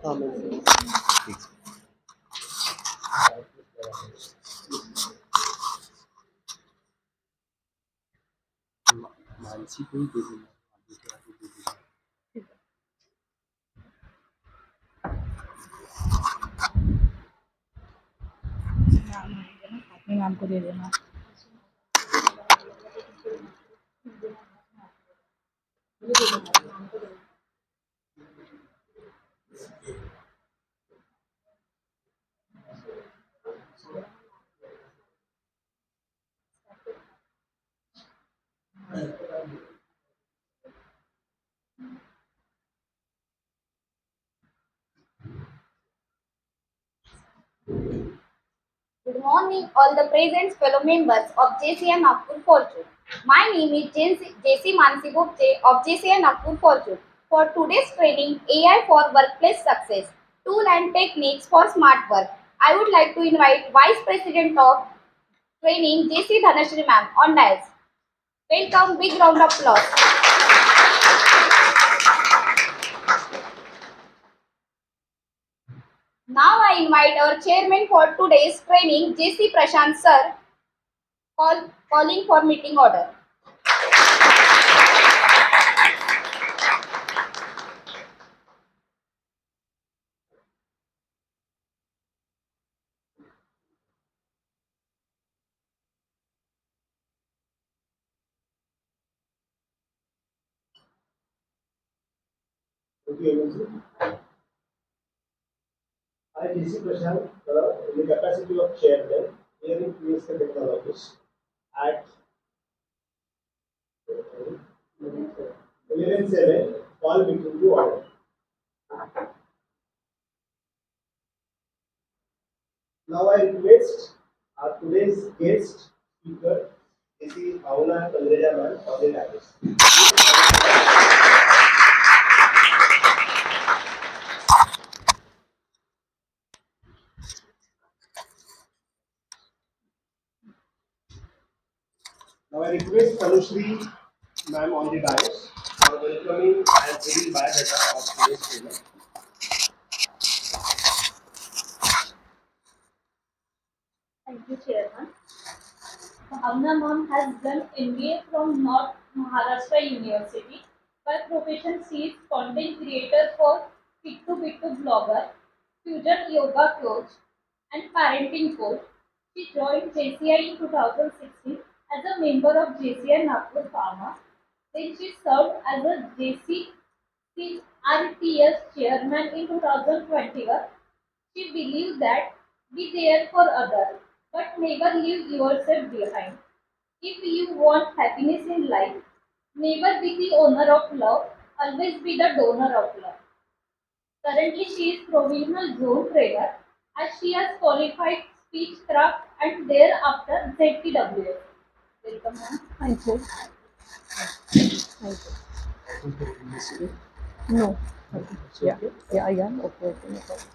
हाँ मैं ठीक। मानसी को ही दे देना, दूसरा को दे देना। अपने नाम को दे देना। Good morning, all the present fellow members of JCI Nagpur Fortune. My name is JC Mansi Gupte of JCI Nagpur Fortune. For today's training, AI for Workplace Success, Tool and Techniques for Smart Work, I would like to invite Vice President of Training JC Dhanashri Ma'am on dais. Welcome, big round of applause. Now I invite our chairman for today's training, JC Prashant sir, calling for meeting order. Okay, I, DC Prashant, in the capacity of chairman, here in PSK Technologies at 11:07, call meeting to order. Now I request our today's guest speaker, DC Auna Kandreja ma'am, on the dais. Now I request Tanushri ma'am on the dais for welcoming and reading biodata of today's trainer. Thank you, Chairman. Bhavna ma'am has done MBA from North Maharashtra University. By profession, she is content creator for Fit2Bit2 blogger, Fusion Yoga coach, and parenting coach. She joined JCI in 2016 as a member of JCI Nagpur Pharma. Then she served as a JCRTS chairman in 2021. She believes that be there for others, but never leave yourself behind. If you want happiness in life, never be the owner of love, always be the donor of love. Currently, she is provisional zone trainer as she has qualified speechcraft and thereafter ZTWS. Welcome, ma'am. Thank you. Thank you. No. Yeah. Yeah, I am. Okay. No problem.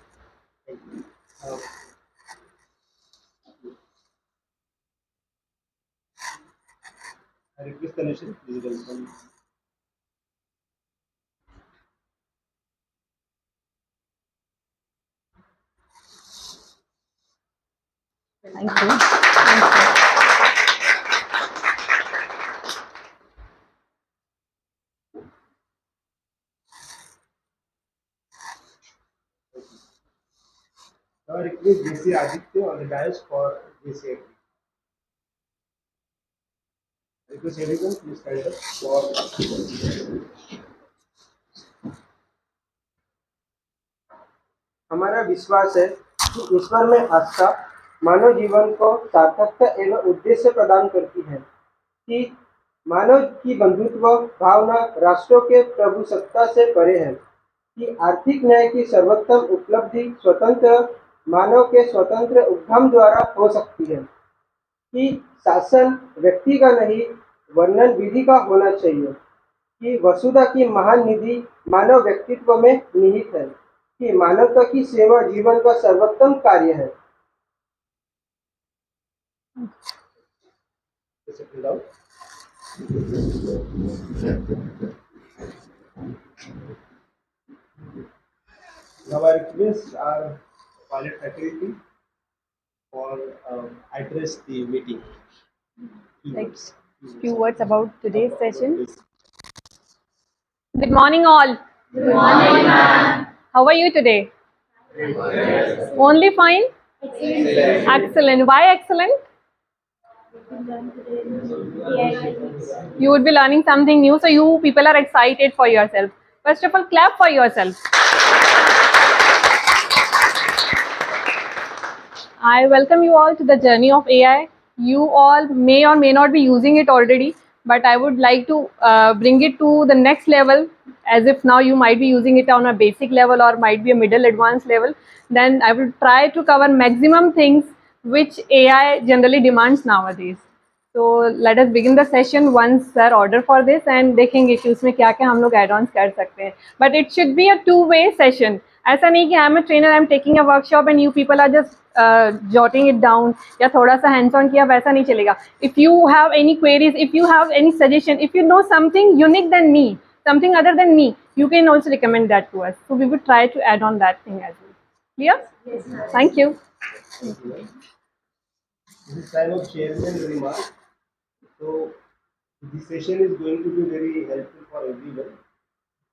I request Tanushri, please welcome. Thank you. Thank you. Now I request JC Aditya on the dais for JC. I request everyone please stand up for. हमारा विश्वास है कि ईश्वर में आस्था मानव जीवन को सार्थकता एवं उद्देश्य प्रदान करती है कि मानव की बंधुत्व भावना राष्ट्रों के प्रभुसत्ता से परे है कि आर्थिक न्याय की सर्वोत्तम उपलब्धि स्वतंत्र मानव के स्वतंत्र उद्यम द्वारा हो सकती है कि शासन व्यक्ति का नहीं वर्णन विधि का होना चाहिए कि वसुधा की महान निधि मानव व्यक्तित्व में निहित है कि मानवता की सेवा जीवन का सर्वोत्तम कार्य है। Now I request our pilot faculty for address the meeting. Like few words about today's session. Good morning, all. Good morning, ma'am. How are you today? Only fine? Excellent. Why excellent? You would be learning something new, so you people are excited for yourself. First of all, clap for yourself. I welcome you all to the journey of AI. You all may or may not be using it already, but I would like to bring it to the next level, as if now you might be using it on a basic level or might be a middle advanced level. Then I will try to cover maximum things which AI generally demands nowadays. So let us begin the session once sir order for this and देखेंगे कि उसमें क्या क्या हम लोग add-ons कर सकते हैं. But it should be a two-way session. ऐसा नहीं कि I'm a trainer, I'm taking a workshop and you people are just jotting it down या थोड़ा सा hands on किया वैसा नहीं चलेगा. If you have any queries, if you have any suggestion, if you know something unique than me, something other than me, you can also recommend that to us. So we will try to add on that thing as well. Clear? Yes, ma'am. Thank you. This is time of chairman remark. So this session is going to be very helpful for everyone.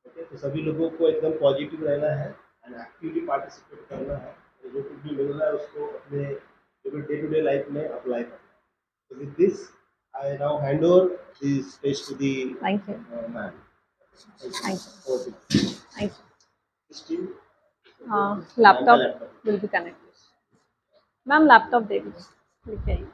Okay, तो सभी लोगों को एकदम positive रहना है and actively participate करना है. जो कुछ भी मिल रहा है उसको अपने डे टू डे लाइफ में अप्लाई करना है. So with this, I now hand over the stage to the Thank you. man. Thank you. Okay. Thank you. Steve, Laptop will be connected. Ma'am, laptop दे दीजिए. लेके आइए.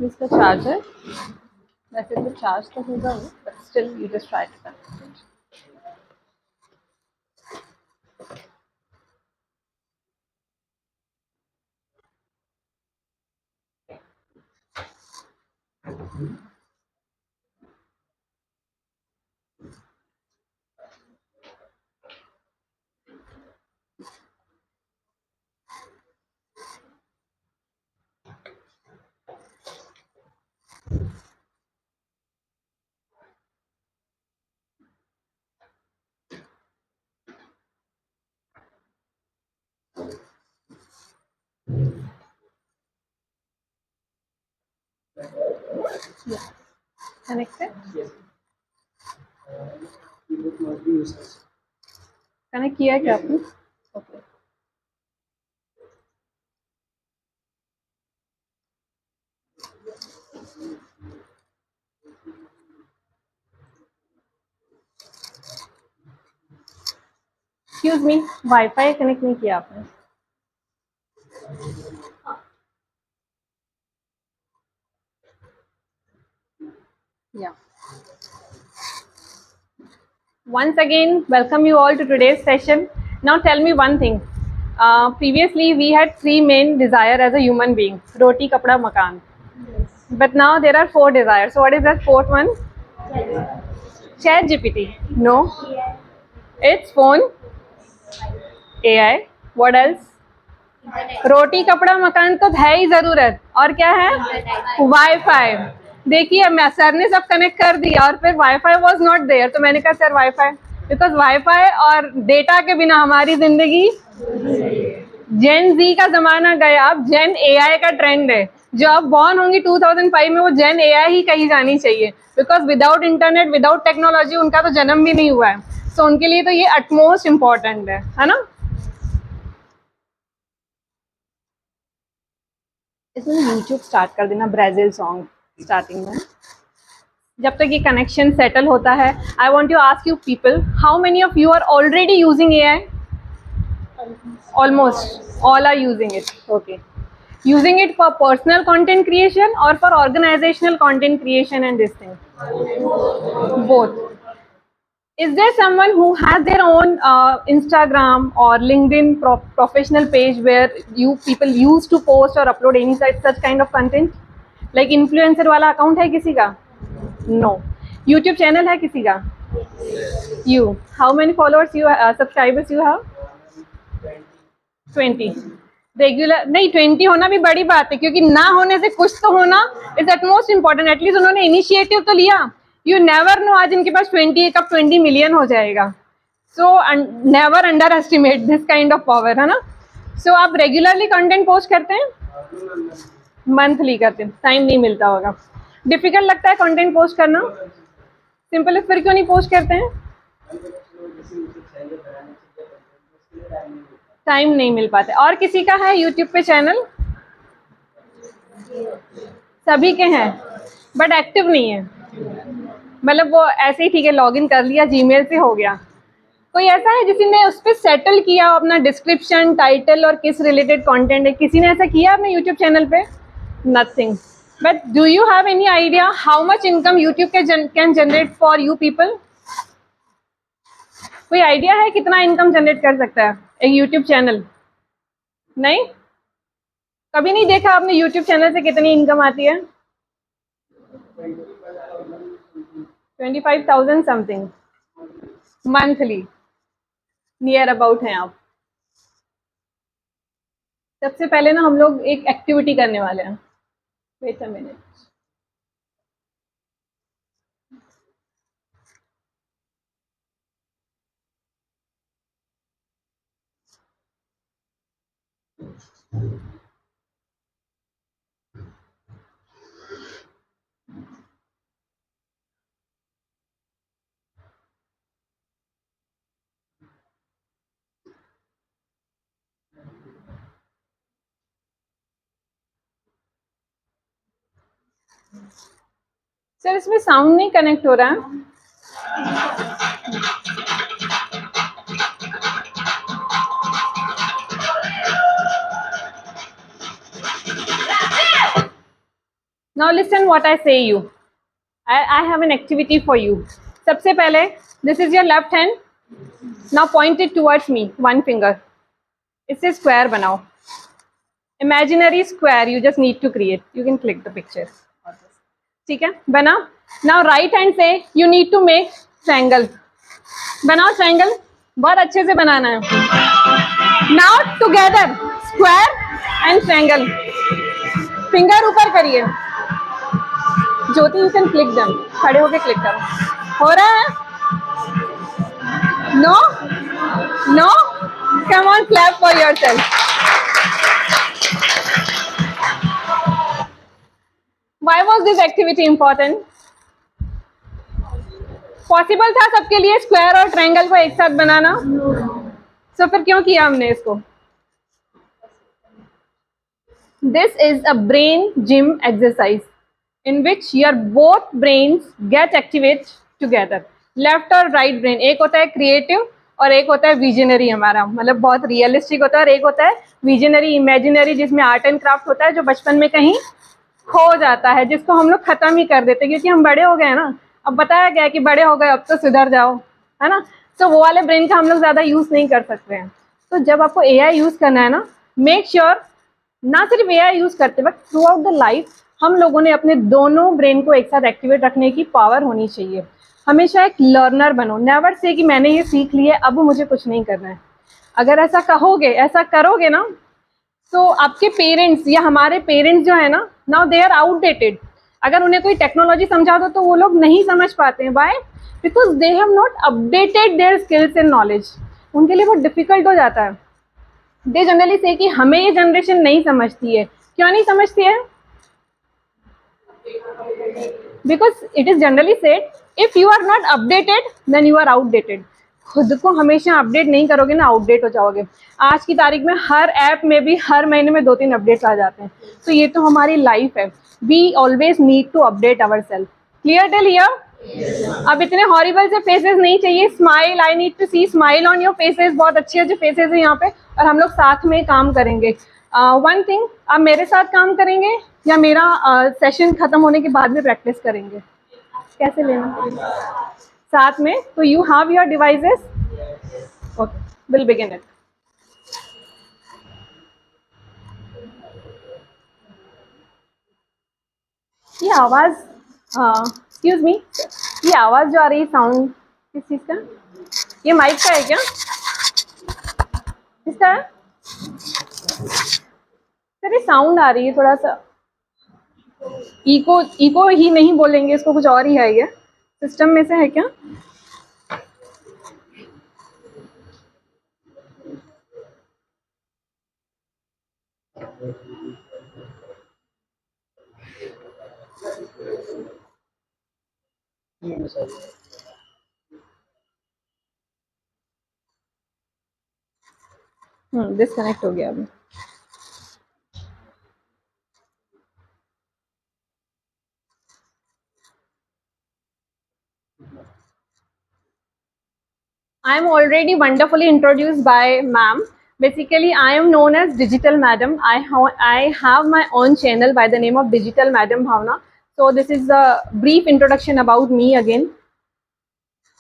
इसका charger वैसे तो charge तो होगा वो, but still you just try to connect it. Connected? yes. Keyboard must be used. Connect किया है क्या आपने? Okay. Excuse me, WiFi connect नहीं किया आपने? Yeah. Once again, welcome you all to today's session. Now tell me one thing. Previously, we had three main desires as a human being: roti, kapda, makan. Yes. But now there are 4 desires. So what is that fourth one? ChatGPT. No. It's phone. AI. What else? रोटी कपड़ा मकान तो है ही जरूरत. और क्या है? Wifi. देखिए sir ने सब कनेक्ट कर दिया और फिर वाईफाई वाज नॉट देयर, तो मैंने कहा सर वाईफाई, बिकॉज वाईफाई और डेटा के बिना हमारी जिंदगी. जेन जी का जमाना गया, अब जेन एआई का ट्रेंड है. जो अब बॉर्न होंगी 2005 में वो जेन एआई ही कही जानी चाहिए, because without internet without technology उनका तो जन्म भी नहीं हुआ है. सो उनके लिए तो ये अटमोस्ट इम्पॉर्टेंट है ना. इसमें यूट्यूब स्टार्ट कर देना, ब्राज़ील सॉन्ग स्टार्टिंग में. जब तक ये कनेक्शन सेटल होता है, I want to ask you people, how many of you are already using AI? Almost all are using it. Okay. Using it for personal content creation or for organizational content creation and this thing? Both. Is there someone who has their own Instagram or LinkedIn professional page where you people use to post or upload any such kind of content? Like influencer वाला account है किसी का? No. YouTube channel है किसी का? You. How many followers you subscribers you have? 20. Regular नहीं 20 होना भी बड़ी बात है, क्योंकि ना होने से कुछ तो होना is at most important. At least उन्होंने इनिशिएटिव तो लिया. यू नेवर नो आज इनके पास 20 कब 20 मिलियन हो जाएगा. So never under estimate this kind of power, है ना. सो आप रेगुलरली कंटेंट पोस्ट करते हैं? मंथली करते हैं. टाइम नहीं मिलता होगा. डिफिकल्ट लगता है कंटेंट पोस्ट करना? सिंपल है, फिर क्यों नहीं पोस्ट करते हैं? टाइम नहीं मिल पाता. और किसी का है यूट्यूब पे चैनल? सभी के हैं बट एक्टिव नहीं है. मतलब वो ऐसे ही ठीक है, लॉगिन कर लिया, जीमेल से हो गया. कोई ऐसा है जिसने उस पर सेटल किया अपना डिस्क्रिप्शन, टाइटल और किस रिलेटेड कंटेंट है? किसी ने ऐसा किया अपने यूट्यूब चैनल पे? Nothing. But do you have any idea how much income YouTube can generate for you people? कोई आइडिया है कितना इनकम जनरेट कर सकता है एक यूट्यूब चैनल? नहीं, कभी नहीं देखा आपने यूट्यूब चैनल से कितनी इनकम आती है? 25,000 समथिंग मंथली नियर अबाउट हैं आप. सबसे पहले ना हम लोग एक एक्टिविटी करने वाले हैं. Wait a minute. सर इसमें साउंड नहीं कनेक्ट हो रहा है. Now listen what I say you. I have an activity for you. सबसे पहले this is your left hand. Now point it towards me, one finger. इससे स्क्वायर बनाओ. Imaginary square you just need to create. You can click the picture. ठीक है, बना. Now right hand से you need to make triangle. बनाओ triangle. बहुत अच्छे से बनाना है. Now together square and triangle. Finger ऊपर करिए. Jyoti you can click done. खड़े होके क्लिक करो. हो रहा है? No no. Come on, clap for yourself. Why was this activity important? Possible था सबके लिए स्क्वायर और ट्रायंगल को एक साथ बनाना. सो फिर क्यों किया हमने इसको? This is a brain gym exercise in which your both brains get activate together. Left और राइट ब्रेन. एक होता है क्रिएटिव और एक होता है विजनरी. हमारा मतलब बहुत रियलिस्टिक होता है. और एक होता है विजनरी, इमेजिनरी, जिसमें आर्ट एंड क्राफ्ट होता है, जो बचपन में कहीं खो जाता है, जिसको हम लोग खत्म ही कर देते हैं क्योंकि हम बड़े हो गए हैं ना. अब बताया गया कि बड़े हो गए अब तो सुधर जाओ, है ना. तो वो वाले ब्रेन का हम लोग ज़्यादा यूज़ नहीं कर सकते हैं. तो जब आपको AI यूज़ करना है ना, मेक श्योर ना सिर्फ AI यूज़ करते वक्त थ्रू आउट द लाइफ हम लोगों ने अपने दोनों ब्रेन को एक साथ एक्टिवेट रखने की पावर होनी चाहिए. हमेशा एक लर्नर बनो. नेवर से कि मैंने ये सीख लिया अब मुझे कुछ नहीं करना है. अगर ऐसा कहोगे, ऐसा करोगे ना, तो आपके पेरेंट्स या हमारे पेरेंट्स जो है ना, नाउ दे आर आउटडेटेड. अगर उन्हें कोई टेक्नोलॉजी समझा दो तो वो लोग नहीं समझ पाते हैं. Why? Because they have not updated their skills and knowledge. उनके लिए वो डिफिकल्ट हो जाता है. दे जनरली से कि हमें ये जनरेशन नहीं समझती है. क्यों नहीं समझती है? Because it is generally said if you are not updated then you are outdated. खुद को हमेशा अपडेट नहीं करोगे ना, आउटडेट हो जाओगे. आज की तारीख में हर ऐप में भी हर महीने में 2-3 अपडेट्स आ जाते हैं. तो ये तो हमारी लाइफ है. We always need to update our self. Clear till here? अब इतने हॉरिबल से फेसेस नहीं चाहिए. Smile, I need to see smile on your faces. बहुत अच्छे अच्छे फेसेस हैं यहाँ पे और हम लोग साथ में काम करेंगे. वन थिंग, आप मेरे साथ काम करेंगे या मेरा सेशन खत्म होने के बाद में प्रैक्टिस करेंगे? कैसे लेना साथ में? तो you have your devices. Okay, will begin it. ये आवाज, एक्सक्यूज मी, ये आवाज जो आ रही है साउंड किस चीज का? ये माइक का है क्या? किसका है सर? ये साउंड आ रही है थोड़ा सा. इको, इको ही नहीं बोलेंगे इसको, कुछ और ही है. ये सिस्टम में से है क्या? डिस्कनेक्ट हो गया अभी. I am already wonderfully introduced by ma'am. Basically, I am known as Digital Madam. I have my own channel by the name of Digital Madam Bhavna. So this is a brief introduction about me again.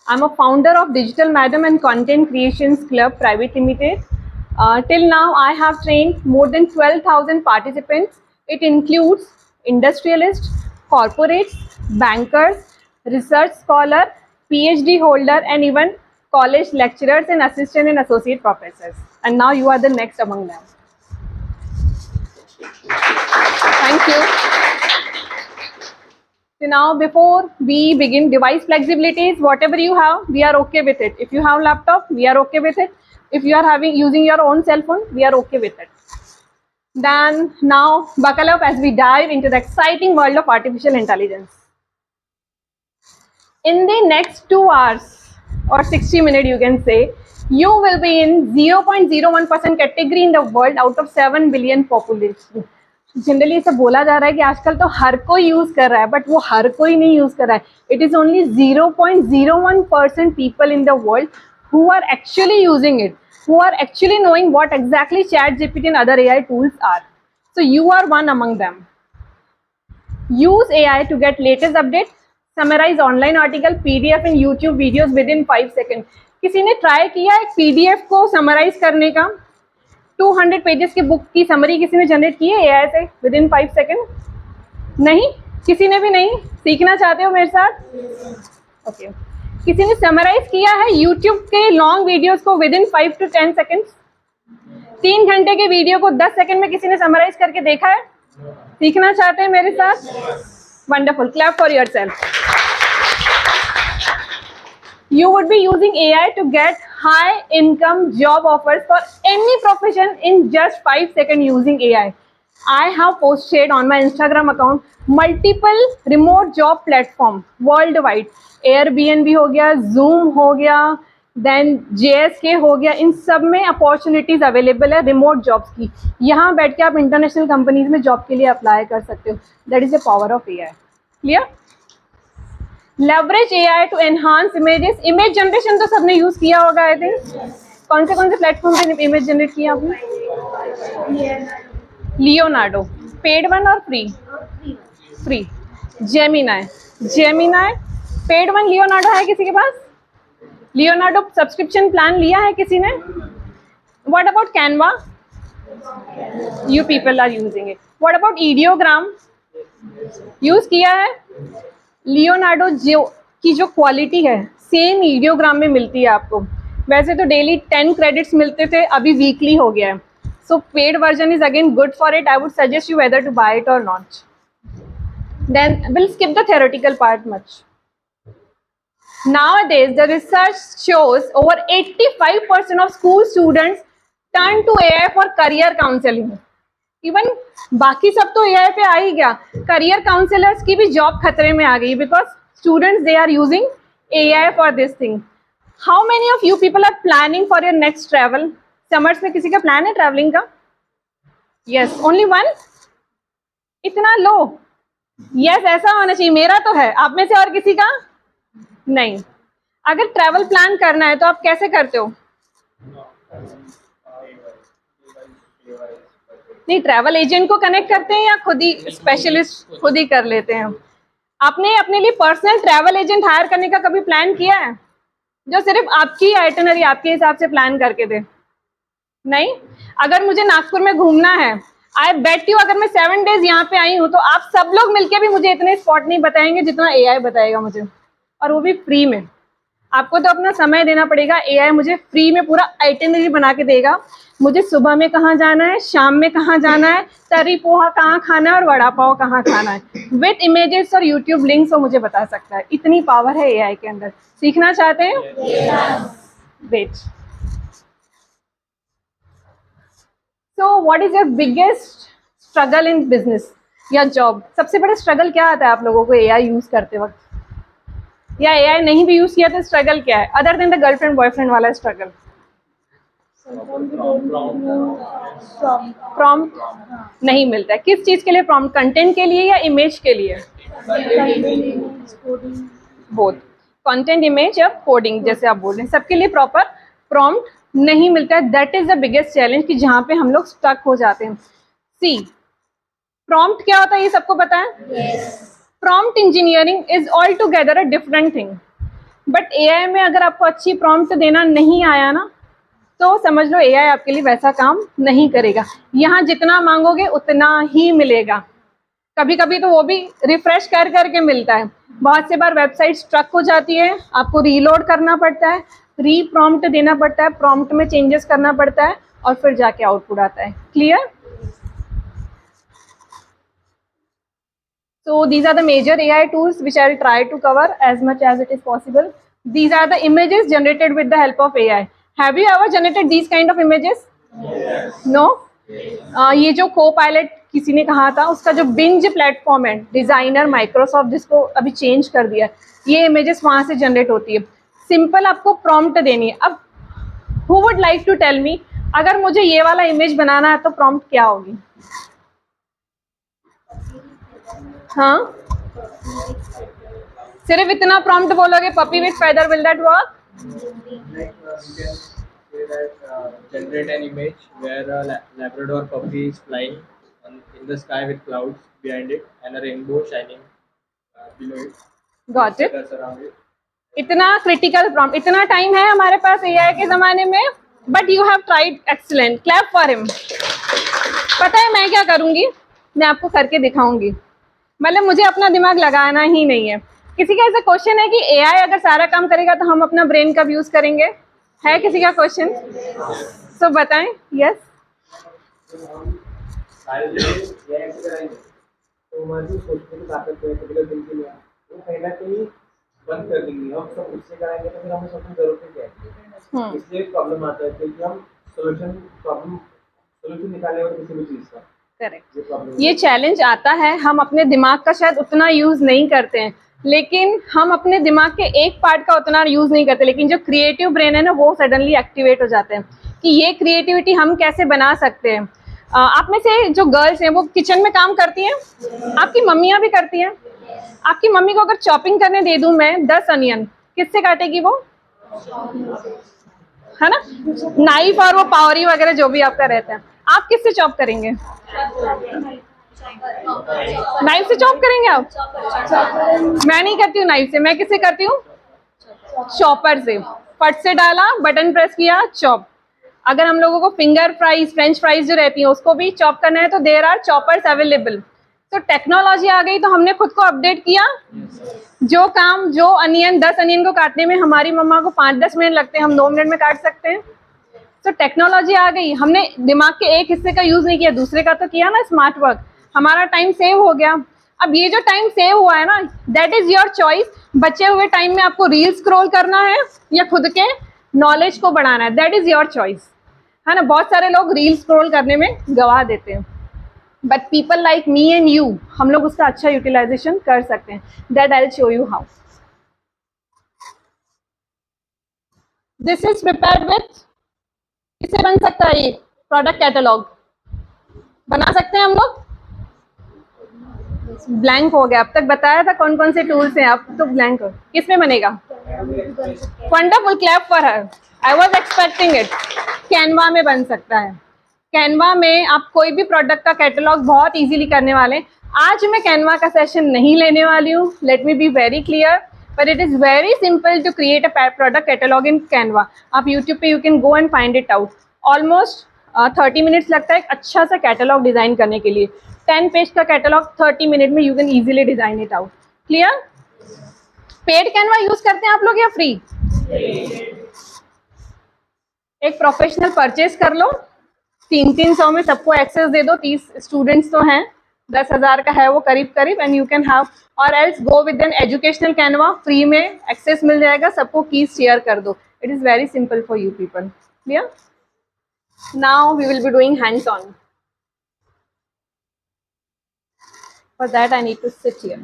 I'm a founder of Digital Madam and Content Creations Club Private Limited. Till now, I have trained more than 12,000 participants. It includes industrialists, corporates, bankers, research scholar, PhD holder, and even college lecturers and assistant and associate professors. And now you are the next among them. Thank you. So now before we begin, device flexibilities, whatever you have, we are okay with it. If you have laptop, we are okay with it. If you are using your own cell phone, we are okay with it. Then now buckle up as we dive into the exciting world of artificial intelligence. In the next 2 hours or 60 minutes, you can say, you will be in 0.01% category in the world out of 7 billion population. Generally ऐसा बोला जा रहा है कि आजकल तो हर कोई use कर रहा है, बट वो हर कोई नहीं यूज कर रहा है. It is only 0.01% people in the world who are actually using it, who are actually knowing what exactly ChatGPT and other AI tools are. So you are one among them. Use AI to get latest updates, summarize online article, PDF and YouTube videos within 5 seconds. किसी ने try किया एक PDF को summarise करने का? 200 pages की book की summary किसी ने जनरेट की है AI से विदिन 5 सेकेंड? नहीं, किसी ने भी नहीं. सीखना चाहते हो मेरे साथ? ओके. किसी ने समराइज किया है YouTube के लॉन्ग वीडियोस को विदिन 5 to 10 सेकेंड? 3 घंटे के वीडियो को 10 सेकेंड में किसी ने समराइज करके देखा है? सीखना चाहते हैं मेरे साथ? Wonderful. Clap for yourself. You would be using AI to get high income job offers for any profession in just 5 seconds using AI. I have posted on my Instagram account multiple remote job platform worldwide. Airbnb हो गया, Zoom हो गया, then JSK हो गया. इन सब में opportunities available है remote jobs की. यहाँ बैठ के आप इंटरनेशनल कंपनीज में जॉब के लिए अप्लाई कर सकते हो. That is the power of AI. Clear? Leverage AI to enhance images. Image generation तो सबने यूज किया होगा आई थिंक. कौन से प्लेटफॉर्म पे इमेज जनरेट किया आपने? लियोनार्डो. पेड वन और free? Free. Gemini. Gemini paid one. Leonardo है किसी के पास? लियोनार्डो सब्सक्रिप्शन प्लान लिया है किसी ने? What about Canva? You people are using it. What about Ideogram? Use किया है? लियोनार्डो जो की जो क्वालिटी है सेम वीडियोग्राम में मिलती है आपको. वैसे तो डेली 10 क्रेडिट्स मिलते थे, अभी वीकली हो गया है. So paid version is again good for it. I would suggest you whether to buy it और not. Then will skip the theoretical part much. Nowadays, the research shows over 85% of school students turn to AI for career counseling. Even बाकी सब तो AI पे आ ही गया. Career counsellors की भी job खतरे में आ गई because students they are using AI for this thing. How many of you people are planning for your next travel? Summers में किसी का प्लान है ट्रैवलिंग का? Yes, only one. इतना लो? यस, ऐसा होना चाहिए. मेरा तो है. आप में से और किसी का? नहीं। अगर ट्रैवल प्लान करना है तो आप कैसे करते हो? नहीं, ट्रैवल एजेंट को कनेक्ट करते हैं या खुद ही स्पेशलिस्ट खुद ही कर लेते हैं? आपने अपने लिए पर्सनल ट्रैवल एजेंट हायर करने का कभी प्लान किया है, जो सिर्फ आपकी आइटनरी आपके हिसाब से प्लान करके दे? नहीं। अगर मुझे नागपुर में घूमना है, आई बेट यू अगर मैं 7 डेज यहाँ पे आई हूँ तो आप सब लोग मिलके भी मुझे इतने स्पॉट नहीं बताएंगे जितना एआई बताएगा मुझे, और वो भी फ्री में। आपको तो अपना समय देना पड़ेगा, एआई मुझे फ्री में पूरा आइटिनरी बना के देगा। मुझे सुबह में कहाँ जाना है, शाम में कहाँ जाना है, तरी पोहा कहाँ खाना है और वड़ा पाव कहाँ खाना है, विद इमेजेस और यूट्यूब लिंक्स वो मुझे बता सकता है। इतनी पावर है एआई के अंदर। सीखना चाहते हैं? Wait. So what is your biggest struggle in business या जॉब? सबसे बड़ा स्ट्रगल क्या आता है आप लोगों को एआई यूज करते वक्त, या एआई नहीं भी यूज किया तो स्ट्रगल क्या है, other than the girlfriend boyfriend वाला स्ट्रगल? प्रॉम्प्ट नहीं मिलता है। किस चीज के लिए प्रॉम्प्ट? कंटेंट के लिए या इमेज के लिए? बोथ, कंटेंट, इमेज या कोडिंग, जैसे आप बोल रहे हैं, सबके लिए प्रॉपर प्रॉम्प्ट नहीं मिलता है। That is the biggest challenge कि जहां पे हम लोग स्टक हो जाते हैं। सी, प्रॉम्प्ट क्या होता है ये सबको पता है? Prompt engineering is all together a different thing. But AI में अगर आपको अच्छी प्रॉम्प्ट देना नहीं आया ना, तो समझ लो एआई आपके लिए वैसा काम नहीं करेगा। यहाँ जितना मांगोगे उतना ही मिलेगा। कभी कभी तो वो भी रिफ्रेश कर करके मिलता है। बहुत से बार वेबसाइट स्ट्रक हो जाती है, आपको रीलोड करना पड़ता है, री प्रॉम्प्ट देना पड़ता है, प्रॉम्प्ट में चेंजेस करना पड़ता है, और फिर जाके आउटपुट आता है। Clear? So these are the major AI tools which I will try to cover as much as it is possible. These are the images generated with the help of AI. Have you ever generated these kind of images? Yes. No? ये जो Co-Pilot किसी ने कहा था, उसका जो binge platform है, designer Microsoft जिसको अभी चेंज कर दिया है, ये इमेजेस वहाँ से जनरेट होती है। सिंपल आपको प्रॉम्प्ट देनी है। अब who would like to tell me, अगर मुझे ये वाला इमेज बनाना है तो प्रॉम्प्ट क्या होगी? हाँ, सिर्फ इतना प्रॉम्प्ट बोलोगे, puppy with feather, will that work? Generate an image where a Labrador puppy is flying in the sky with clouds behind it and a rainbow shining below it. Got it. That's around it. इतना critical prompt, इतना time है हमारे पास AI के ज़माने में, but you have tried excellent, clap for him. पता है मैं क्या करूँगी? मैं आपको करके दिखाऊंगी। मतलब मुझे अपना दिमाग लगाना ही नहीं है। किसी का ऐसा क्वेश्चन है कि एआई अगर सारा काम करेगा तो हम अपना ब्रेन कब यूज़ करेंगे? है किसी का क्वेश्चन? तो बताएं। यस। तो हमारी जो सोचने की ताकत है, पर्टिकुलर थिंकिंग है, वो कहीं ना कहीं बंद कर देंगे। हम सब उससे कराएंगे तो फिर हमें सोचने की जरूरत क्या है? इसलिए प्रॉब्लम आता है क्योंकि हम सोल्यूशन निकालने वाले किसी भी चीज़ का। करेक्ट, ये चैलेंज आता है। हम अपने दिमाग का शायद उतना यूज़ नहीं करते हैं, लेकिन हम अपने दिमाग के एक पार्ट का उतना यूज़ नहीं करते, लेकिन जो क्रिएटिव ब्रेन है ना, वो सडनली एक्टिवेट हो जाते हैं कि ये क्रिएटिविटी हम कैसे बना सकते हैं। आप में से जो गर्ल्स हैं वो किचन में काम करती हैं? आपकी मम्मियाँ भी करती हैं? आपकी मम्मी को अगर चॉपिंग करने दे दूँ मैं 10 अनियन, किससे काटेगी वो? है ना, नाइफ और वो पावरी वगैरह जो भी आपका रहता है। आप किससे चॉप करेंगे? नाइफ से चॉप करेंगे आप? मैं नहीं करती हूँ नाइफ से, मैं किससे करती हूँ? चॉपर से। फट से डाला, बटन प्रेस किया, चॉप। अगर हम लोगों को फिंगर फ्राइज, फ्रेंच फ्राइज जो रहती हैं उसको भी चॉप करना है तो देयर आर चॉपर्स अवेलेबल। तो टेक्नोलॉजी आ गई तो हमने खुद को अपडेट किया। जो काम, जो अनियन, 10 अनियन को काटने में हमारी मम्मा को 5-10 मिनट लगते हैं, हम 2 मिनट में काट सकते हैं। तो टेक्नोलॉजी आ गई, हमने दिमाग के एक हिस्से का यूज नहीं किया, दूसरे का तो किया ना, स्मार्ट वर्क। हमारा टाइम सेव हो गया। अब ये जो टाइम सेव हुआ है ना, दैट इज योर चॉइस। बचे हुए टाइम में आपको रील स्क्रॉल करना है या खुद के नॉलेज को बढ़ाना है, दैट इज योर चॉइस। है ना, बहुत सारे लोग रील स्क्रॉल करने में गवा देते हैं, but people like me and you, हम लोग उसका अच्छा यूटिलाइजेशन कर सकते हैं। That I will show you how. This is prepared with, इससे बन सकता है ये प्रोडक्ट कैटलॉग, बना सकते हैं हम लोग। ब्लैंक हो गया। अब तक बताया था कौन कौन से टूल्स हैं, अब तो ब्लैंक हो। किस में बनेगा? Wonderful, clap for her, I was expecting it. Canva में बन सकता है। कैनवा में आप कोई भी प्रोडक्ट का कैटलॉग बहुत इजीली करने वाले हैं। आज मैं कैनवा का सेशन नहीं लेने वाली हूँ, let me be very clear, but it is very simple to create a product catalogue in Canva. आप यूट्यूब पे you can go and find it out. Almost 30 minutes लगता है एक अच्छा सा कैटलॉग डिज़ाइन करने के लिए। 10 पेज का कैटलॉग 30 मिनट में you can easily design it out. Clear? Paid Canva use करते हैं आप लोग या फ्री? एक प्रोफेशनल परचेज कर लो, 300 में सबको एक्सेस दे दो। 30 स्टूडेंट्स तो हैं, 10,000 का है वो करीब करीब, एंड यू कैन हैव, और else go with an educational Canva, free में एक्सेस मिल जाएगा, सबको कीज शेयर कर दो। It is very simple for you people. Clear? Now we will be doing hands on. For that I need to sit here.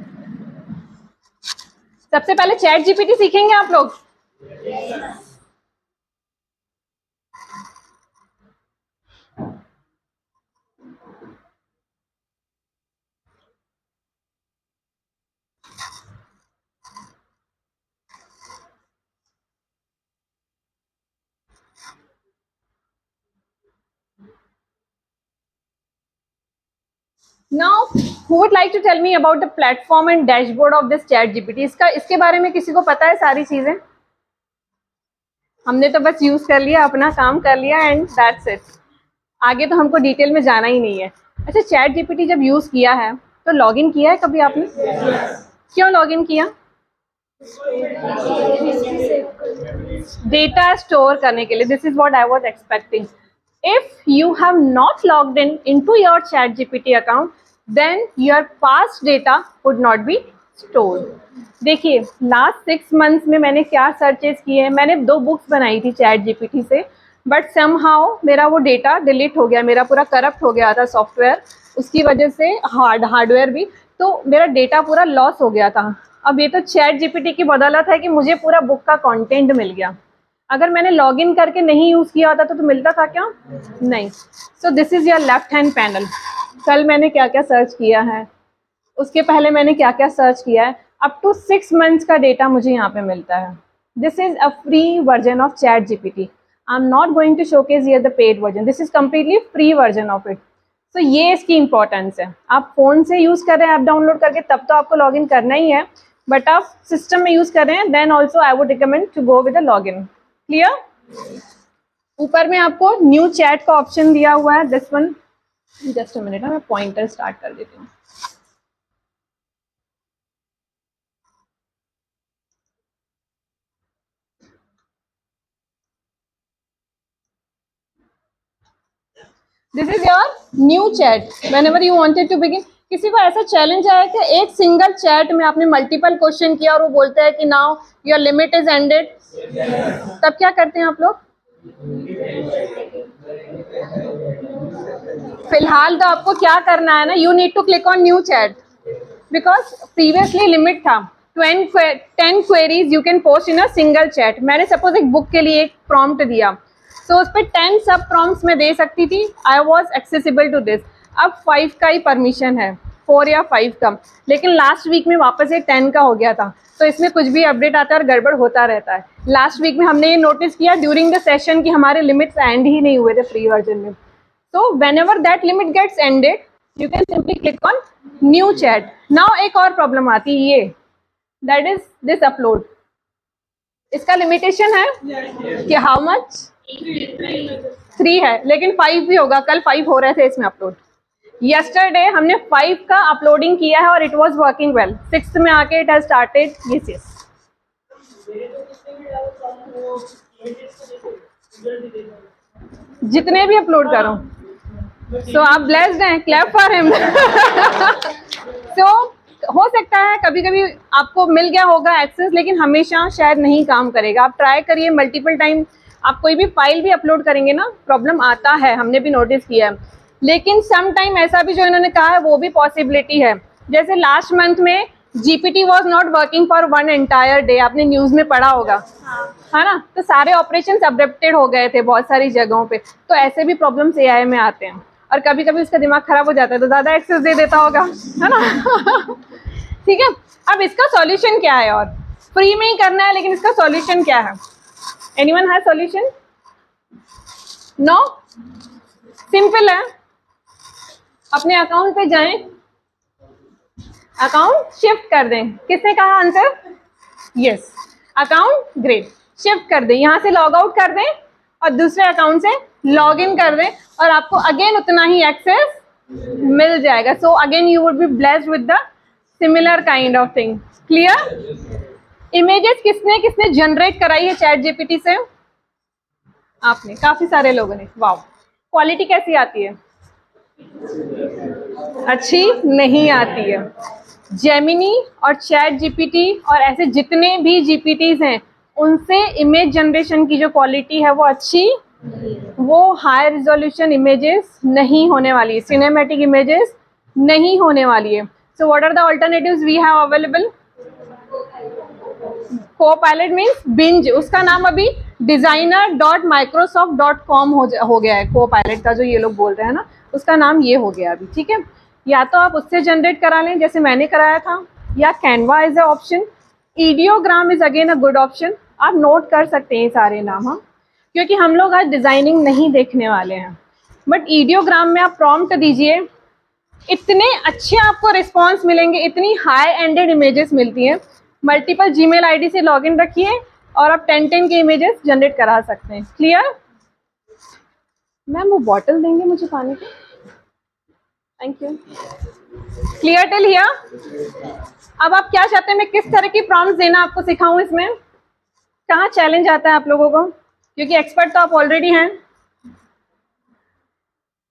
सबसे पहले chat GPT सीखेंगे आप लोग। Now, who would like to tell me about the platform and dashboard of this chat GPT? इसके बारे में किसी को पता है सारी चीजें? हमने तो बस यूज कर लिया, अपना काम कर लिया, एंड दैट्स इट। आगे तो हमको डिटेल में जाना ही नहीं है। अच्छा, चैट जीपीटी जब यूज किया है तो लॉगिन किया है कभी आपने? क्यों लॉगिन किया? डेटा स्टोर करने के लिए। This is what I was expecting. If you have not logged into your ChatGPT account, then your past data would not be stored. देखिए, लास्ट 6 मंथ्स में मैंने क्या सर्चेस किए हैं। मैंने 2 बुक्स बनाई थी ChatGPT से, बट समहाउ मेरा वो डेटा डिलीट हो गया। मेरा पूरा करप्ट हो गया था सॉफ्टवेयर, उसकी वजह से हार्डवेयर भी, तो मेरा डेटा पूरा लॉस हो गया था। अब ये तो ChatGPT की बदौलत है कि मुझे पूरा बुक का कंटेंट मिल गया। अगर मैंने लॉगिन करके नहीं यूज़ किया होता तो मिलता था क्या? नहीं। सो this is your left hand panel. कल मैंने क्या क्या सर्च किया है, उसके पहले मैंने क्या क्या सर्च किया है, अप टू 6 मंथ्स का डेटा मुझे यहाँ पे मिलता है। This is a free version of ChatGPT. I am not going to showcase here the paid version, this is completely free version of it. तो ये इसकी इंपॉर्टेंस है। आप फ़ोन से यूज़ कर रहे हैं ऐप डाउनलोड करके, तब तो आपको लॉगिन करना ही है, बट आप सिस्टम में यूज़ कर रहे हैं, then also I would recommend to go with a login. Clear? ऊपर में आपको न्यू चैट का ऑप्शन दिया हुआ है, this one. Just a minute, मैं पॉइंटर स्टार्ट कर देती हूँ। This is your new chat whenever you wanted to begin. किसी को ऐसा चैलेंज आया कि एक सिंगल चैट में आपने मल्टीपल क्वेश्चन किया और वो बोलता है कि now your limit is ended, तब क्या करते हैं आप लोग? फिलहाल तो आपको क्या करना है ना, you need to click on new chat, because previously limit था 10 queries you can post in a single chat. मैंने सपोज एक बुक के लिए एक प्रॉम्प्ट दिया, सो उस पर 10 सब प्रॉम्प्ट्स में दे सकती थी। I was accessible to this. अब 5 का ही परमिशन है, 4 या 5 का, लेकिन लास्ट वीक में वापस ये 10 का हो गया था। तो इसमें कुछ भी अपडेट आता है और गड़बड़ होता रहता है। लास्ट वीक में हमने ये नोटिस किया ड्यूरिंग द सेशन कि हमारे लिमिट्स एंड ही नहीं हुए थे फ्री वर्जन में। तो whenever that limit gets ended you can simply click on new chat. Now एक और प्रॉब्लम आती है, ये दैट इज दिस अपलोड। इसका लिमिटेशन है कि हाउ मच? 3 है, लेकिन 5 भी होगा। कल 5 हो रहे थे इसमें अपलोड। यस्टरडे हमने 5 का अपलोडिंग किया है और इट वाज वर्किंग वेल। 6 में आके इट हैज स्टार्टेड। यस जितने भी अपलोड करो, सो आप ब्लेस्ड हैं, क्लैप फॉर हिम। सो हो सकता है कभी कभी आपको मिल गया होगा एक्सेस, लेकिन हमेशा शायद नहीं काम करेगा। आप ट्राई करिए मल्टीपल टाइम। आप कोई भी फाइल भी अपलोड करेंगे ना, प्रॉब्लम आता है, हमने भी नोटिस किया है। लेकिन सम टाइम ऐसा भी जो इन्होंने कहा है वो भी पॉसिबिलिटी है। जैसे लास्ट मंथ में GPT was not working for 1 entire day, आपने न्यूज़ में पढ़ा होगा, है ना? तो सारे ऑपरेशंस अब्रप्टेड हो गए थे बहुत सारी जगहों पे। तो ऐसे भी प्रॉब्लम्स एआई में आते हैं। और कभी कभी उसका दिमाग खराब हो जाता है तो ज़्यादा एक्सेस दे देता होगा, है ना। ठीक है, अब इसका सॉल्यूशन क्या है? और फ्री में ही करना है, लेकिन इसका सॉल्यूशन क्या है? Anyone has solution? No, simple है। अपने अकाउंट पे जाएं, अकाउंट शिफ्ट कर दें। किसने कहा answer? Yes, account, great, shift कर दें। यहाँ से लॉग आउट कर दें और दूसरे अकाउंट से लॉग इन कर दें और आपको अगेन उतना ही एक्सेस मिल जाएगा। So again you would be blessed with the similar kind of thing. Clear? Images किसने किसने जनरेट कराई है चैट जीपीटी से? आपने, काफी सारे लोगों ने। वाओ, क्वालिटी कैसी आती है? अच्छी नहीं आती है। जेमिनी और चैट जीपीटी और ऐसे जितने भी जीपीटीज हैं उनसे इमेज जनरेशन की जो क्वालिटी है वो अच्छी, वो हाई रिजोल्यूशन इमेजेस नहीं होने वाली है, सिनेमैटिक इमेजेस नहीं होने वाली है। So what are the alternatives we have available? Copilot means Bing, उसका नाम अभी designer.microsoft.com हो गया है। Copilot का जो ये लोग बोल रहे हैं ना, उसका नाम ये हो गया अभी। ठीक है, या तो आप उससे जनरेट करा लें जैसे मैंने कराया था, या Canva is a option, Ideogram is again a good option. आप नोट कर सकते हैं सारे नाम, हम क्योंकि हम लोग आज डिजाइनिंग नहीं देखने वाले हैं। बट ईडियोग्राम में आप प्रॉम्प्ट दीजिए, इतने अच्छे आपको रिस्पॉन्स मिलेंगे, इतनी हाई एंडेड इमेजेस मिलती हैं। मल्टीपल जीमेल आईडी से लॉगिन रखिए और आप 10 के इमेजेस जनरेट करा सकते हैं। क्लियर? मैम वो बॉटल देंगे मुझे पानी की? Thank you. Clear till here? अब आप क्या चाहते हैं मैं किस तरह की प्रॉम्प्ट्स देना आपको सिखाऊं? इसमें कहाँ चैलेंज आता है आप लोगों को, क्योंकि एक्सपर्ट तो आप ऑलरेडी हैं।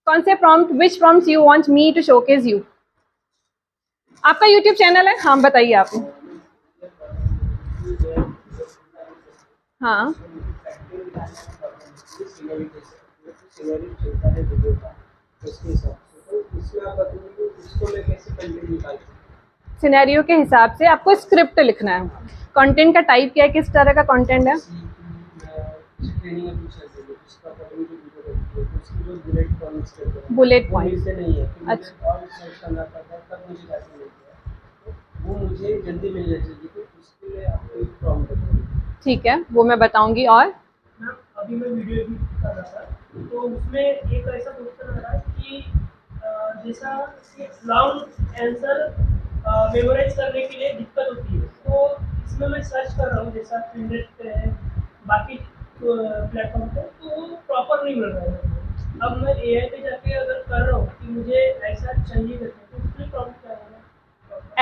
कौन से prompt, which prompts you want me to showcase you? आपका यूट्यूब चैनल है? हाँ बताइए आप। हाँ, सिनेरियो के हिसाब से आपको स्क्रिप्ट लिखना है। कंटेंट का टाइप क्या है, किस तरह का कंटेंट है? Bullet point. अच्छा, वो मुझे जल्दी मिल जाती है, तो उसके लिए आपको एक प्रॉम्प्ट बताइए। ठीक है, वो मैं बताऊंगी। और मैम अभी मैं वीडियो एडिट कर रहा था, तो उसमें एक ऐसा क्वेश्चन आ रहा है कि जैसा लॉन्ग आंसर मेमोराइज करने के लिए दिक्कत होती है, तो इसमें मैं सर्च कर रहा हूँ जैसा प्रिंटेड पे है, बाकी प्लेटफॉर्म पे, तो वो प्रॉपर नहीं मिल रहा है। अब मैं एआई पे जाके अगर कर रहा हूँ कि मुझे ऐसा चाहिए करके, तो उसमें प्रॉब्लम क्या है?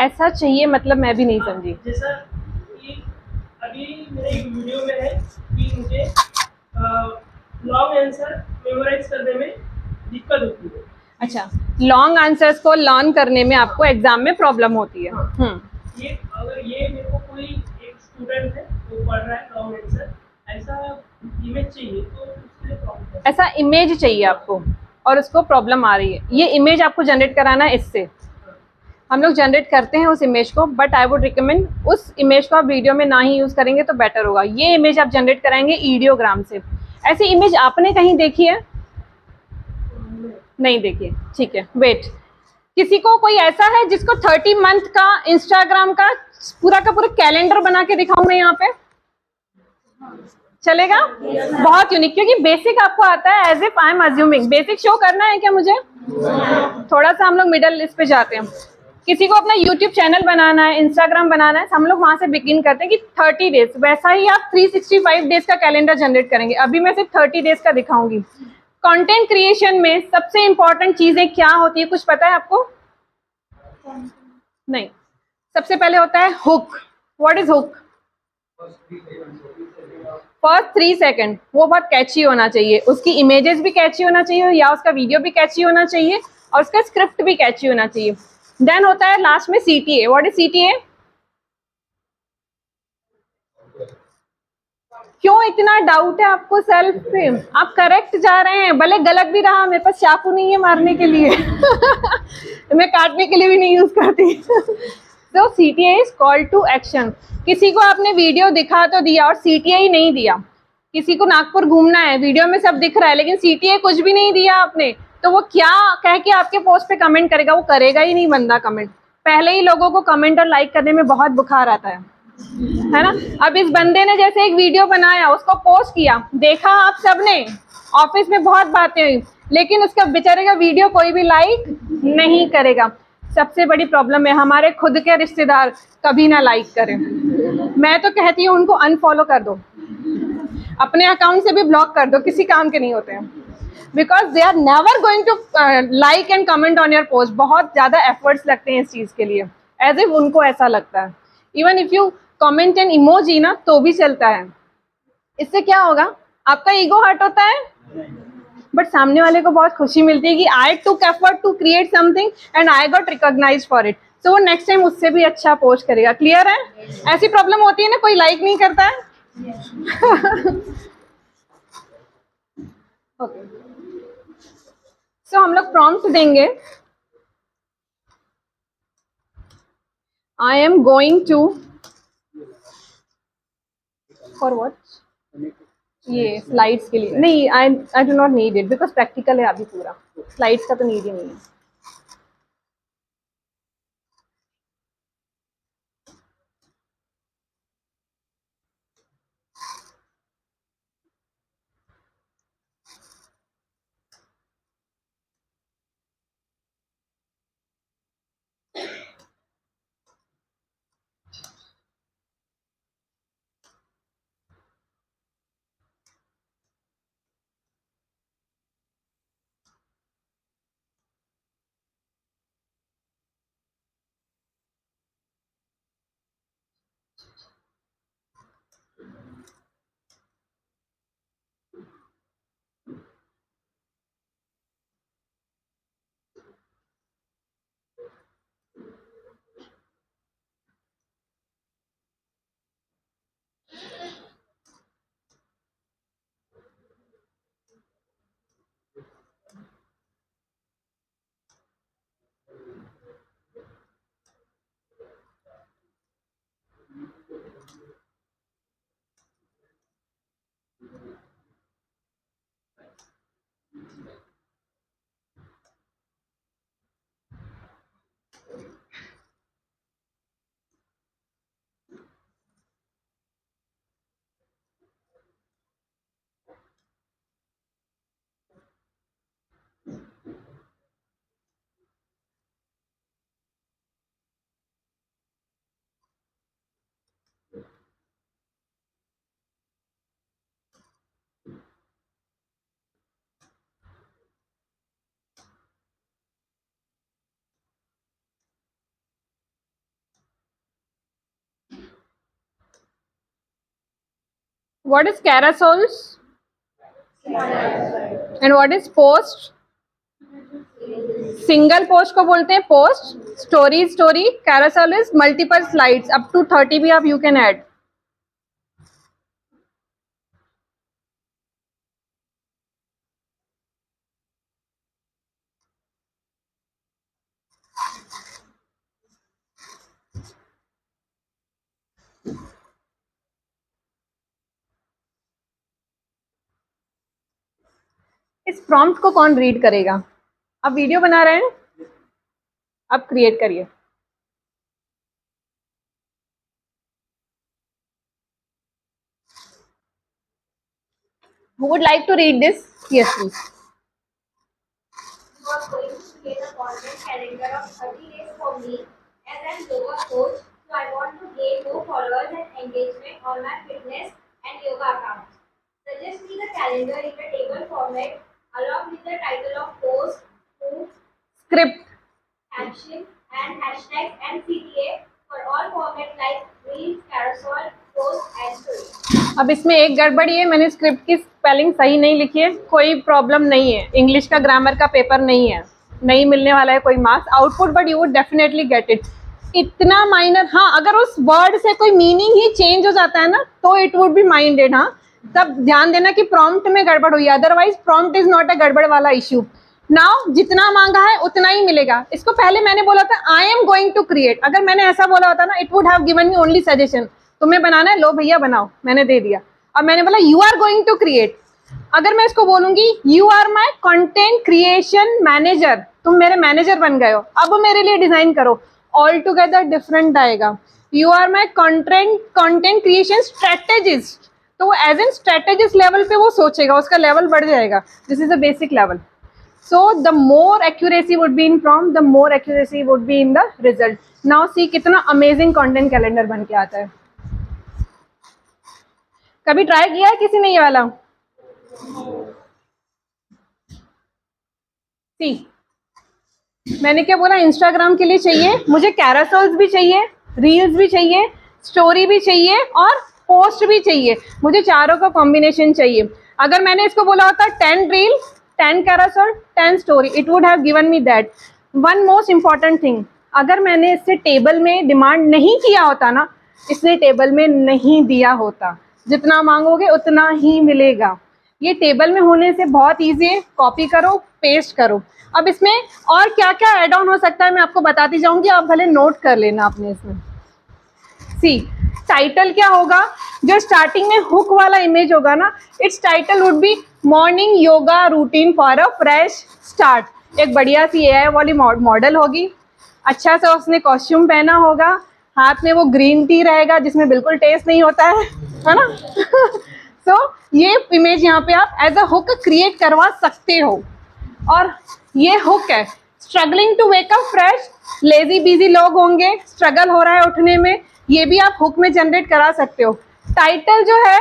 ऐसा चाहिए मतलब मैं भी नहीं समझी। जैसा कि अभी मेरे एक वीडियो में है कि मुझे लॉन्ग आंसर मेमोराइज करने में दिक्कत होती है। अच्छा, लॉन्ग आंसर्स को लर्न करने में आपको एग्जाम में प्रॉब्लम होती है। ये अगर ये मेरे को कोई एक स्टूडेंट है वो पढ़ रहा है लॉन्ग आंसर, ऐसा इमेज चाहिए, तो उसके लिए प्रॉब्लम है। ऐसा इमेज चाहिए आपको और उसको प्रॉब्लम आ रही है, ये इमेज आपको जनरेट कराना है। इससे हम लोग जनरेट करते हैं उस इमेज को, बट आई वुड रिकमेंड उस इमेज को आप वीडियो में ना ही यूज़ करेंगे तो बेटर होगा। ये इमेज आप जनरेट कराएंगे ईडियोग्राम से। ऐसी इमेज आपने कहीं देखी है? नहीं देखी? ठीक है, वेट। किसी को कोई ऐसा है जिसको 30 मंथ का इंस्टाग्राम का पूरा कैलेंडर बना के दिखाऊं मैं यहाँ पे? चलेगा? बहुत यूनिक, क्योंकि बेसिक आपको आता है। As if I am assuming basic show करना है क्या मुझे? थोड़ा सा हम लोग मिडल इस पे जाते हैं। किसी को अपना यूट्यूब चैनल बनाना है, इंस्टाग्राम बनाना है, हम लोग वहां से बिगिन करते हैं कि 30 डेज, वैसा ही आप 365 डेज का कैलेंडर जनरेट करेंगे। अभी मैं सिर्फ 30 डेज का दिखाऊंगी। कंटेंट क्रिएशन में सबसे इंपॉर्टेंट चीजें क्या होती है, कुछ पता है आपको? नहीं। सबसे पहले होता है hook. What is hook? First 3 second वो बहुत कैची होना चाहिए, उसकी इमेजेस भी कैची होना चाहिए, या उसका वीडियो भी कैची होना चाहिए, और उसका स्क्रिप्ट भी कैची होना चाहिए। देन होता है लास्ट में CTA। What is CTA? क्यों इतना डाउट है आपको सेल्फ पे? आप करेक्ट जा रहे हैं, भले गलत भी रहा, मेरे पास चाकू नहीं है मारने के लिए मैं काटने के लिए भी नहीं यूज करती तो CTA is call to action. किसी को आपने वीडियो दिखा तो दिया और CTA ही नहीं दिया। किसी को नागपुर घूमना है, वीडियो में सब दिख रहा है लेकिन CTA कुछ भी नहीं दिया आपने, तो वो क्या कह के आपके पोस्ट पे कमेंट करेगा? वो करेगा ही नहीं बंदा कमेंट। पहले ही लोगों को कमेंट और लाइक करने में बहुत बुखार आता है ना। अब इस बंदे ने जैसे एक वीडियो बनाया, उसको पोस्ट किया, देखा आप सबने, ऑफिस में बहुत बातें हुई, लेकिन उसका बेचारे का वीडियो कोई भी लाइक नहीं करेगा। सबसे बड़ी प्रॉब्लम है हमारे खुद के रिश्तेदार कभी ना लाइक करें। मैं तो कहती हूँ उनको अनफॉलो कर दो, अपने अकाउंट से भी ब्लॉक कर दो, किसी काम के नहीं होते हैं, because they are never going to like and comment on your post. बहुत ज़्यादा एफर्ट्स लगते हैं इस चीज़ के लिए, एज इफ उनको ऐसा लगता है। Even if you comment N emoji ना तो भी चलता है। इससे क्या होगा? आपका ईगो हर्ट होता है, बट सामने वाले को बहुत खुशी मिलती है कि I took effort to create something and I got recognized for it. So वो नेक्स्ट टाइम उससे भी अच्छा पोस्ट करेगा। क्लियर है? ऐसी प्रॉब्लम होती है ना, कोई लाइक नहीं करता है। ओके, सो हम लोग प्रॉम्प्ट देंगे। I am going to for what? ये स्लाइड्स के लिए नहीं, I do not need it because practical है अभी पूरा, स्लाइड्स का तो नीड ही नहीं है। What is carousels? And what is post? Single post को बोलते हैं post, story story, carousel is multiple slides, up to 30 भी आप यू कैन ऐड। इस प्रॉम्प्ट को कौन रीड करेगा? आप वीडियो बना रहे हैं, आप क्रिएट करिए। Who would like to read this? Yes, please. You are going to create a content calendar of 30 days for me as an yoga coach. So I want to gain more followers and engagement on my fitness and yoga accounts. Suggest me the calendar in the table format along with the title of post, move, Script. caption and hashtags and CTA for all formats like reels, carousel, post and story. अब इसमें एक गड़बड़ी है, मैंने script की spelling सही नहीं लिखी है। कोई प्रॉब्लम नहीं है, इंग्लिश का ग्रामर का पेपर नहीं है, नहीं मिलने वाला है कोई marks output, but you would definitely get it. इतना माइनर, हाँ, अगर उस वर्ड से कोई मीनिंग ही चेंज हो जाता है ना तो इट वुड बी माइंडेड। हाँ, तब ध्यान देना कि प्रॉम्प्ट में गड़बड़ हुई है, otherwise prompt is not a गड़बड़ वाला इश्यू। नाउ जितना मांगा है उतना ही मिलेगा। इसको पहले मैंने बोला था I am going to create, अगर मैंने ऐसा बोला होता ना it would have given me only suggestion, तुम्हें बनाना है, लो भैया बनाओ, मैंने दे दिया। अब मैंने बोला you are going to create, अगर मैं इसको बोलूंगी you are my content creation manager, तुम मेरे मैनेजर बन गए हो, अब मेरे लिए डिजाइन करो, ऑल टुगेदर डिफरेंट आएगा। You are my content creation strategist, तो वो एज एन स्ट्रेटेजिस्ट लेवल पे वो सोचेगा, उसका लेवल बढ़ जाएगा। This is a basic level. So the more accuracy would be in prompt, the more accuracy would be in the result. Now see कितना amazing content calendar बन के आता है। कभी ट्राई किया है किसी ने ये वाला? See, मैंने क्या बोला, इंस्टाग्राम के लिए चाहिए मुझे कैरासोल्स भी चाहिए, रील्स भी चाहिए, स्टोरी भी चाहिए और पोस्ट भी चाहिए, मुझे चारों का कॉम्बिनेशन चाहिए। अगर मैंने इसको बोला होता 10 reel 10 carousel 10 story, it would have given me that. One most important thing, अगर मैंने इससे टेबल में डिमांड नहीं किया होता ना, इसने टेबल में नहीं दिया होता, जितना मांगोगे उतना ही मिलेगा। ये टेबल में होने से बहुत ईजी है, कॉपी करो पेस्ट करो। अब इसमें और क्या क्या एड ऑन हो सकता है मैं आपको बताती जाऊंगी, आप भले नोट कर लेना आपने इसमें। सी टाइटल क्या होगा, जो स्टार्टिंग में हुक वाला इमेज होगा ना, it's title would be morning yoga routine for a fresh start. एक बढ़िया सी एआई वाली मॉडल होगी, अच्छा सा उसने कॉस्ट्यूम पहना होगा, हाथ में वो ग्रीन टी रहेगा जिसमें बिल्कुल टेस्ट नहीं होता है ना। सो ये इमेज यहाँ पे आप एज अ हुक क्रिएट करवा सकते हो। और ये हुक है, struggling to wake up fresh, lazy busy लोग होंगे, स्ट्रगल हो रहा है उठने में, ये भी आप हुक में जनरेट करा सकते हो। टाइटल जो है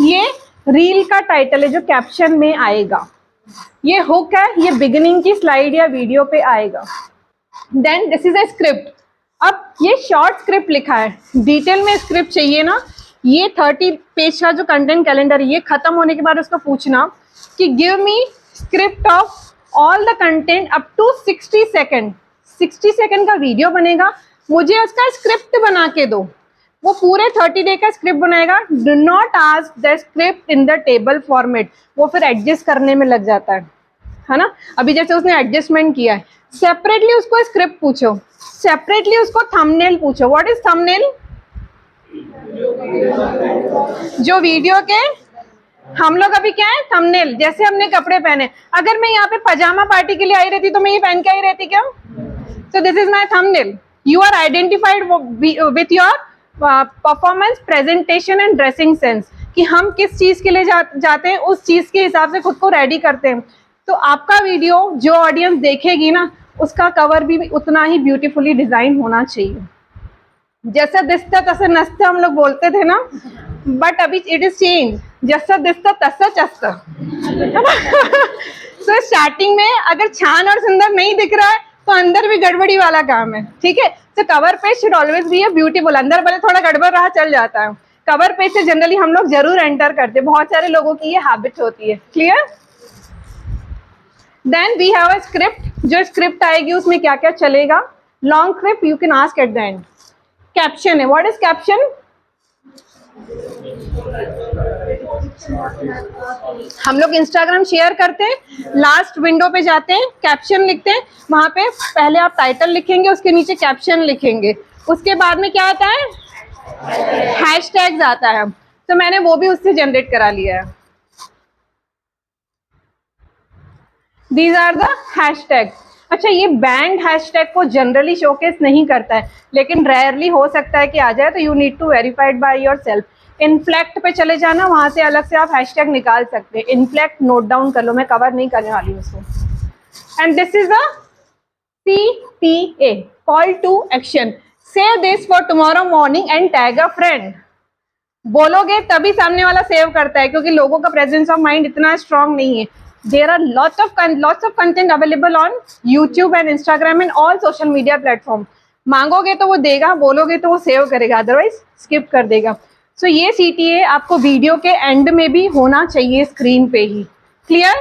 ये रील का टाइटल है जो कैप्शन में आएगा, ये हुक है, ये बिगिनिंग की स्लाइड या वीडियो पे आएगा। Then this is a script. अब ये शॉर्ट स्क्रिप्ट लिखा है, डिटेल में स्क्रिप्ट चाहिए ना, ये 30 पेज का जो कंटेंट कैलेंडर, ये खत्म होने के बाद उसको पूछना कि give me script of all the content up to 60 second. 60 second का वीडियो बनेगा, मुझे उसका स्क्रिप्ट बना के दो। वो पूरे 30 डे का स्क्रिप्ट बनाएगा। Do not ask the script in the table format, वो फिर एडजस्ट करने में लग जाता है ना। अभी जैसे उसने एडजस्टमेंट किया है, सेपरेटली उसको स्क्रिप्ट पूछो, सेपरेटली उसको थंबनेल पूछो। What is thumbnail? जो वीडियो के हम लोग अभी क्या है थंबनेल, जैसे हमने कपड़े पहने, अगर मैं यहाँ पे पजामा पार्टी के लिए आई रहती तो मैं ये पहन के आई रहती क्या? So this is my thumbnail. You are identified with your performance, presentation and dressing sense, कि हम किस चीज के लिए जाते हैं, उस चीज के हिसाब से खुद को रेडी करते हैं। तो आपका वीडियो जो ऑडियंस देखेगी ना, उसका कवर भी उतना ही ब्यूटीफुली डिजाइन होना चाहिए। जैसा दिसता तैसा नसता हम लोग बोलते थे ना, बट अभी इट इज चेंज, जैसा दिसता तैसा चस्ता। तो स्टार्टिंग में अगर छान और सुंदर नहीं दिख रहा है तो अंदर भी गड़बड़ी वाला काम है, ठीक है। तो cover page should always be beautiful, अंदर भले थोड़ा गड़बड़ रहा चल जाता है, कवर पेज से जनरली हम लोग जरूर एंटर करते हैं, बहुत सारे लोगों की ये हैबिट होती है। Clear? Then we have a script, जो स्क्रिप्ट आएगी उसमें क्या क्या चलेगा। Long script you can ask at the end. Caption है, व्हाट इज कैप्शन? हम लोग इंस्टाग्राम शेयर करते हैं, लास्ट विंडो पे जाते हैं, कैप्शन लिखते हैं, वहां पे पहले आप टाइटल लिखेंगे, उसके नीचे कैप्शन लिखेंगे, उसके बाद में क्या आता है, हैशटैग्स आता है। तो मैंने वो भी उससे जनरेट करा लिया है। These are the hashtag. अच्छा, ये बैंड हैशटैग को जनरली शोकेस नहीं करता है, लेकिन रेयरली हो सकता है कि आ जाए, तो you need to verified by yourself. इनफ्लेक्ट पे चले जाना, वहां से अलग से आप हैशटैग निकाल सकते हैं। इनफ्लेक्ट नोट डाउन कर लो, मैं कवर नहीं करने वाली हूँ उसको। And this is a CTA, call to action. Save this for tomorrow morning and tag a friend. बोलोगे तभी सामने वाला सेव करता है, क्योंकि लोगों का प्रेजेंस ऑफ माइंड इतना स्ट्रांग नहीं है। There are lots of content available on YouTube and Instagram and all social media platform. मांगोगे तो वो देगा, बोलोगे तो वो सेव करेगा, अदरवाइज स्किप कर देगा। सो ये CTA आपको वीडियो के एंड में भी होना चाहिए, स्क्रीन पे ही। क्लियर?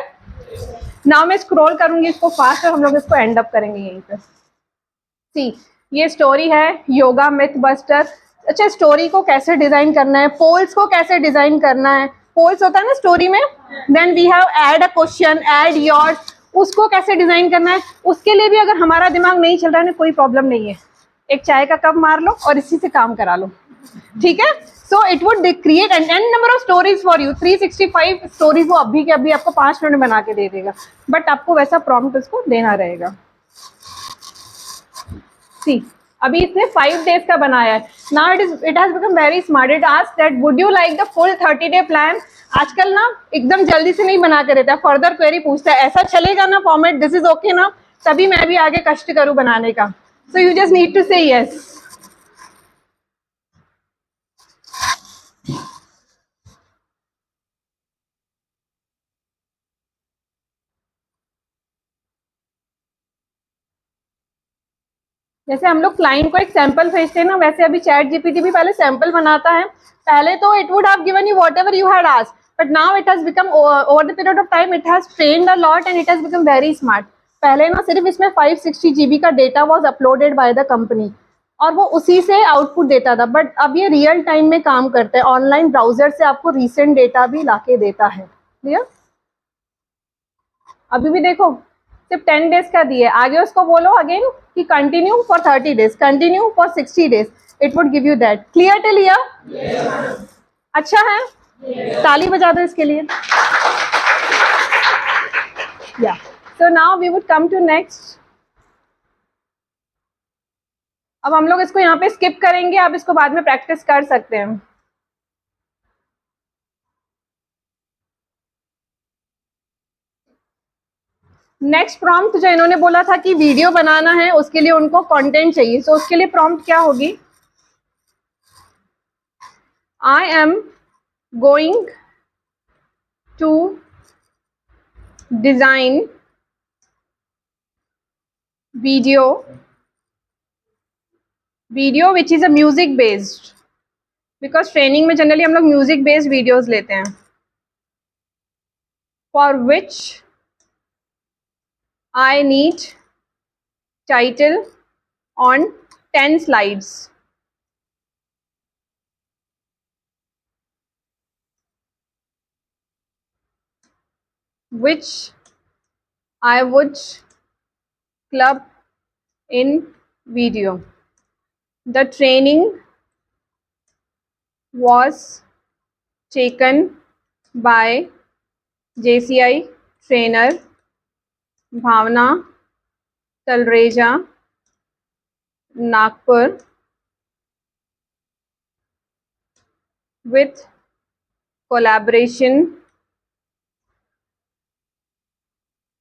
नाउ मैं स्क्रॉल करूंगी इसको फास्ट और हम लोग इसको एंड अप करेंगे यहीं पे। सी, ये स्टोरी है योगा मिथ बस्टर। अच्छा, स्टोरी को कैसे डिजाइन करना है, पोल्स को कैसे डिजाइन करना है, पोल्स होता है ना स्टोरी में। Then we have add a question, add yours, उसको कैसे डिजाइन करना है। उसके लिए भी अगर हमारा दिमाग नहीं चल रहा है ना, कोई प्रॉब्लम नहीं है, एक चाय का कप मार लो और इसी से काम करा लो, ठीक है। So it would create an n number of stories for you. 365 stories वो अभी के अभी आपको 5 मिनट में बना के दे देगा, बट आपको वैसा प्रॉम्प्ट उसको देना रहेगा. See, अभी इसने 5 days का बनाया है. Now it has become very smart. It asks that would you like the full 30-day plan? आजकल ना एकदम जल्दी से नहीं बना के देता है, फर्दर क्वेरी पूछता है ऐसा चलेगा ना फॉर्मेट, दिस इज ओके ना, तभी मैं भी आगे कष्ट करूँ बनाने का. So you just need to say yes. जैसे हम लोग क्लाइंट को एक सैंपल भेजते हैं ना, वैसे अभी चैट जीपीटी भी पहले सैंपल बनाता है. पहले तो it would have given you whatever you had asked, but now it has become over the period of time it has trained a lot and it has become very smart. पहले ना सिर्फ इसमें 560 GB का data was uploaded by the company और वो उसी से output देता था, बट अब ये रियल टाइम में काम करता है. ऑनलाइन ब्राउजर से आपको रिसेंट डेटा भी लाके देता है. क्लियर? अभी भी देखो सिर्फ 10 days का दिए, आगे उसको बोलो अगेन कि continue for 30 days, continue for 60 days, it would give you that. Clear till here? अच्छा है? ताली बजा दो इसके लिए. या so now we would come to next. अब हम लोग इसको यहाँ पे स्किप करेंगे, आप इसको बाद में प्रैक्टिस कर सकते हैं. नेक्स्ट प्रॉम्प्ट जो इन्होंने बोला था कि वीडियो बनाना है, उसके लिए उनको कंटेंट चाहिए. सो उसके लिए प्रॉम्प्ट क्या होगी? I am going to design video which is a music based, because training में जनरली हम लोग म्यूजिक बेस्ड वीडियोज लेते हैं. For which I need title on 10 slides. Which I would club in video. The training was taken by JCI trainer Bhavna Talreja, Nagpur, with collaboration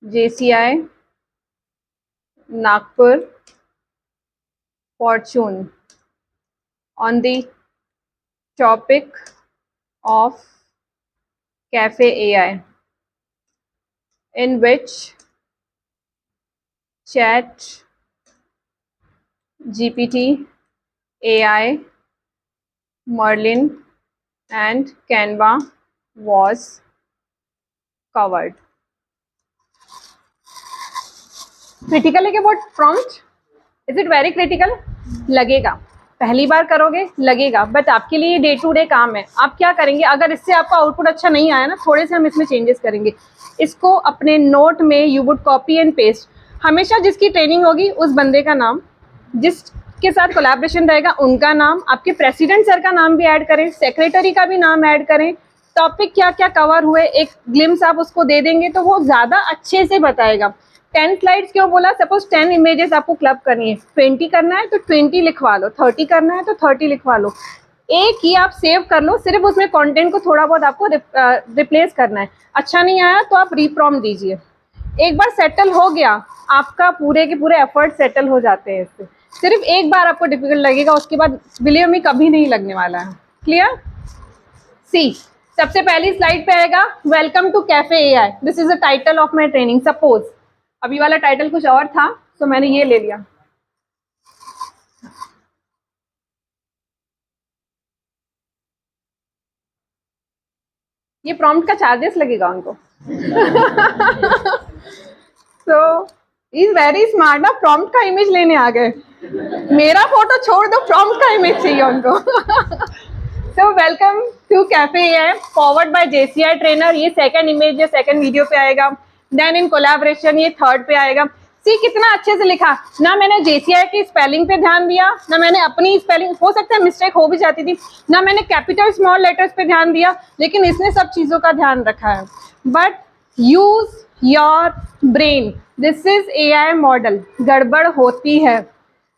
JCI Nagpur Fortune on the topic of Cafe AI, in which Chat GPT, AI, Merlin and Canva was covered. Critical है क्या वो prompt? Is it very critical? लगेगा, पहली बार करोगे लगेगा, but आपके लिए day to day काम है. आप क्या करेंगे, अगर इससे आपका आउटपुट अच्छा नहीं आया ना, थोड़े से हम इसमें चेंजेस करेंगे. इसको अपने नोट में you would copy and paste. हमेशा जिसकी ट्रेनिंग होगी उस बंदे का नाम, जिसके साथ कोलैबोरेशन रहेगा उनका नाम, आपके प्रेसिडेंट सर का नाम भी ऐड करें, सेक्रेटरी का भी नाम ऐड करें, टॉपिक क्या क्या कवर हुए एक ग्लिम्स आप उसको दे देंगे तो वो ज़्यादा अच्छे से बताएगा. 10 स्लाइड्स क्यों बोला? सपोज 10 इमेजेस आपको क्लब करनी है, 20 करना है तो 20 लिखवा लो, 30 करना है तो 30 लिखवा लो. एक ही आप सेव कर लो, सिर्फ उसमें कंटेंट को थोड़ा बहुत आपको रिप्लेस करना है. अच्छा नहीं आया तो आप रीप्रॉम्प्ट दीजिए. एक बार सेटल हो गया, आपका पूरे के पूरे एफर्ट सेटल हो जाते हैं इससे. सिर्फ एक बार आपको डिफिकल्ट लगेगा, उसके बाद बिलीव मी कभी नहीं लगने वाला है. क्लियर? सी, सबसे पहली स्लाइड पे आएगा welcome to cafe AI. This is the title of my training. Suppose अभी वाला टाइटल कुछ और था तो मैंने ये ले लिया. ये प्रॉम्प्ट का चार्जेस लगेगा उनको. सो इज वेरी स्मार्ट ना, प्रॉम्प्ट का इमेज लेने आ गए. मेरा फोटो छोड़ दो, प्रॉम्प्ट का इमेज चाहिए उनको. So welcome to cafe AI forward by JCI trainer. ये सेकंड इमेज या सेकंड वीडियो पे आएगा. देन इन कोलैबोरेशन ये थर्ड पे आएगा. सी कितना अच्छे से लिखा, ना मैंने JCI की स्पेलिंग पे ध्यान दिया, ना मैंने अपनी स्पेलिंग, हो सकता है मिस्टेक हो भी जाती थी, ना मैंने कैपिटल स्मॉल लेटर्स पे ध्यान दिया, लेकिन इसने सब चीज़ों का ध्यान रखा है. But use your brain, this is AI model. गड़बड़ होती है.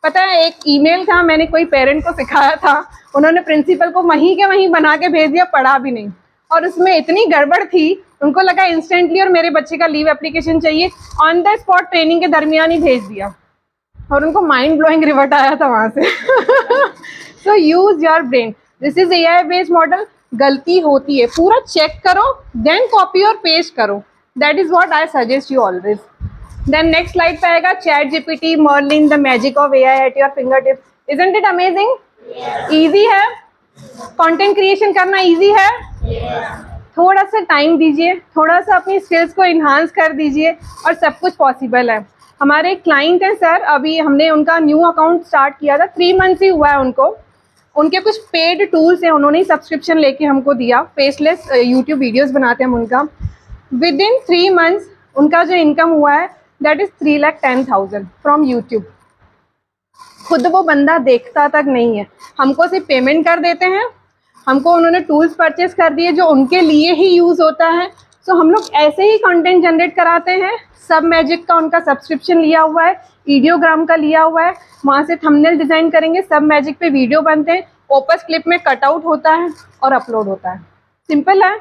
पता है एक ईमेल था, मैंने कोई पेरेंट को सिखाया था, उन्होंने प्रिंसिपल को वहीं के वहीं बना के भेज दिया, पढ़ा भी नहीं, और उसमें इतनी गड़बड़ थी, उनको लगा इंस्टेंटली और मेरे बच्चे का लीव एप्लीकेशन चाहिए, ऑन द स्पॉट ट्रेनिंग के दरमियान ही भेज दिया, और उनको माइंड ब्लोइंग रिवर्ट आया था वहां से. So use your brain, this is AI based model. गलती होती है, पूरा चेक करो, देन कॉपी और पेस्ट करो. That is what I suggest you always. Then next slide पे आएगा ChatGPT, Merlin, the magic of AI at your finger tips. Isn't it amazing? Easy है, कंटेंट क्रिएशन करना ईजी है. थोड़ा सा टाइम दीजिए, थोड़ा सा अपनी स्किल्स को इन्हांस कर दीजिए, और सब कुछ पॉसिबल है. हमारे क्लाइंट हैं सर, अभी हमने उनका न्यू अकाउंट स्टार्ट किया था, 3 मंथ्स ही हुआ है उनको. उनके कुछ पेड टूल्स हैं, उन्होंने सब्सक्रिप्शन लेके हमको दिया, फेसलेस यूट्यूब वीडियोस बनाते हैं हम उनका. विद इन 3 मंथ्स उनका जो इनकम हुआ है दैट इज़ 3,10,000 फ्रॉम यूट्यूब. खुद वो बंदा देखता तक नहीं है, हमको सिर्फ पेमेंट कर देते हैं, हमको उन्होंने टूल्स परचेस कर दिए जो उनके लिए ही यूज़ होता है. सो हम लोग ऐसे ही कंटेंट जनरेट कराते हैं. सब मैजिक का उनका सब्सक्रिप्शन लिया हुआ है, वीडियोग्राम का लिया हुआ है, वहाँ से थंबनेल डिज़ाइन करेंगे, सब मैजिक पे वीडियो बनते हैं, ओपस क्लिप में कटआउट होता है और अपलोड होता है. सिंपल है.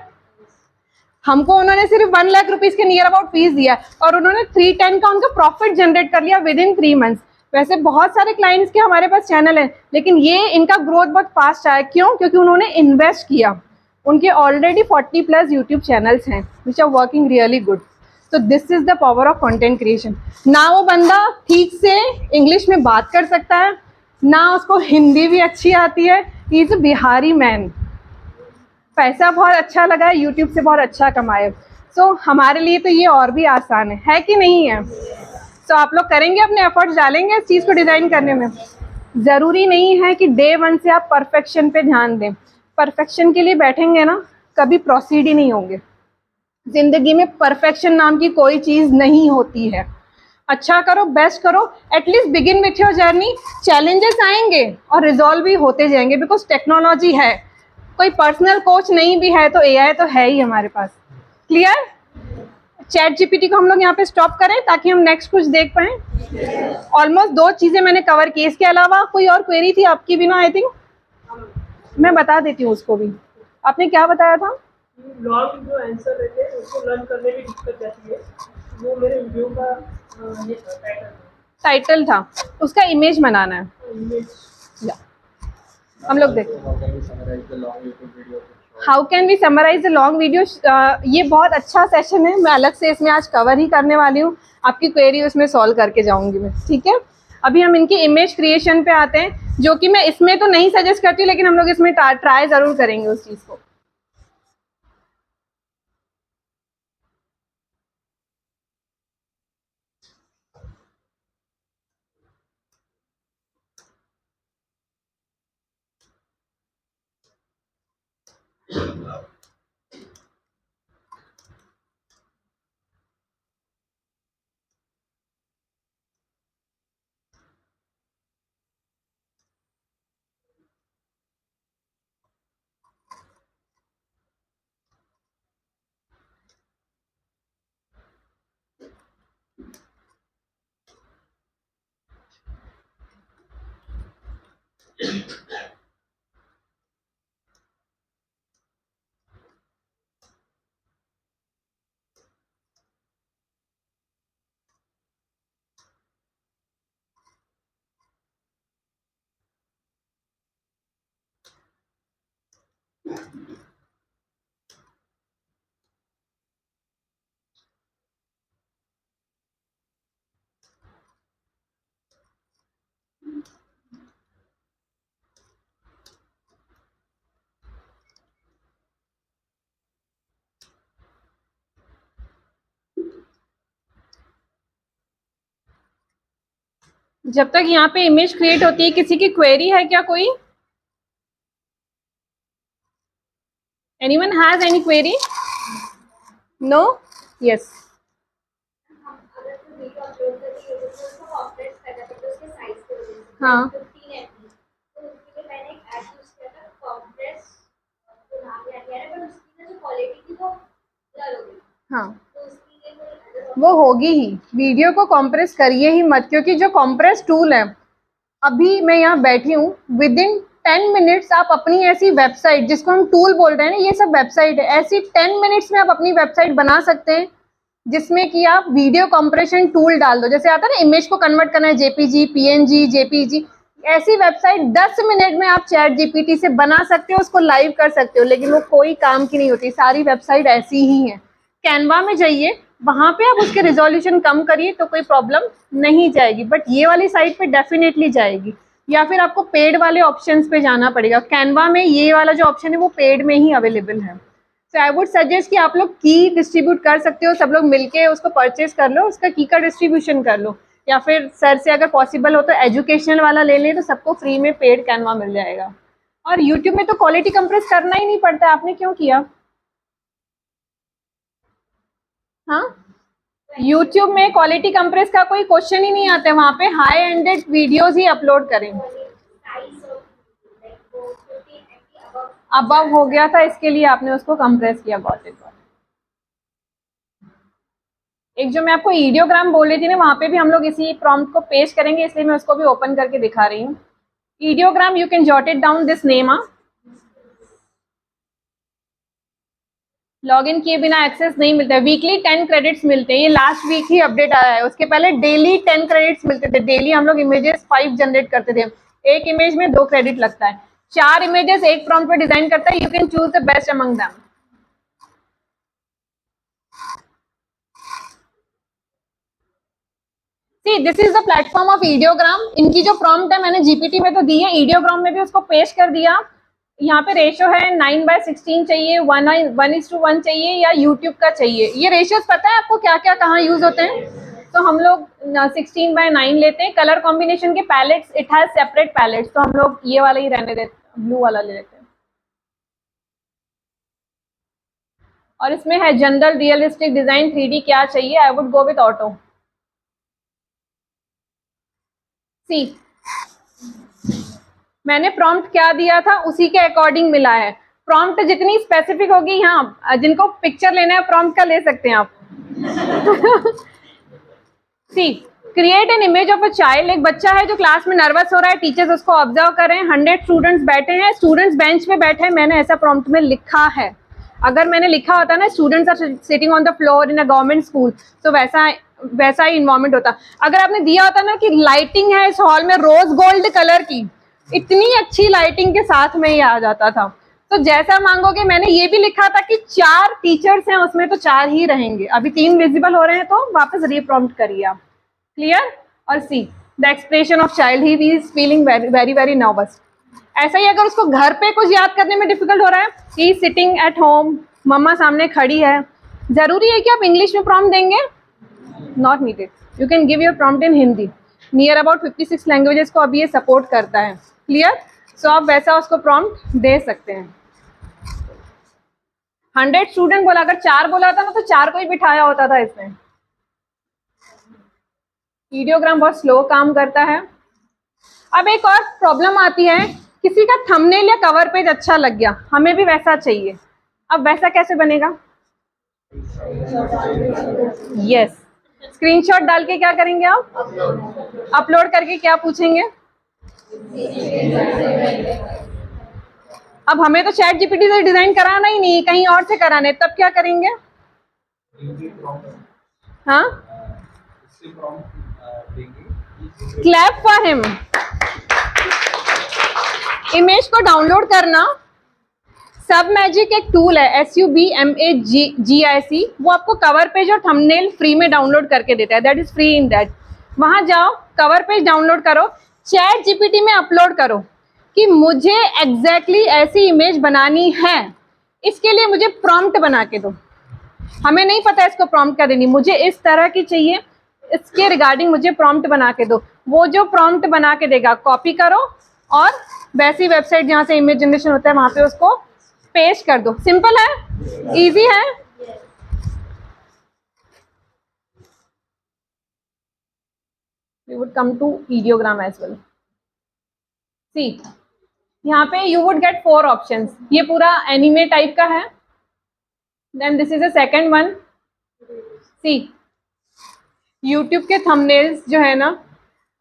हमको उन्होंने सिर्फ 1 लाख रुपीज़ के नियर अबाउट फीस दिया, और उन्होंने 310 का उनका प्रॉफिट जनरेट कर लिया विद इन 3 मंथ्स. वैसे बहुत सारे क्लाइंट्स के हमारे पास चैनल हैं, लेकिन ये इनका ग्रोथ बहुत फास्ट आया. क्यों? क्योंकि उन्होंने इन्वेस्ट किया. उनके ऑलरेडी 40+ यूट्यूब चैनल्स हैं which are working really good. तो this is the power of content creation. ना वो बंदा ठीक से इंग्लिश में बात कर सकता है, ना उसको हिंदी भी अच्छी आती है. He is a Bihari man. पैसा बहुत अच्छा लगा है, यूट्यूब से बहुत अच्छा कमाए. सो हमारे लिए तो ये और भी आसान है कि नहीं है? सो आप लोग करेंगे, अपने एफर्ट्स डालेंगे इस चीज़ को डिज़ाइन करने में. ज़रूरी नहीं है कि डे 1 से आप परफेक्शन पे ध्यान दें. परफेक्शन के लिए बैठेंगे ना, कभी प्रोसीड ही नहीं होंगे. ज़िंदगी में परफेक्शन नाम की कोई चीज़ नहीं होती है. अच्छा करो, बेस्ट करो, at least begin with your journey. Challenges आएंगे और रिजॉल्व भी होते जाएंगे, बिकॉज टेक्नोलॉजी है. कोई पर्सनल कोच नहीं भी है तो AI तो है ही हमारे पास. क्लियर? ChatGPT को हम लोग यहाँ पे स्टॉप करें ताकि हम नेक्स्ट कुछ देख पाएं. ऑलमोस्ट 2 चीज़ें मैंने कवर की. इसके अलावा कोई और क्वेरी थी आपकी भी ना? आई थिंक मैं बता देती हूँ उसको भी. आपने क्या बताया था? लॉन्ग जो आंसर रहते हैं उसको लर्न करने में दिक्कत जाती है. वो मेरे वीडियो का ये टाइटल था, उसका इमेज बनाना है. इमेज. या हम लोग देखते how can we summarise the long video. ये बहुत अच्छा सेशन है, मैं अलग से इसमें आज कवर ही करने वाली हूँ. आपकी क्वेरी उसमें सॉल्व करके जाऊंगी मैं. ठीक है, अभी हम इनकी इमेज क्रिएशन पे आते हैं, जो कि मैं इसमें तो नहीं सजेस्ट करती, लेकिन हम लोग इसमें ट्राई ज़रूर करेंगे उस चीज़ को. जब तक यहाँ पे इमेज क्रिएट होती है, किसी की क्वेरी है क्या? कोई anyone has any query? No? Yes. कि यूट्यूब में उसको कॉम्प्रेस करना पड़ता है उसके साइज के वजह से। हाँ। 15 MB, तो उसके लिए मैंने एक ऐप यूज किया था कॉम्प्रेस, तो नाम याद नहीं आ रहा, बट उसकी ना जो क्वालिटी थी वो ब्लर हो गई, हाँ, तो उसके लिए कोई वो होगी ही, वीडियो को कॉम्प्रेस करिए ही मत, क्योंकि जो कॉम्प्रेस टूल है, अभी मैं यहाँ बैठी हूँ, विद इन 10 मिनट्स आप अपनी ऐसी वेबसाइट, जिसको हम टूल बोल रहे हैं ना, ये सब वेबसाइट है, ऐसी 10 मिनट्स में आप अपनी वेबसाइट बना सकते हैं, जिसमें कि आप वीडियो कंप्रेशन टूल डाल दो, जैसे आता है ना इमेज को कन्वर्ट करना है, जेपीजी, पीएनजी, जेपीजी, ऐसी वेबसाइट 10 मिनट में आप चैट जीपीटी से बना सकते हो, उसको लाइव कर सकते हो, लेकिन वो कोई काम की नहीं होती, सारी वेबसाइट ऐसी ही है। कैनवा में जाइए, वहां पे आप उसके रिजोल्यूशन कम करिए तो कोई प्रॉब्लम नहीं जाएगी, बट ये वाली साइट पे डेफिनेटली जाएगी, या फिर आपको पेड वाले ऑप्शंस पे जाना पड़ेगा। कैनवा में ये वाला जो ऑप्शन है वो पेड में ही अवेलेबल है। सो आई वुड सजेस्ट कि आप लोग की डिस्ट्रीब्यूट कर सकते हो, सब लोग मिलके उसको परचेज कर लो, उसका की का डिस्ट्रीब्यूशन कर लो, या फिर सर से अगर पॉसिबल हो तो एजुकेशनल वाला ले लें, तो सबको फ्री में पेड कैनवा मिल जाएगा। और यूट्यूब में तो क्वालिटी कंप्रेस करना ही नहीं पड़ता, आपने क्यों किया? हाँ, यूट्यूब में क्वालिटी कंप्रेस का कोई क्वेश्चन ही नहीं आता है, वहाँ पे हाई एंडेड वीडियोस ही अपलोड करें। साइज और लाइक वो 15 MB अबव हो गया था, इसके लिए आपने उसको कंप्रेस किया। Got it. एक जो मैं आपको ईडियोग्राम बोल रही थी ना, वहाँ पे भी हम लोग इसी प्रॉम्प्ट को पेश करेंगे, इसलिए मैं उसको भी ओपन करके दिखा रही हूँ। Ideogram, you can jot it down this name. Login किए बिना एक्सेस नहीं मिलता है। वीकली 10 क्रेडिट्स मिलते हैं, ये लास्ट वीक ही अपडेट आया है, उसके पहले डेली 10 क्रेडिट्स मिलते थे। डेली हम लोग इमेजेस 5 जनरेट करते थे, एक इमेज में 2 क्रेडिट लगता है। 4 इमेजेस एक प्रॉम्प्ट पे डिजाइन करता है, you can choose the best among them. See this is the platform of Ideogram. इनकी जो प्रॉम्प्ट है मैंने जीपीटी में तो दी है, ईडियोग्राम में भी उसको पेश कर दिया। यहाँ पे रेशो है 9/16 चाहिए, 1:1 चाहिए, या यूट्यूब का चाहिए। ये रेशियोज पता है आपको क्या क्या कहाँ यूज होते हैं? तो हम लोग 16:9 लेते हैं। कलर कॉम्बिनेशन के palettes, it has separate palettes, तो हम लोग ये वाला ही रहने देते, ब्लू वाला ले लेते हैं। और इसमें है जनरल, रियलिस्टिक, डिजाइन, 3D क्या चाहिए? I would go with auto. See मैंने प्रॉम्प्ट क्या दिया था उसी के अकॉर्डिंग मिला है। प्रॉम्प्ट जितनी स्पेसिफिक होगी, यहाँ जिनको पिक्चर लेना है प्रॉम्प्ट का ले सकते हैं आप। See create an image of a child. एक बच्चा है जो क्लास में नर्वस हो रहा है, टीचर्स उसको ऑब्जर्व कर रहे हैं, 100 स्टूडेंट्स बैठे हैं, स्टूडेंट्स बेंच पे बैठे हैं, मैंने ऐसा प्रॉम्प्ट में लिखा है। अगर मैंने लिखा होता ना students are sitting on the floor in a government school, तो वैसा ही इन्वायरमेंट होता। अगर आपने दिया होता ना कि लाइटिंग है इस हॉल में रोज गोल्ड कलर की, इतनी अच्छी लाइटिंग के साथ में ही आ जाता था। तो जैसा मांगोगे, मैंने ये भी लिखा था कि 4 टीचर्स हैं उसमें, तो 4 ही रहेंगे। अभी 3 विजिबल हो रहे हैं, तो वापस रीप्रॉम्प्ट करिए आप। क्लियर? और see the expression of child, he is feeling very very nervous. ऐसा ही अगर उसको घर पे कुछ याद करने में डिफिकल्ट हो रहा है, ही सिटिंग एट होम, मम्मा सामने खड़ी है। जरूरी है कि आप इंग्लिश में प्रॉम्प्ट देंगे? Not needed, you can give your prompt in Hindi. Near about 56 languages को अभी ये सपोर्ट करता है। क्लियर? सो आप वैसा उसको प्रॉम्प्ट दे सकते हैं। 100 स्टूडेंट बोला, अगर 4 बोला था ना तो 4 को ही बिठाया होता था इसमें। वीडियोग्राम बहुत स्लो काम करता है। अब एक और प्रॉब्लम आती है, किसी का थंबनेल या कवर पेज अच्छा लग गया, हमें भी वैसा चाहिए। अब वैसा कैसे बनेगा? यस, स्क्रीनशॉट डाल के क्या करेंगे आप? अपलोड करके क्या पूछेंगे? अब हमें तो चैट जीपीटी से डिजाइन कराना ही नहीं, कहीं और से कराने, तब क्या करेंगे? हाँ, क्लैप फॉर हिम। इमेज को डाउनलोड करना, सब मैजिक एक टूल है, SUBMAGIC, वो आपको कवर पेज और थंबनेल फ्री में डाउनलोड करके देता है, that is free in that. वहां जाओ, कवर पेज डाउनलोड करो, चैट जीपीटी में अपलोड करो कि मुझे एग्जैक्टली ऐसी इमेज बनानी है, इसके लिए मुझे प्रॉम्प्ट बना के दो। हमें नहीं पता इसको प्रॉम्प्ट क्या देनी, मुझे इस तरह की चाहिए, इसके रिगार्डिंग मुझे प्रॉम्प्ट बना के दो। वो जो प्रॉम्प्ट बना के देगा, कॉपी करो और वैसी वेबसाइट जहाँ से इमेज जनरेशन होता है वहां पे उसको पेस्ट कर दो। सिंपल है, इजी है। we would come to ideogram as well. See, यहाँ पे you would get 4 options. ये पूरा anime टाइप का है. Then this is the second one. See, YouTube के thumbnails जो है ना,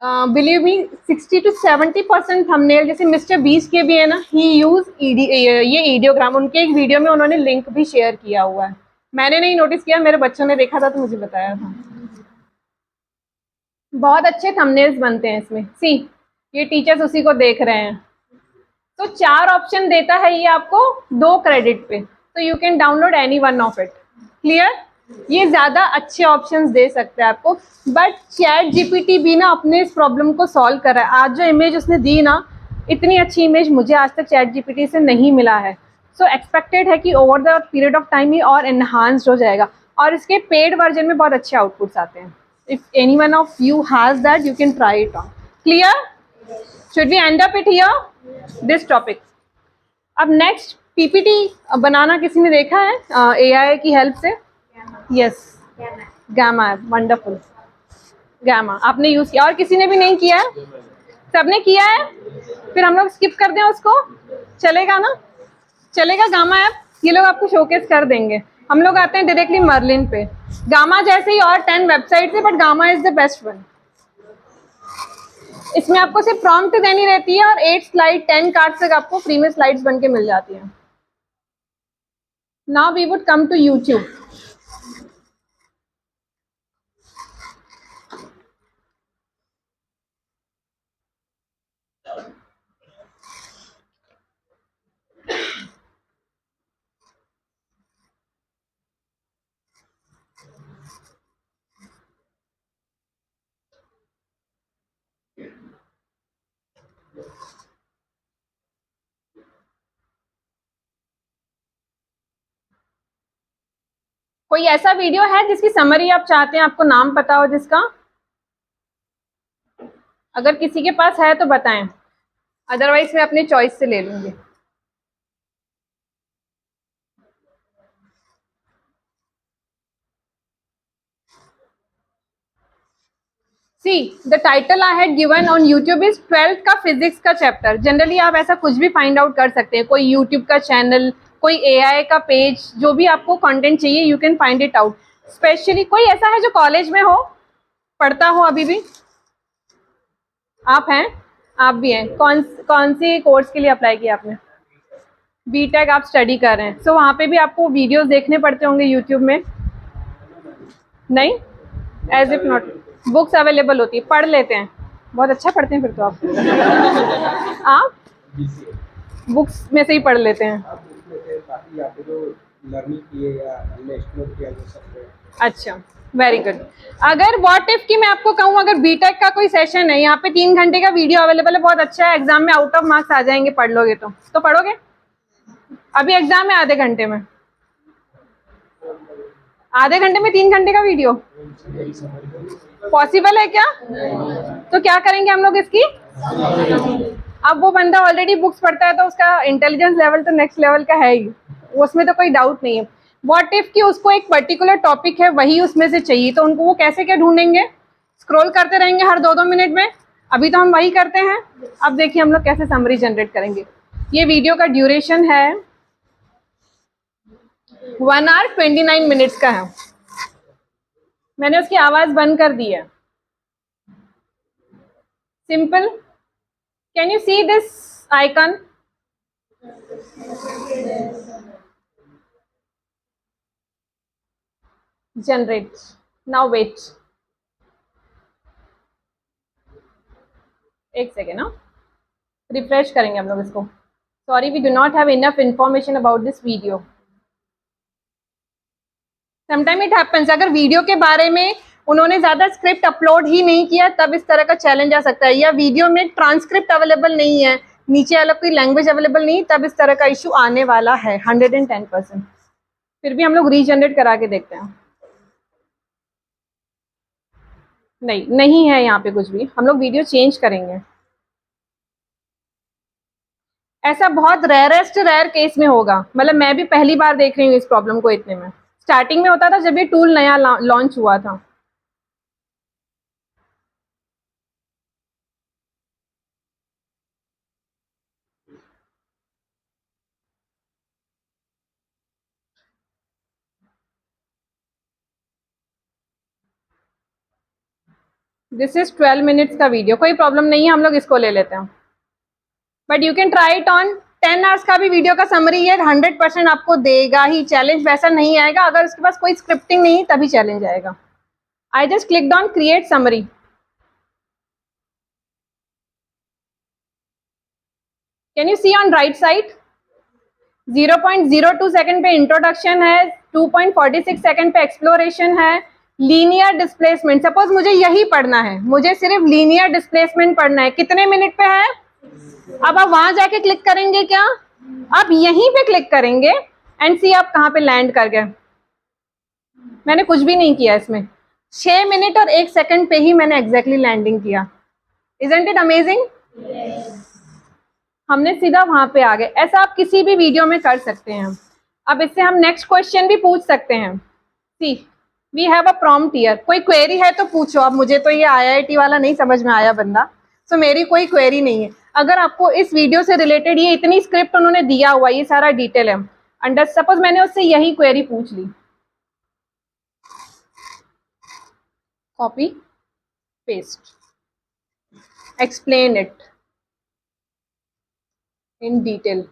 बिलीव मी 60 to 70% थंबनेल जैसे मिस्टर बीस्ट के भी है ना, ही यूज ये ईडियोग्राम. उनके एक वीडियो में उन्होंने लिंक भी शेयर किया हुआ है. मैंने नहीं नोटिस किया, मेरे बच्चों ने देखा था तो मुझे बताया था. बहुत अच्छे थंबनेल्स बनते हैं इसमें. सी, ये टीचर्स उसी को देख रहे हैं. तो 4 ऑप्शन देता है ये आपको 2 क्रेडिट पे. तो you can download any one of it. Clear? ये ज़्यादा अच्छे ऑप्शंस दे सकते हैं आपको. बट चैट जीपीटी भी ना अपने इस प्रॉब्लम को सॉल्व कर रहा है. आज जो इमेज उसने दी ना, इतनी अच्छी इमेज मुझे आज तक चैट जीपीटी से नहीं मिला है. सो एक्सपेक्टेड है कि over the period of time ही और एनहांस्ड हो जाएगा. और इसके पेड वर्जन में बहुत अच्छे आउटपुट्स आते हैं. If any one of you has that, you can try it on. Clear? Should we end up it here this topic? अब नेक्स्ट पीपीटी बनाना किसी ने देखा है एआई की हेल्प से? यस, गामा है. वंडरफुल. गामा आपने यूज किया और किसी ने भी नहीं किया है? सबने किया है. फिर हम लोग स्किप कर दें उसको? चलेगा ना? चलेगा गामा ऐप? ये लोग आपको शोकेस कर देंगे. हम लोग आते हैं डायरेक्टली मर्लिन पे. गामा जैसे ही और 10 वेबसाइट है, but gamma is the best one. इसमें आपको सिर्फ प्रॉम्प्ट देनी रहती है और 8 स्लाइड 10 कार्ड्स तक आपको फ्री में स्लाइड्स बन के मिल जाती हैं. Now we would come to YouTube. कोई ऐसा वीडियो है जिसकी समरी आप चाहते हैं, आपको नाम पता हो जिसका? अगर किसी के पास है तो बताएं, अदरवाइज मैं अपने चॉइस से ले लूंगी. See, the title I had given on YouTube is 12th का फिजिक्स का चैप्टर. जनरली आप ऐसा कुछ भी फाइंड आउट कर सकते हैं. कोई यूट्यूब का चैनल, कोई एआई का पेज, जो भी आपको कंटेंट चाहिए you can find it out. Specially कोई ऐसा है जो कॉलेज में हो, पढ़ता हो अभी भी? आप हैं? आप भी हैं. कौन सी कोर्स के लिए अप्लाई किया आपने? बीटेक आप स्टडी कर रहे हैं. सो वहाँ पे भी आपको वीडियोस देखने पड़ते होंगे यूट्यूब में? नहीं, as if not. Books available होती है, पढ़ लेते हैं. बहुत अच्छा पढ़ते हैं फिर तो आप बुक्स में से ही पढ़ लेते हैं. अच्छा, वेरी गुड. अगर व्हाट इफ की मैं आपको कहूँ, अगर बीटेक का कोई सेशन है, यहाँ पे 3 घंटे का वीडियो अवेलेबल है, बहुत अच्छा है, एग्जाम में आउट ऑफ मार्क्स आ जाएंगे पढ़ लोगे तो पढ़ोगे? अभी एग्जाम है आधे घंटे में, आधे घंटे में 3 घंटे का वीडियो पॉसिबल है क्या? तो क्या करेंगे हम लोग इसकी? अब वो बंदा ऑलरेडी बुक्स पढ़ता है तो उसका इंटेलिजेंस लेवल तो नेक्स्ट लेवल का है ही, उसमें तो कोई डाउट नहीं है. व्हाट इफ कि उसको एक पर्टिकुलर टॉपिक है, वही उसमें से चाहिए, तो उनको वो कैसे क्या ढूंढेंगे? स्क्रॉल करते रहेंगे हर 2-2 मिनट में. अभी तो हम वही करते हैं. अब देखिए हम लोग कैसे समरी जनरेट करेंगे. ये वीडियो का ड्यूरेशन है 1 hour 29 minutes का है. मैंने उसकी आवाज बंद कर दी है. Simple. Can you see this icon? Generate. Now wait एक सेकेंड ना, रिफ्रेश करेंगे हम लोग इसको. Sorry, we do not have enough information about this video. Sometime it happens. अगर वीडियो के बारे में उन्होंने ज़्यादा स्क्रिप्ट अपलोड ही नहीं किया तब इस तरह का चैलेंज आ सकता है, या वीडियो में ट्रांसक्रिप्ट अवेलेबल नहीं है, नीचे अलग कोई लैंग्वेज अवेलेबल नहीं, तब इस तरह का इशू आने वाला है 110%. फिर भी हम लोग रीजनरेट करा के देखते हैं. नहीं है यहाँ पे कुछ भी. हम लोग वीडियो चेंज करेंगे. ऐसा बहुत रेयर केस में होगा, मतलब मैं भी पहली बार देख रही हूँ इस प्रॉब्लम को. इतने में स्टार्टिंग में होता था जब ये टूल नया लॉन्च हुआ था. दिस इज 12 मिनट्स का वीडियो, कोई प्रॉब्लम नहीं है, हम लोग इसको ले लेते हैं। But you can try it on 10 hours का भी वीडियो का समरी है, 100% आपको देगा ही। चैलेंज वैसा नहीं आएगा, अगर उसके पास कोई स्क्रिप्टिंग नहीं है तभी चैलेंज आएगा। I just clicked on create summary. Can you see on right side 0.02 second पे इंट्रोडक्शन है, 2.46 सेकंड पे एक्सप्लोरेशन है, लीनियर डिस्प्लेसमेंट। सपोज मुझे यही पढ़ना है, मुझे सिर्फ लीनियर डिस्प्लेसमेंट पढ़ना है, कितने मिनट पे है? अब आप वहां जाके क्लिक करेंगे क्या? आप यहीं पे क्लिक करेंगे एंड सी आप कहाँ पे लैंड कर गए। मैंने कुछ भी नहीं किया इसमें, 6 मिनट और 1 सेकंड पे ही मैंने एग्जैक्टली लैंडिंग किया। Isn't it amazing? हमने सीधा वहां पे आ गए। ऐसा आप किसी भी वीडियो में कर सकते हैं। अब इससे हम नेक्स्ट क्वेश्चन भी पूछ सकते हैं। See we have a prompt here. कोई क्वेरी है तो पूछो। अब मुझे तो ये IIT वाला नहीं समझ में आया बंदा, तो मेरी कोई क्वेरी नहीं है। अगर आपको इस वीडियो से रिलेटेड ये इतनी स्क्रिप्ट उन्होंने दिया हुआ, ये सारा डिटेल है, अंडर सपोज मैंने उससे यही क्वेरी पूछ ली, copy paste, explain it in detail.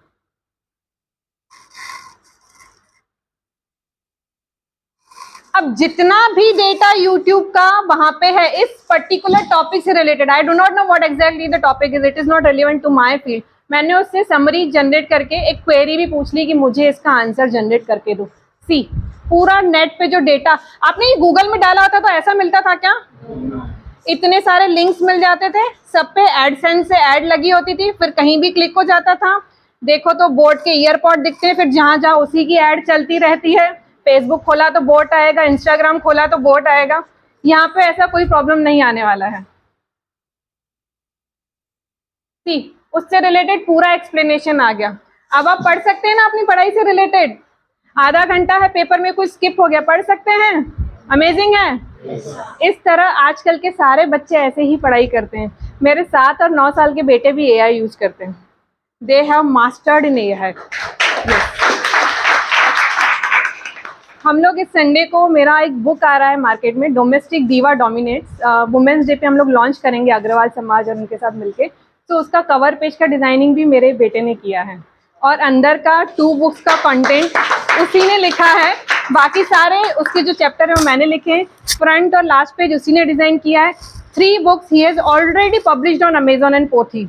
अब जितना भी डेटा YouTube का वहां पे है इस पर्टिकुलर टॉपिक से related, I do not know what exactly the topic is, it is not relevant to my field. मैंने उससे समरी जनरेट करके एक क्वेरी भी पूछ ली कि मुझे इसका आंसर जनरेट करके दो। सी पूरा नेट पे जो डेटा आपने ये गूगल में डाला होता तो ऐसा मिलता था क्या? इतने सारे लिंक्स मिल जाते थे, सब पे एडसेंस से ऐड लगी होती थी, फिर कहीं भी क्लिक हो जाता था। देखो तो बोट के ईयरपॉड दिखते हैं, फिर जहां जहां उसी की ऐड चलती रहती है। फेसबुक खोला तो बोट आएगा, इंस्टाग्राम खोला तो बोट आएगा। यहाँ पे ऐसा कोई प्रॉब्लम नहीं आने वाला है। सी उससे रिलेटेड पूरा एक्सप्लेनेशन आ गया। अब आप पढ़ सकते हैं ना अपनी पढ़ाई से रिलेटेड। आधा घंटा है, पेपर में कुछ स्किप हो गया, पढ़ सकते हैं। अमेजिंग है। इस तरह आजकल के सारे बच्चे ऐसे ही पढ़ाई करते हैं। मेरे 7 और 9 साल के बेटे भी AI यूज करते हैं। They have mastered in AI। हम लोग इस संडे को, मेरा एक बुक आ रहा है मार्केट में, डोमेस्टिक दीवा डोमिनेट्स, वुमेन्स डे पे हम लोग लॉन्च करेंगे अग्रवाल समाज और उनके साथ मिलके। तो उसका कवर पेज का डिजाइनिंग भी मेरे बेटे ने किया है, और अंदर का 2 बुक्स का कंटेंट उसी ने लिखा है। बाकी सारे उसके जो चैप्टर है वो मैंने लिखे हैं। फ्रंट और लास्ट पेज उसी ने डिजाइन किया है। 3 books he has already published on Amazon and पोथी।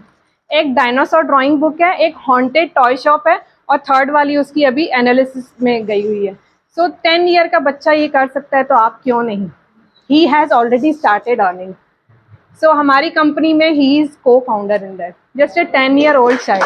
एक डायनासोर ड्राइंग बुक है, एक हॉन्टेड टॉय शॉप है, और 3rd वाली उसकी अभी एनालिसिस में गई हुई है। सो 10 ईयर का बच्चा ये कर सकता है तो आप क्यों नहीं? He has already started earning. So हमारी कंपनी में he is co-founder in that, just a 10-year-old child.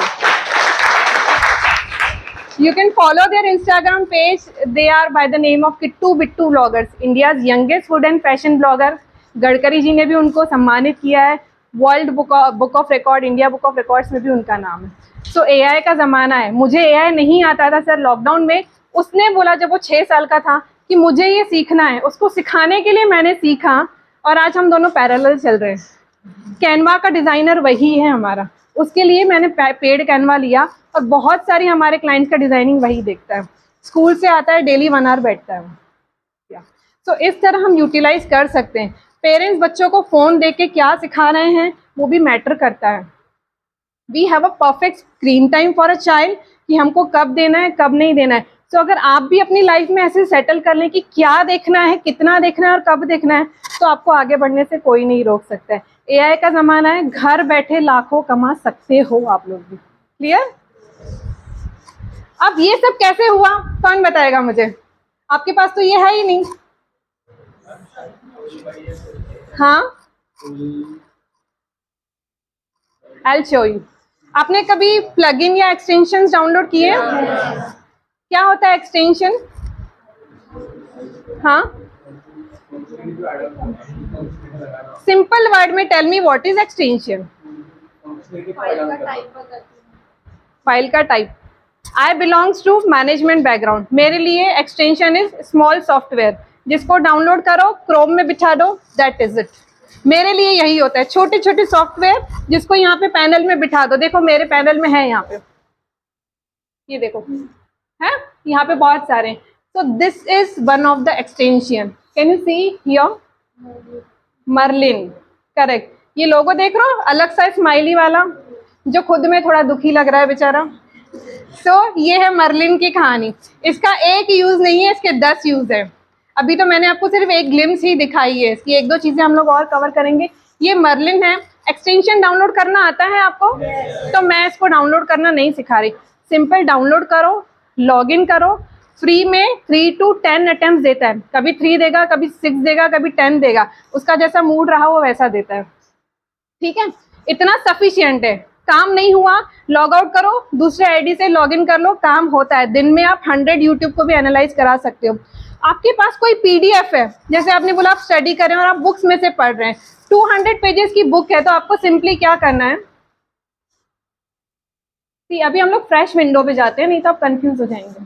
You can follow their Instagram page. They are by the name of Kittu Bittu Vloggers, India's youngest food and fashion blogger. Gadkari ji ने भी उनको सम्मानित किया है। World book of record, India book of records में भी उनका नाम है। सो AI का ज़माना है। मुझे AI नहीं आता था सर, लॉकडाउन में उसने बोला जब वो 6 साल का था कि मुझे ये सीखना है, उसको सिखाने के लिए मैंने सीखा, और आज हम दोनों पैरेलल चल रहे हैं। कैनवा का डिज़ाइनर वही है हमारा, उसके लिए मैंने पेड कैनवा लिया, और बहुत सारी हमारे क्लाइंट्स का डिज़ाइनिंग वही देखता है। स्कूल से आता है, डेली 1 आवर बैठता है वो। सो इस तरह हम यूटिलाइज कर सकते हैं। पेरेंट्स बच्चों को फ़ोन दे के क्या सिखा रहे हैं वो भी मैटर करता है। We have a perfect screen time for a child, कि हमको कब देना है कब नहीं देना है। तो अगर आप भी अपनी लाइफ में ऐसे सेटल कर लें कि क्या देखना है, कितना देखना है और कब देखना है, तो आपको आगे बढ़ने से कोई नहीं रोक सकता है। AI का ज़माना है, घर बैठे लाखों कमा सकते हो आप लोग भी। क्लियर? अब ये सब कैसे हुआ कौन बताएगा मुझे? आपके पास तो ये है ही नहीं। हाँ, I'll show you. आपने कभी प्लगइन या एक्सटेंशंस डाउनलोड किए? क्या होता है एक्सटेंशन? हाँ, सिंपल वर्ड में tell me what is extension? File का type. I belongs to management background. मेरे लिए एक्सटेंशन इज स्मॉल सॉफ्टवेयर, जिसको डाउनलोड करो, क्रोम में बिठा दो, दैट इज इट। मेरे लिए यही होता है, छोटे छोटे सॉफ्टवेयर जिसको यहाँ पे पैनल में बिठा दो। देखो मेरे पैनल में है, यहाँ पे ये देखो है, यहाँ पे बहुत सारे। So this is one of the extension. Can you see here? Merlin, correct. ये लोगो देख रहे हो, अलग सा स्माइली वाला, जो खुद में थोड़ा दुखी लग रहा है बेचारा। ये है मर्लिन की कहानी। इसका एक यूज नहीं है, इसके 10 यूज है। अभी तो मैंने आपको सिर्फ एक ग्लिम्स ही दिखाई है, इसकी 1-2 चीजें हम लोग और कवर करेंगे। ये मर्लिन है। एक्सटेंशन डाउनलोड करना आता है आपको? तो मैं इसको डाउनलोड करना नहीं सिखा रही। सिंपल डाउनलोड करो, लॉग इन करो, फ्री में 3 to 10 अटेम्प्ट देता है। कभी 3 देगा, कभी 6 देगा, कभी 10 देगा, उसका जैसा मूड रहा वो वैसा देता है। ठीक है, इतना सफिशिएंट है। काम नहीं हुआ, लॉग आउट करो, दूसरे आईडी से लॉग इन कर लो, काम होता है। दिन में आप 100 यूट्यूब को भी एनालाइज करा सकते हो। आपके पास कोई पीडीएफ है, जैसे आपने बोला आप स्टडी कर रहे हैं और आप बुक्स में से पढ़ रहे हैं, 200 पेजेस की बुक है, तो आपको सिंपली क्या करना है, अभी हम लोग फ्रेश विंडो पे जाते हैं, नहीं तो आप कंफ्यूज हो जाएंगे।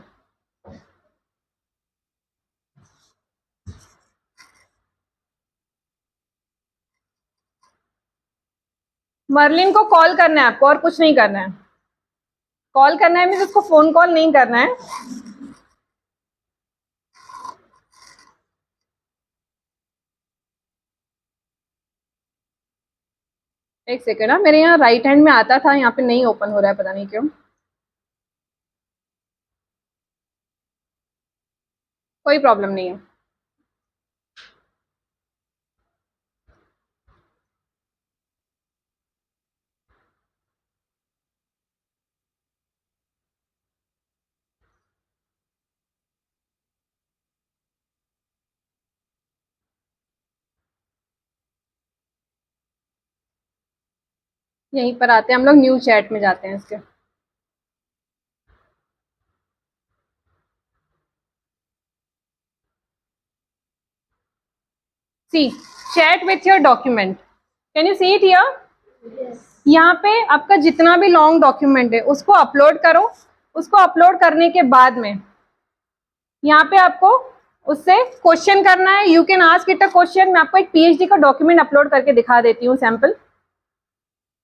मर्लिन को कॉल करना है आपको, और कुछ नहीं करना है। कॉल करना है मीन्स उसको फोन कॉल नहीं करना है। एक सेकेंड, मेरे यहाँ राइट हैंड में आता था, यहाँ पे नहीं ओपन हो रहा है, पता नहीं क्यों। कोई प्रॉब्लम नहीं है। यहीं पर आते हैं हम लोग, न्यू चैट में जाते हैं इसके। See chat with your document, can you see it here? यहाँ पे आपका जितना भी लॉन्ग डॉक्यूमेंट है उसको अपलोड करो। उसको अपलोड करने के बाद में यहाँ पे आपको उससे क्वेश्चन करना है। You can ask it a question. मैं आपको एक पीएचडी का डॉक्यूमेंट अपलोड करके दिखा देती हूँ सैंपल।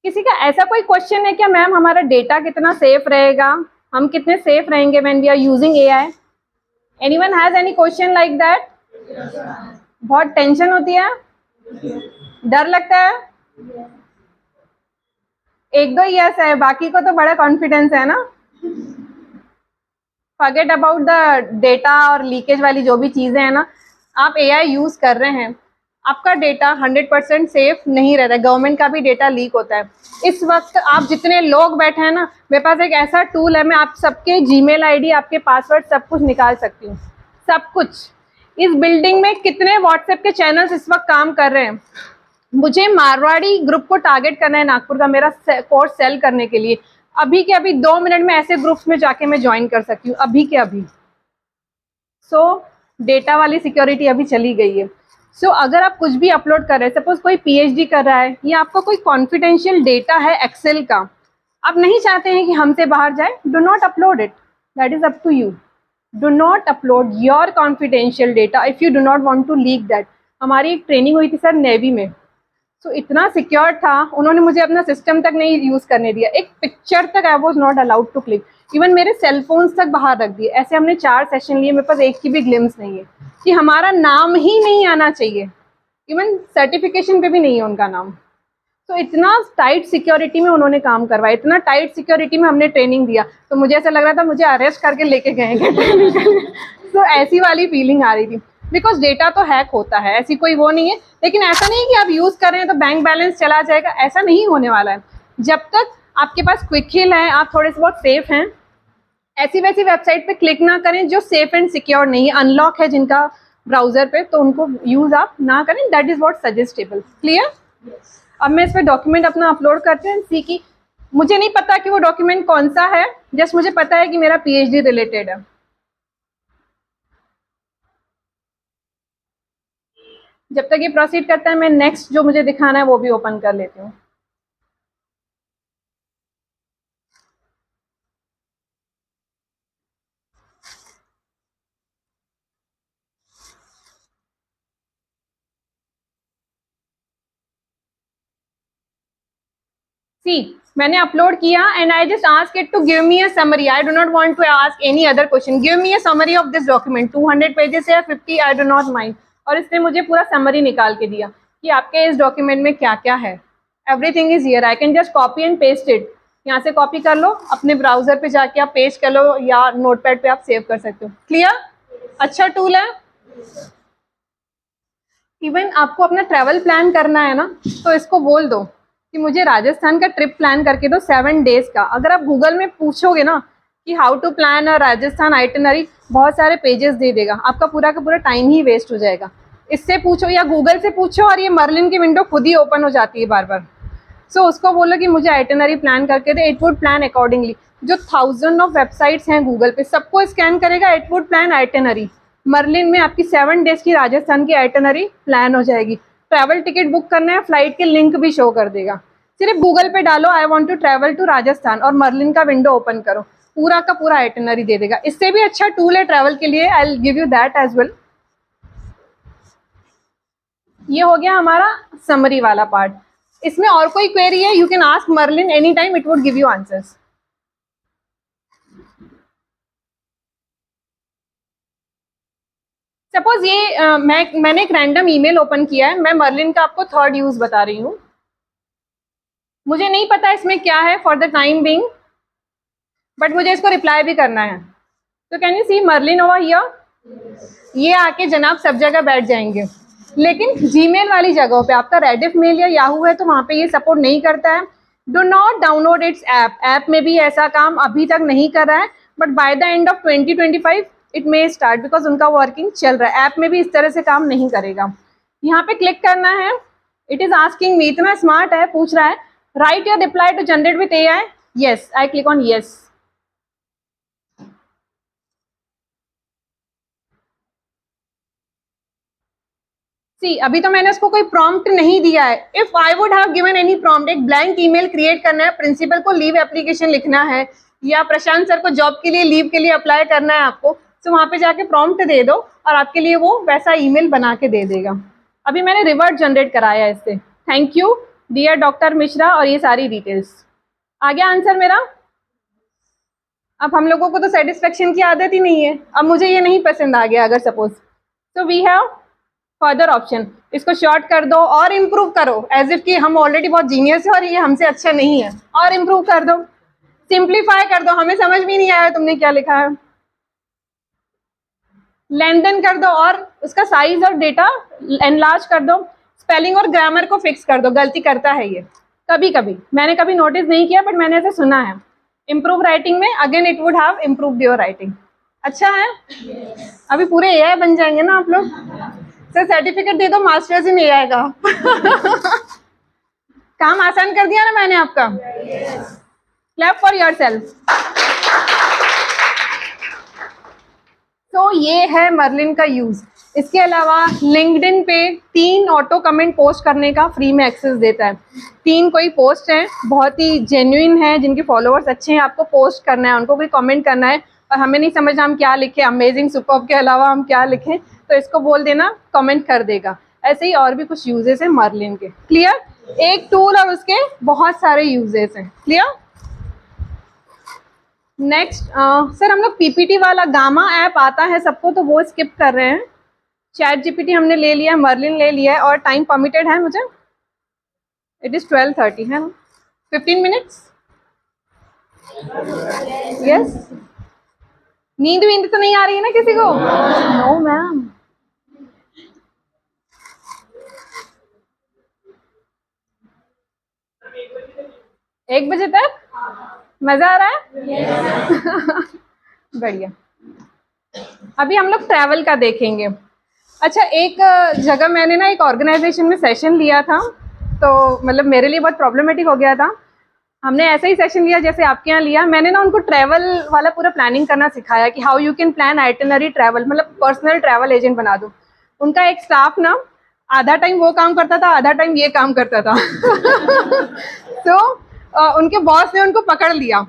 किसी का ऐसा कोई क्वेश्चन है क्या, मैम हमारा डेटा कितना सेफ रहेगा, हम कितने सेफ रहेंगे when we are using AI? Anyone has any question like that? बहुत टेंशन होती है, डर लगता है? 1-2 यस है, बाकी को तो बड़ा कॉन्फिडेंस है ना। फॉरगेट अबाउट द डेटा और लीकेज वाली जो भी चीजें हैं ना। आप एआई यूज कर रहे हैं, आपका डेटा 100% सेफ नहीं रहता है। गवर्नमेंट का भी डेटा लीक होता है। इस वक्त आप जितने लोग बैठे हैं ना, मेरे पास एक ऐसा टूल है, मैं आप सबके जीमेल आईडी, आपके पासवर्ड सब कुछ निकाल सकती हूँ, सब कुछ। इस बिल्डिंग में कितने व्हाट्सएप के चैनल्स इस वक्त काम कर रहे हैं। मुझे मारवाड़ी ग्रुप को टारगेट करना है नागपुर का, मेरा कोर्स सेल करने के लिए। अभी के अभी 2 मिनट में ऐसे ग्रुप्स में जाके मैं ज्वाइन कर सकती हूँ, अभी के अभी। डेटा वाली सिक्योरिटी अभी चली गई है। अगर आप कुछ भी अपलोड कर रहे हैं, सपोज कोई पीएचडी कर रहा है या आपका कोई कॉन्फिडेंशियल डेटा है एक्सेल का, आप नहीं चाहते हैं कि हमसे बाहर जाए, do not upload it, that is up to you. Do not upload your confidential data if you do not want to leak that. हमारी एक ट्रेनिंग हुई थी सर नेवी में, इतना सिक्योर था, उन्होंने मुझे अपना सिस्टम तक नहीं यूज करने दिया, एक पिक्चर तक I was not allowed to click, even मेरे सेल फोन्स तक बाहर रख दिए। ऐसे हमने 4 सेशन लिए, मेरे पास एक की भी ग्लिम्स नहीं है कि हमारा नाम ही नहीं आना चाहिए, इवन सर्टिफिकेशन पे भी नहीं है उनका नाम। इतना टाइट सिक्योरिटी में उन्होंने काम करवाया, इतना टाइट सिक्योरिटी में हमने ट्रेनिंग दिया, तो मुझे ऐसा लग रहा था मुझे अरेस्ट करके लेके गए हैं। ऐसी वाली फीलिंग आ रही थी, बिकॉज डेटा तो हैक होता है, ऐसी कोई वो नहीं है। लेकिन ऐसा नहीं है कि आप यूज कर रहे हैं तो बैंक बैलेंस चला जाएगा, ऐसा नहीं होने वाला है। जब तक आपके पास क्विक हिल है, आप थोड़े से बहुत सेफ हैं, ऐसी वैसी वेबसाइट पे क्लिक ना करें जो सेफ एंड सिक्योर नहीं है, अनलॉक है जिनका ब्राउजर पे, तो उनको यूज आप ना करें। That is what suggestible. Clear? अब मैं इस पर डॉक्यूमेंट अपना अपलोड करते हैं। सी की मुझे नहीं पता कि वो डॉक्यूमेंट कौन सा है, जस्ट मुझे पता है कि मेरा पीएचडी रिलेटेड है। जब तक ये प्रोसीड करता है, मैं नेक्स्ट जो मुझे दिखाना है वो भी ओपन कर लेती हूँ। मैंने अपलोड किया and I just ask it to give me a summary. I do not want to ask any other question, give me a summary of this document. 200 pages है, 50 आई डू नॉट माइंड। और इसने मुझे पूरा summary निकाल के दिया। कि आपके इस डॉक्यूमेंट में क्या क्या है। Everything is here, I can just copy and paste it. यहाँ से कॉपी कर लो, अपने ब्राउजर पे जाके आप पेस्ट कर लो या नोटपैड पे आप सेव कर सकते हो। क्लियर? अच्छा टूल है। इवन आपको अपना ट्रैवल प्लान करना है ना, तो इसको बोल दो कि मुझे राजस्थान का ट्रिप प्लान करके दो 7 डेज का। अगर आप गूगल में पूछोगे ना कि how to plan a Rajasthan itinerary, बहुत सारे पेजेस दे देगा, आपका पूरा का पूरा टाइम ही वेस्ट हो जाएगा। इससे पूछो या गूगल से पूछो और ये मर्लिन की विंडो खुद ही ओपन हो जाती है बार बार। सो उसको बोलो कि मुझे आइटिनरी प्लान करके दे, इट वुड प्लान अकॉर्डिंगली। जो 1000 ऑफ वेबसाइट्स हैं गूगल पे, सबको स्कैन करेगा, it would plan itinerary. Merlin में आपकी 7 डेज की राजस्थान की आइटिनरी प्लान हो जाएगी। ट्रैवल टिकट बुक करना है, फ्लाइट के लिंक भी शो कर देगा। सिर्फ गूगल पे डालो I want to travel to Rajasthan और मर्लिन का विंडो ओपन करो, पूरा का पूरा आइटिनरी दे देगा। इससे भी अच्छा टूल है ट्रैवल के लिए, I will give you that as well. ये हो गया हमारा समरी वाला पार्ट। इसमें और कोई क्वेरी है, you can ask Merlin any time, it would give you answers. Suppose ये मैंने एक रैंडम ईमेल ओपन किया है, मैं मर्लिन का आपको 3rd यूज बता रही हूँ। मुझे नहीं पता इसमें क्या है for the time being, but मुझे इसको रिप्लाई भी करना है। तो can you see Merlin over here? ये आके जनाब सब जगह बैठ जाएंगे, लेकिन जीमेल वाली जगहों पे, आपका रेडिफ मेल या याहू है तो वहाँ पे ये सपोर्ट नहीं करता है। Do not download it's app. App में भी ऐसा काम अभी तक नहीं कर रहा है, but by the end of 2025 it may start, because उनका वर्किंग चल रहा है। ऐप में भी इस तरह से काम नहीं करेगा। यहाँ पे क्लिक करना है। इट इज आस्किंग मी, इतना स्मार्ट है, पूछ रहा है write your reply to generate with AI। Yes, I click on yes. See, अभी तो मैंने उसको कोई प्रॉम्प्ट नहीं दिया है। If I would have given any prompt, एक ब्लैंक ईमेल क्रिएट करना है, प्रिंसिपल को लीव एप्लीकेशन लिखना है या प्रशांत सर को जॉब के लिए लीव के लिए अप्लाई करना है आपको, तो वहाँ पे जाके प्रॉम्प्ट दे दो और आपके लिए वो वैसा ईमेल बना के दे देगा। अभी मैंने रिवर्ट जनरेट कराया इससे, thank you dear doctor Mishra, और ये सारी डिटेल्स आ गया आंसर मेरा। अब हम लोगों को तो सेटिस्फेक्शन की आदत ही नहीं है, अब मुझे ये नहीं पसंद आ गया अगर सपोज, तो वी हैव फर्दर ऑप्शन। इसको शॉर्ट कर दो और इम्प्रूव करो, एज इफ कि हम ऑलरेडी बहुत जीनियस है और ये हमसे अच्छा नहीं है, और इम्प्रूव कर दो, सिंप्लीफाई कर दो, हमें समझ भी नहीं आया तुमने क्या लिखा है। लेंथन कर दो और उसका साइज और डेटा एनलार्ज कर दो। स्पेलिंग और ग्रामर को फिक्स कर दो, गलती करता है ये कभी कभी, मैंने कभी नोटिस नहीं किया बट मैंने ऐसे सुना है। इम्प्रूव राइटिंग में again it would have improved your writing. अच्छा है, अभी पूरे AI बन जाएंगे ना आप लोग। सर सर्टिफिकेट दे दो मास्टर्स इन AI का। काम आसान कर दिया ना मैंने आपका। Clap for yourself. तो ये है मर्लिन का यूज। इसके अलावा लिंक्डइन पे 3 ऑटो कमेंट पोस्ट करने का फ्री में एक्सेस देता है। 3 कोई पोस्ट हैं बहुत ही जेन्युइन है, जिनके फॉलोअर्स अच्छे हैं, आपको पोस्ट करना है, उनको कोई कमेंट करना है और हमें नहीं समझना हम क्या लिखें, अमेजिंग सुपर्ब के अलावा हम क्या लिखें, तो इसको बोल देना, कमेंट कर देगा। ऐसे ही और भी कुछ यूजेस हैं मर्लिन के। क्लियर? एक टूल और उसके बहुत सारे यूजेस हैं। क्लियर? नेक्स्ट सर हम लोग PPT वाला गामा ऐप आता है सबको, तो वो स्किप कर रहे हैं। चैट GPT हमने ले लिया है, मर्लिन ले लिया है, और टाइम परमिटेड है मुझे, इट इज 12:30 है ना, 15 मिनट्स। यस, नींद वींद तो नहीं आ रही है ना किसी को? No ma'am. एक बजे तक मजा आ रहा है? बढ़िया। अभी हम लोग ट्रैवल का देखेंगे। अच्छा, एक जगह मैंने ना एक ऑर्गेनाइजेशन में सेशन लिया था, तो मतलब मेरे लिए बहुत प्रॉब्लमेटिक हो गया था। हमने ऐसा ही सेशन लिया जैसे आपके यहाँ लिया। मैंने ना उनको ट्रैवल वाला पूरा प्लानिंग करना सिखाया कि how you can plan itinerary travel, मतलब पर्सनल ट्रैवल एजेंट बना दो। उनका एक स्टाफ ना आधा टाइम वो काम करता था, आधा टाइम ये काम करता था। तो उनके बॉस ने उनको पकड़ लिया।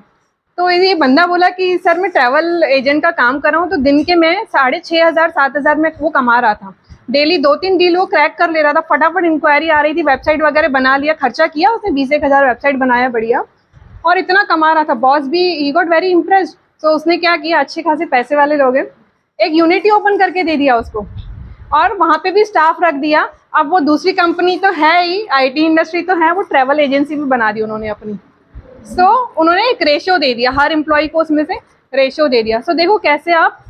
तो ये बंदा बोला कि सर मैं ट्रैवल एजेंट का काम कर रहा हूँ, तो दिन के मैं 6,500-7,000 में वो कमा रहा था। डेली 2-3 डील वो क्रैक कर ले रहा था, फटाफट इंक्वायरी आ रही थी, वेबसाइट वगैरह बना लिया, खर्चा किया उसने 20,000 वेबसाइट बनाया बढ़िया, और इतना कमा रहा था। बॉस भी ही गॉट वेरी इम्प्रेस्ड। तो उसने क्या किया, अच्छे खासे पैसे वाले लोग हैं, एक यूनिटी ओपन करके दे दिया उसको। और वहाँ पे भी स्टाफ रख दिया। अब वो दूसरी कंपनी तो है ही, आईटी इंडस्ट्री तो है, वो ट्रैवल एजेंसी भी बना दी उन्होंने अपनी। सो उन्होंने एक रेशियो दे दिया, हर एम्प्लॉय को उसमें से रेशियो दे दिया। सो देखो कैसे आप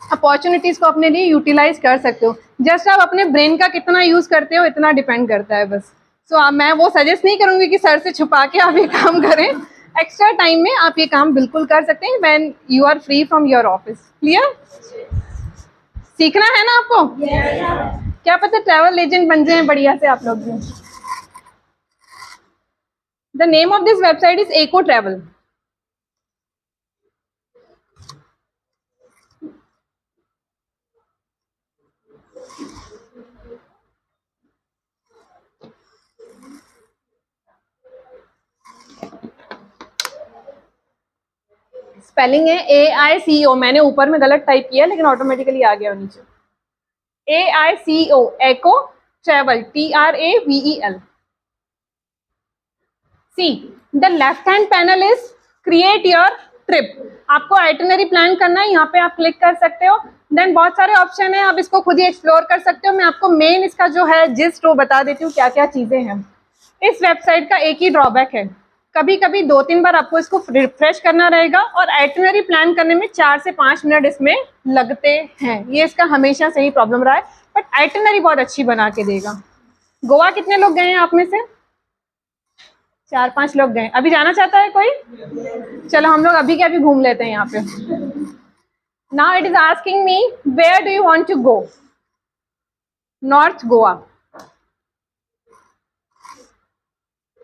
अपॉर्चुनिटीज़ को अपने लिए यूटिलाइज कर सकते हो। जस्ट आप अपने ब्रेन का कितना यूज़ करते हो इतना डिपेंड करता है बस। सो मैं वो सजेस्ट नहीं करूँगी कि सर से छुपा के आप ये काम करें। एक्स्ट्रा टाइम में आप ये काम बिल्कुल कर सकते हैं when you are free from your office. Clear? सीखना है ना आपको? क्या पता ट्रैवल एजेंट बन जाए बढ़िया से आप लोग भी। The name of this website is echo travel. Spelling है AICO, मैंने ऊपर में गलत टाइप किया लेकिन ऑटोमेटिकली आ गया नीचे। AICO, echo travel, TRAVEL। See the left hand panel is create your trip. आपको आइटिनरी प्लान करना है, यहाँ पे आप क्लिक कर सकते हो। देन बहुत सारे ऑप्शन है, आप इसको खुद ही एक्सप्लोर कर सकते हो। मैं आपको मेन इसका जो है जिस्ट वो बता देती हूँ क्या क्या चीजें हैं। इस वेबसाइट का एक ही ड्रॉबैक है, कभी कभी 2-3 बार आपको इसको रिफ्रेश करना रहेगा और आइटिनरी प्लान करने में 4 से 5 मिनट इसमें लगते हैं। ये इसका हमेशा से ही प्रॉब्लम रहा है, बट आइटिनरी बहुत अच्छी बना के देगा। गोवा कितने लोग गए हैं आप में से? 4-5 लोग गए। अभी जाना चाहता है कोई? चलो हम लोग अभी के अभी घूम लेते हैं यहाँ पे। Now it is asking me where do you want to go? North Goa.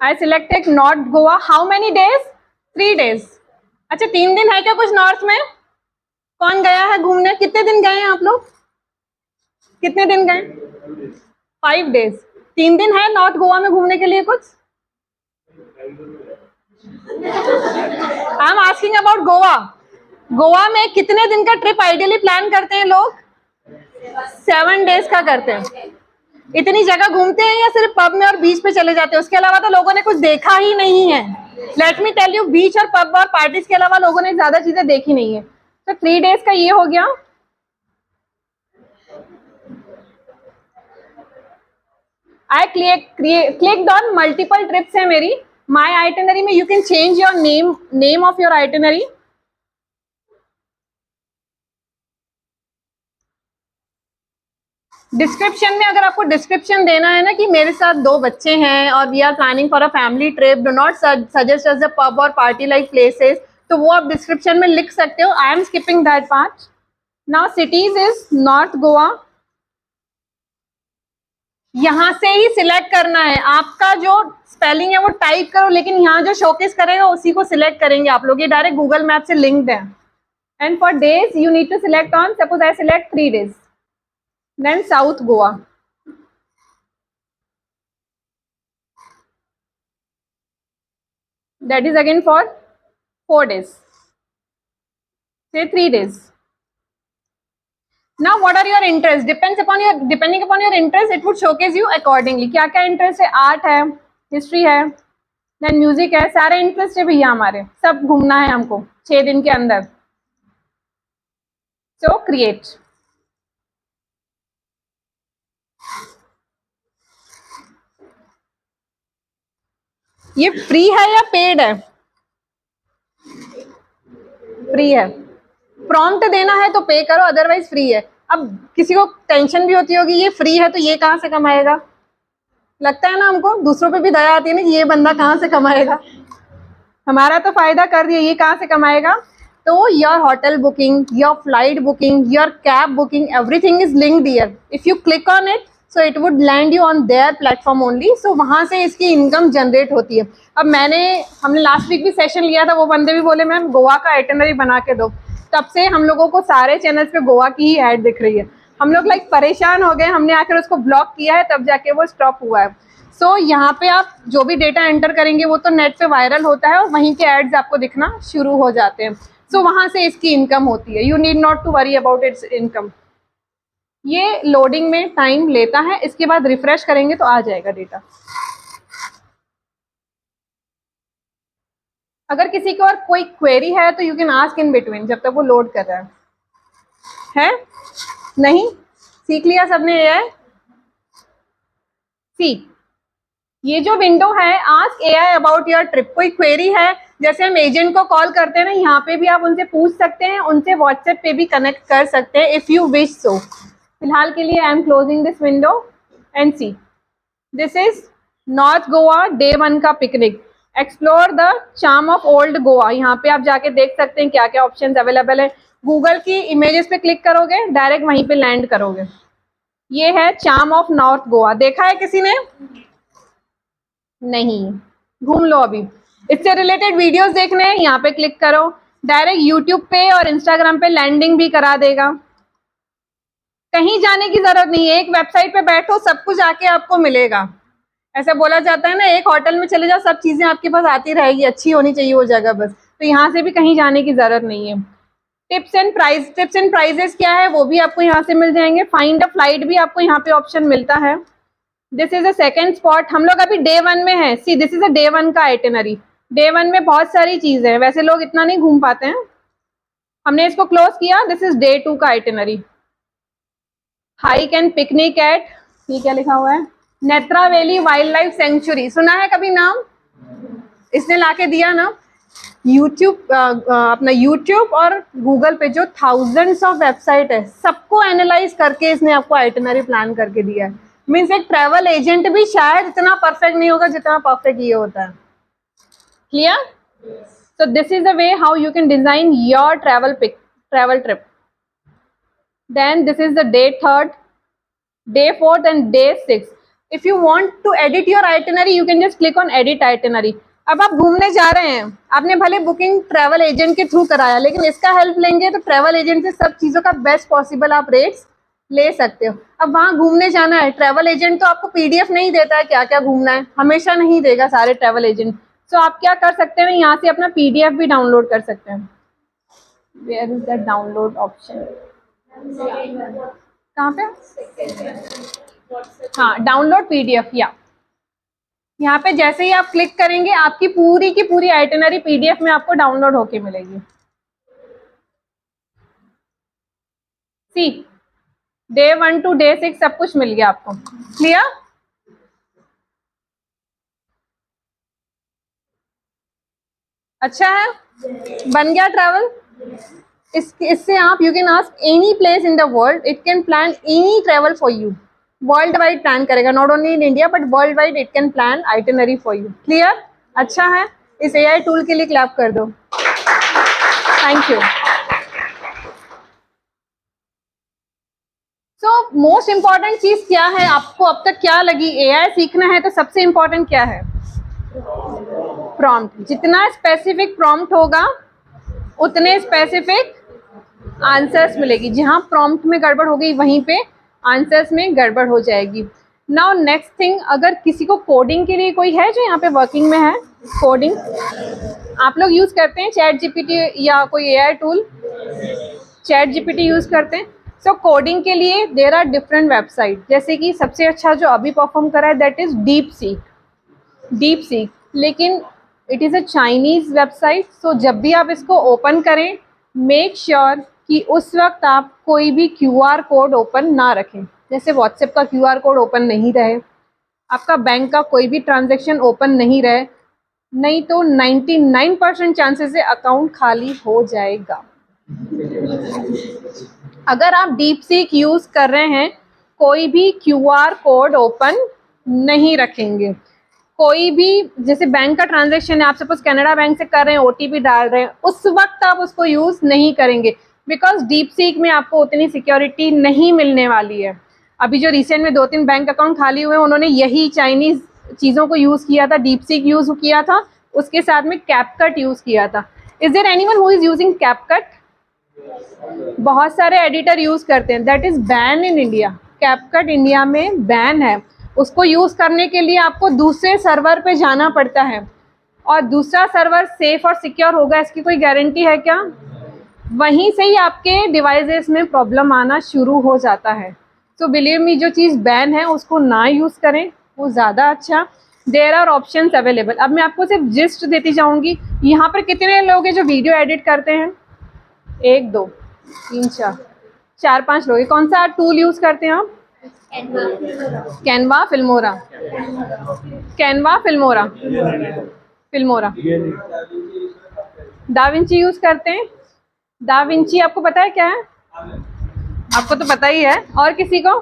I selected North Goa. How many days? 3 days. अच्छा 3 दिन है क्या कुछ नॉर्थ में? कौन गया है घूमने? कितने दिन गए हैं आप लोग? कितने दिन गए? 5 days। 3 दिन है नॉर्थ गोवा में घूमने के लिए कुछ? I am asking about Goa. Goa में कितने दिन का ट्रिप आइडियली प्लान करते हैं लोग? 7 days का करते हैं। इतनी जगह घूमते हैं या सिर्फ पब में और बीच पे चले जाते हैं? उसके अलावा तो लोगों ने कुछ देखा ही नहीं है। लेट मी टेल यू, बीच और पब और पार्टीज के अलावा लोगों ने ज्यादा चीजें देखी नहीं है। तो 3 days का ये हो गया। आई क्लिक्ड ऑन मल्टीपल ट्रिप्स है मेरी माई आइटिनरी में। You can change your name of your itinerary. Description में अगर आपको डिस्क्रिप्शन देना है ना कि मेरे साथ 2 बच्चे हैं और we are planning for a family trip, do not suggest as a pub और पार्टी लाइक प्लेसेस, तो वो आप डिस्क्रिप्शन में लिख सकते हो। I am skipping that part. Now cities is north Goa. यहां से ही सिलेक्ट करना है, आपका जो स्पेलिंग है वो टाइप करो, लेकिन यहाँ जो शोकेस करेगा उसी को सिलेक्ट करेंगे आप लोग। ये डायरेक्ट गूगल मैप से लिंक्ड है। And for days you need to select on, suppose I select 3 days, then South Goa. That is again for 4 days. Say 3 days. Now what are your interests? Depending upon your interest, it would showcase you accordingly. क्या क्या interest है? Art है, history है, then music है, सारे interest है भैया हमारे, सब घूमना है हमको 6 दिन के अंदर। सो क्रिएट। ये फ्री है या पेड है? फ्री है। प्रॉम्प्ट देना है तो पे करो, अदरवाइज फ्री है। अब किसी को टेंशन भी होती होगी ये फ्री है तो ये कहाँ से कमाएगा, लगता है ना हमको, दूसरों पे भी दया आती है ना कि ये बंदा कहाँ से कमाएगा। हमारा तो फायदा कर दिया, ये कहाँ से कमाएगा। तो your hotel booking, your flight booking, your cab booking, everything is linked here. If you click on it so it would land you on their platform only. So वहाँ से इसकी इनकम जनरेट होती है। अब हमने लास्ट वीक भी session लिया था, वो बंदे भी बोले मैम गोवा का आइटिनरी बना के दो। तब से हम लोगों को सारे चैनल्स पे गोवा की ही ऐड दिख रही है। हम लोग परेशान हो गए, हमने आकर उसको ब्लॉक किया है, तब जाके वो स्टॉप हुआ है। सो यहाँ पे आप जो भी डेटा एंटर करेंगे वो तो नेट पे वायरल होता है और वहीं के एड्स आपको दिखना शुरू हो जाते हैं। सो वहाँ से इसकी इनकम होती है। You need not to worry about its income. ये लोडिंग में टाइम लेता है, इसके बाद रिफ्रेश करेंगे तो आ जाएगा डेटा। अगर किसी को और कोई क्वेरी है तो you can ask in between, जब तक वो लोड कर रहा है। नहीं? सीख लिया सबने AI? सी, ये जो विंडो है ask AI about your trip, कोई क्वेरी है जैसे हम एजेंट को कॉल करते हैं ना, यहाँ पे भी आप उनसे पूछ सकते हैं, उनसे व्हाट्सएप पे भी कनेक्ट कर सकते हैं इफ यू विश सो। फिलहाल के लिए I am closing this window and see, this is north Goa day 1 का picnic. Explore the charm of old Goa, यहाँ पे आप जाके देख सकते हैं क्या क्या ऑप्शंस अवेलेबल है। गूगल की इमेजेस पे क्लिक करोगे डायरेक्ट वहीं पे लैंड करोगे। ये है चार्म ऑफ नॉर्थ गोवा, देखा है किसी ने? नहीं, घूम लो अभी। इससे रिलेटेड वीडियोस देखने हैं, यहाँ पे क्लिक करो, डायरेक्ट यूट्यूब पे और इंस्टाग्राम पे लैंडिंग भी करा देगा। कहीं जाने की जरूरत नहीं है, एक वेबसाइट पे बैठो सब कुछ आके आपको मिलेगा। ऐसा बोला जाता है ना, एक होटल में चले जाओ सब चीजें आपके पास आती रहेगी, अच्छी होनी चाहिए वो जगह बस। तो यहाँ से भी कहीं जाने की जरूरत नहीं है। टिप्स एंड प्राइजेस क्या है वो भी आपको यहाँ से मिल जाएंगे। फाइंड अ फ्लाइट भी आपको यहाँ पे ऑप्शन मिलता है। This is a second spot, हम लोग अभी डे 1 में है। सी, दिस इज अ डे 1 का आइटिनरी। डे 1 में बहुत सारी चीजें हैं, वैसे लोग इतना नहीं घूम पाते हैं। हमने इसको क्लोज किया। दिस इज डे 2 का itinerary. Hike and picnic at, ये क्या लिखा हुआ है? Netravali wildlife sanctuary, सुना है कभी नाम? इसने लाके दिया ना यूट्यूब, अपना यूट्यूब और गूगल पे जो थाउजेंड्स ऑफ वेबसाइट है सबको एनालाइज करके इसने आपको आइटिनरी प्लान करके दिया है। मीन्स एक ट्रैवल एजेंट भी शायद इतना परफेक्ट नहीं होगा जितना परफेक्ट ये होता है। Clear? So this is the way how you can design your travel trip. Then this is the day 3rd, day 4th and day 6th. If you want to edit your itinerary, you can just click on edit itinerary. अब आप घूमने जा रहे हैं, आपने भले booking travel agent के through कराया, लेकिन इसका हेल्प लेंगे तो ट्रैवल एजेंट से सब चीज़ों का बेस्ट पॉसिबल आप रेट्स ले सकते हो। अब वहाँ घूमने जाना है, ट्रैवल एजेंट तो आपको PDF नहीं देता है क्या क्या घूमना है, हमेशा नहीं देगा सारे ट्रैवल एजेंट। तो आप क्या कर सकते हैं, यहाँ से अपना PDF भी डाउनलोड कर सकते हैं। Where is the download option? कहाँ पे? हाँ, डाउनलोड PDF। या यहाँ पे जैसे ही आप क्लिक करेंगे आपकी पूरी की पूरी आइटिनरी PDF में आपको डाउनलोड होके मिलेगी। सी, डे 1 to day 6 सब कुछ मिल गया आपको। क्लियर? अच्छा है, बन गया ट्रैवल। इससे आप you can ask any place in the world, it can plan any travel for you. World wide plan करेगा, not only in India but world wide it can plan itinerary for you. Clear? अच्छा है, इस AI tool के लिए clap कर दो। Thank you. So most important चीज क्या है, आपको अब तक क्या लगी? AI सीखना है तो सबसे इम्पॉर्टेंट क्या है? प्रॉम्प्ट। जितना स्पेसिफिक प्रॉम्प्ट होगा उतने स्पेसिफिक आंसर्स मिलेगी। जहां प्रॉम्प्ट में गड़बड़ होगी वहीं पे आंसर्स में गड़बड़ हो जाएगी। नाउ नेक्स्ट थिंग, अगर किसी को कोडिंग के लिए कोई है जो यहाँ पे वर्किंग में है, कोडिंग आप लोग यूज करते हैं ChatGPT या कोई AI टूल? ChatGPT यूज करते हैं। सो कोडिंग के लिए देयर आर डिफरेंट वेबसाइट, जैसे कि सबसे अच्छा जो अभी परफॉर्म कर रहा है दैट इज डीप सीक, लेकिन it is a Chinese website. So जब भी आप इसको ओपन करें मेक श्योर कि उस वक्त आप कोई भी QR कोड ओपन ना रखें। जैसे व्हाट्सएप का QR कोड ओपन नहीं रहे, आपका बैंक का कोई भी ट्रांजैक्शन ओपन नहीं रहे, नहीं तो 99% चांसेस है अकाउंट खाली हो जाएगा। अगर आप डीप सीक यूज़ कर रहे हैं कोई भी QR कोड ओपन नहीं रखेंगे। कोई भी जैसे बैंक का ट्रांजैक्शन है, आप सपोज कनाडा बैंक से कर रहे हैं, OTP डाल रहे हैं, उस वक्त आप उसको यूज़ नहीं करेंगे बिकॉज डीप सीक में आपको उतनी सिक्योरिटी नहीं मिलने वाली है। अभी जो रिसेंट में 2-3 बैंक अकाउंट खाली हुए उन्होंने यही चाइनीज़ चीज़ों को यूज़ किया था, डीप सीक यूज़ किया था, उसके साथ में कैपकट यूज़ किया था। Is there anyone who is using CapCut? बहुत सारे एडिटर यूज़ करते हैं, that is ban in India. CapCut India में बैन है, उसको यूज़ करने के लिए आपको दूसरे सर्वर पे जाना पड़ता है और दूसरा सर्वर सेफ और सिक्योर होगा इसकी कोई गारंटी है क्या? वहीं से ही आपके डिवाइसेस में प्रॉब्लम आना शुरू हो जाता है। सो बिलीव मी, जो चीज़ बैन है उसको ना यूज़ करें, वो ज़्यादा अच्छा। There are options available. अब मैं आपको सिर्फ जिस्ट देती जाऊँगी। यहाँ पर कितने लोग हैं जो वीडियो एडिट करते हैं? 1 2 3 4 4-5 लोग हैं। कौन सा टूल यूज़ करते हैं आप? Canva, Filmora, Canva, Filmora, Filmora, da Vinci use करते हैं। डाविंची आपको पता है क्या है? आपको तो पता ही है। और किसी को?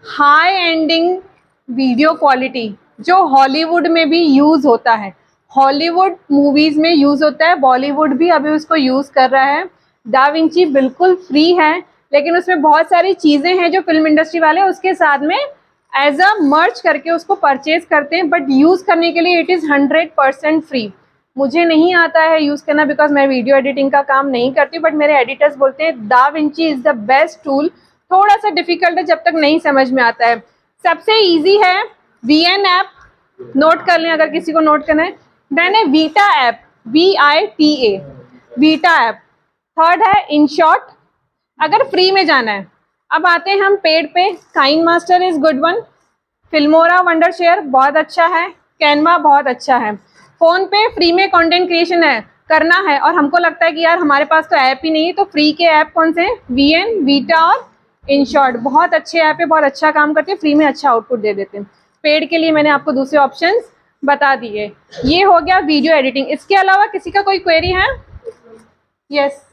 हाई एंडिंग वीडियो क्वालिटी जो हॉलीवुड में भी यूज़ होता है, हॉलीवुड मूवीज़ में यूज़ होता है, बॉलीवुड भी अभी उसको यूज़ कर रहा है। डाविंची बिल्कुल फ्री है, लेकिन उसमें बहुत सारी चीज़ें हैं जो फिल्म इंडस्ट्री वाले उसके साथ में एज अ मर्ज करके उसको परचेज करते हैं, बट यूज़ करने के लिए इट इज़ 100% फ्री। मुझे नहीं आता है यूज़ करना बिकॉज मैं वीडियो एडिटिंग का काम नहीं करती, बट मेरे एडिटर्स बोलते हैं da Vinci is the best tool. थोड़ा सा डिफिकल्ट है जब तक नहीं समझ में आता है। सबसे इजी है VN ऐप, नोट कर लें अगर किसी को नोट करना है। देन है VITA app, VITA, VITA app. Third है इनशॉट, अगर फ्री में जाना है। अब आते हैं हम पेड पे। KineMaster is good one, Filmora, Wondershare बहुत अच्छा है, कैनवा बहुत अच्छा है। फोन पे फ्री में कंटेंट क्रिएशन है करना है और हमको लगता है कि यार हमारे पास तो ऐप ही नहीं है, तो फ्री के ऐप कौन से हैं? VN, वीटा और इनशॉट। बहुत अच्छे ऐप है, बहुत अच्छा काम करते हैं, फ्री में अच्छा आउटपुट दे देते हैं। पेड के लिए मैंने आपको दूसरे ऑप्शंस बता दिए। ये हो गया वीडियो एडिटिंग। इसके अलावा किसी का कोई क्वेरी है? यस।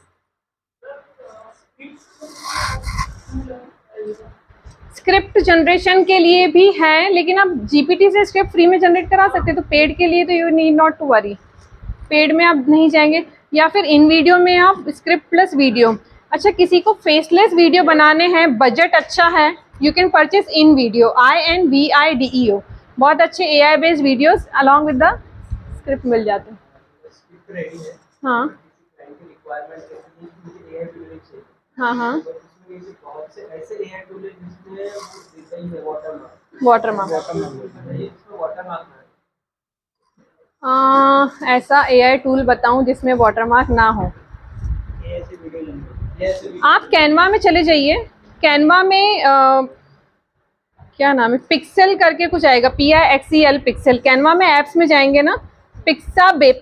स्क्रिप्ट जनरेशन के लिए भी है, लेकिन आप GPT से स्क्रिप्ट फ्री में जनरेट करा सकते हैं, तो पेड के लिए तो you need not to worry, paid में आप नहीं जाएंगे। या फिर इन वीडियो में आप स्क्रिप्ट प्लस वीडियो। अच्छा, किसी को फेसलेस वीडियो बनाने हैं, बजट अच्छा है, you can purchase InVideo, INVIDEO। बहुत अच्छे AI based videos along with the script मिल जाते हैं। स्क्रिप्ट रेडी है, हाँ क्लाइंट की रिक्वायरमेंट है कि मुझे AI टूल चाहिए, हाँ हाँ, तो उसमें ऐसे बहुत से ऐसे AI टूल है जिसमें वो देता ही है वाटरमार्क। वाटरमार्क। ये इसमें वाटरमार्क है। ऐसा AI टूल बताऊं जिसमें वाटरमार्क ना हो? ये ऐसे वीडियो आप कैनवा में चले जाइए। कैनवा में क्या नाम है, पिक्सेल करके कुछ आएगा, PIXEL पिक्सेल। कैनवा में ऐप्स में जाएंगे ना, पिक्साबे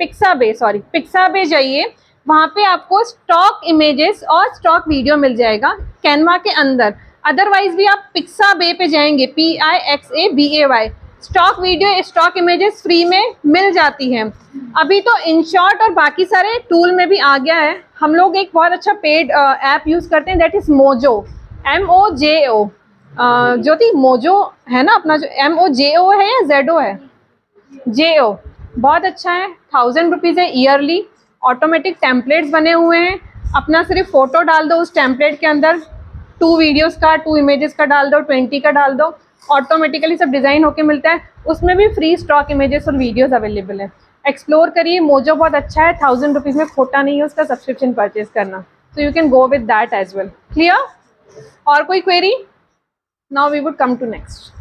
जाइए, वहाँ पे आपको स्टॉक इमेजेस और स्टॉक वीडियो मिल जाएगा कैनवा के अंदर। अदरवाइज भी आप पिक्साबे पे जाएंगे, PIXABAY, stock video, stock images free में मिल जाती हैं। अभी तो इनशॉट और बाकी सारे टूल में भी आ गया है। हम लोग एक बहुत अच्छा पेड ऐप यूज़ करते हैं, that is mojo, MOJO। Jyoti, mojo है ना अपना, जो MOJO है या ZO है? JO बहुत अच्छा है, 1000 रुपीज़ है ईयरली। ऑटोमेटिक टेम्पलेट्स बने हुए हैं, अपना सिर्फ फ़ोटो डाल दो उस टेम्पलेट के अंदर, 2 वीडियोस का, 2 इमेजेस का डाल दो, 20 का डाल दो, ऑटोमेटिकली सब डिज़ाइन होके मिलता है। उसमें भी फ्री स्टॉक इमेजेस और वीडियोस अवेलेबल है। एक्सप्लोर करिए, मोजो बहुत अच्छा है, 1000 रुपीज़ में खोटा नहीं है उसका सब्सक्रिप्शन परचेज करना, तो you can go with that as well. Clear? और कोई query? Now we would come to next.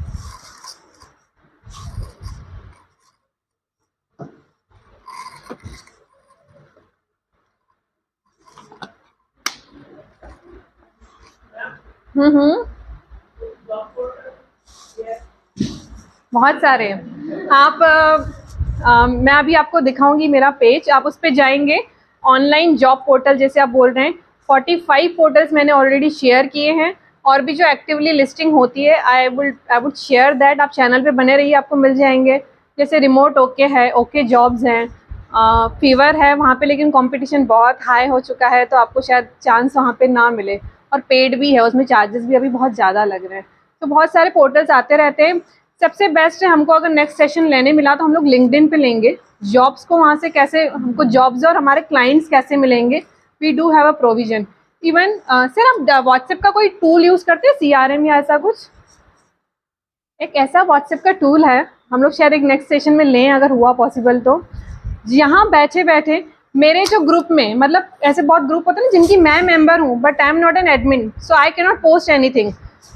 बहुत सारे आप मैं अभी आपको दिखाऊंगी मेरा पेज, आप उस पर जाएंगे। ऑनलाइन जॉब पोर्टल जैसे आप बोल रहे हैं, 45 पोर्टल्स मैंने ऑलरेडी शेयर किए हैं, और भी जो एक्टिवली लिस्टिंग होती है आई वुड शेयर दैट। आप चैनल पे बने रहिए, आपको मिल जाएंगे। जैसे रिमोट ओके है, ओके जॉब्स हैं, फीवर है वहाँ पे, लेकिन कंपटीशन बहुत हाई हो चुका है, तो आपको शायद चांस वहाँ पे ना मिले। और पेड भी है, उसमें चार्जेस भी अभी बहुत ज़्यादा लग रहे हैं। तो बहुत सारे पोर्टल्स आते रहते हैं। सबसे बेस्ट है, हमको अगर नेक्स्ट सेशन लेने मिला तो हम लोग लिंक्डइन पे लेंगे। जॉब्स को वहाँ से कैसे हमको जॉब्स और हमारे क्लाइंट्स कैसे मिलेंगे, we do have a provision. Even sir आप व्हाट्सएप का कोई टूल यूज़ करते हैं, CRM या ऐसा कुछ? एक ऐसा व्हाट्सएप का टूल है, हम लोग शायद एक नेक्स्ट सेशन में लें अगर हुआ पॉसिबल तो। यहाँ बैठे बैठे मेरे जो ग्रुप में, मतलब ऐसे बहुत ग्रुप होते हैं ना जिनकी मैं मेंबर हूँ, but I am not an admin, so I can not post anything,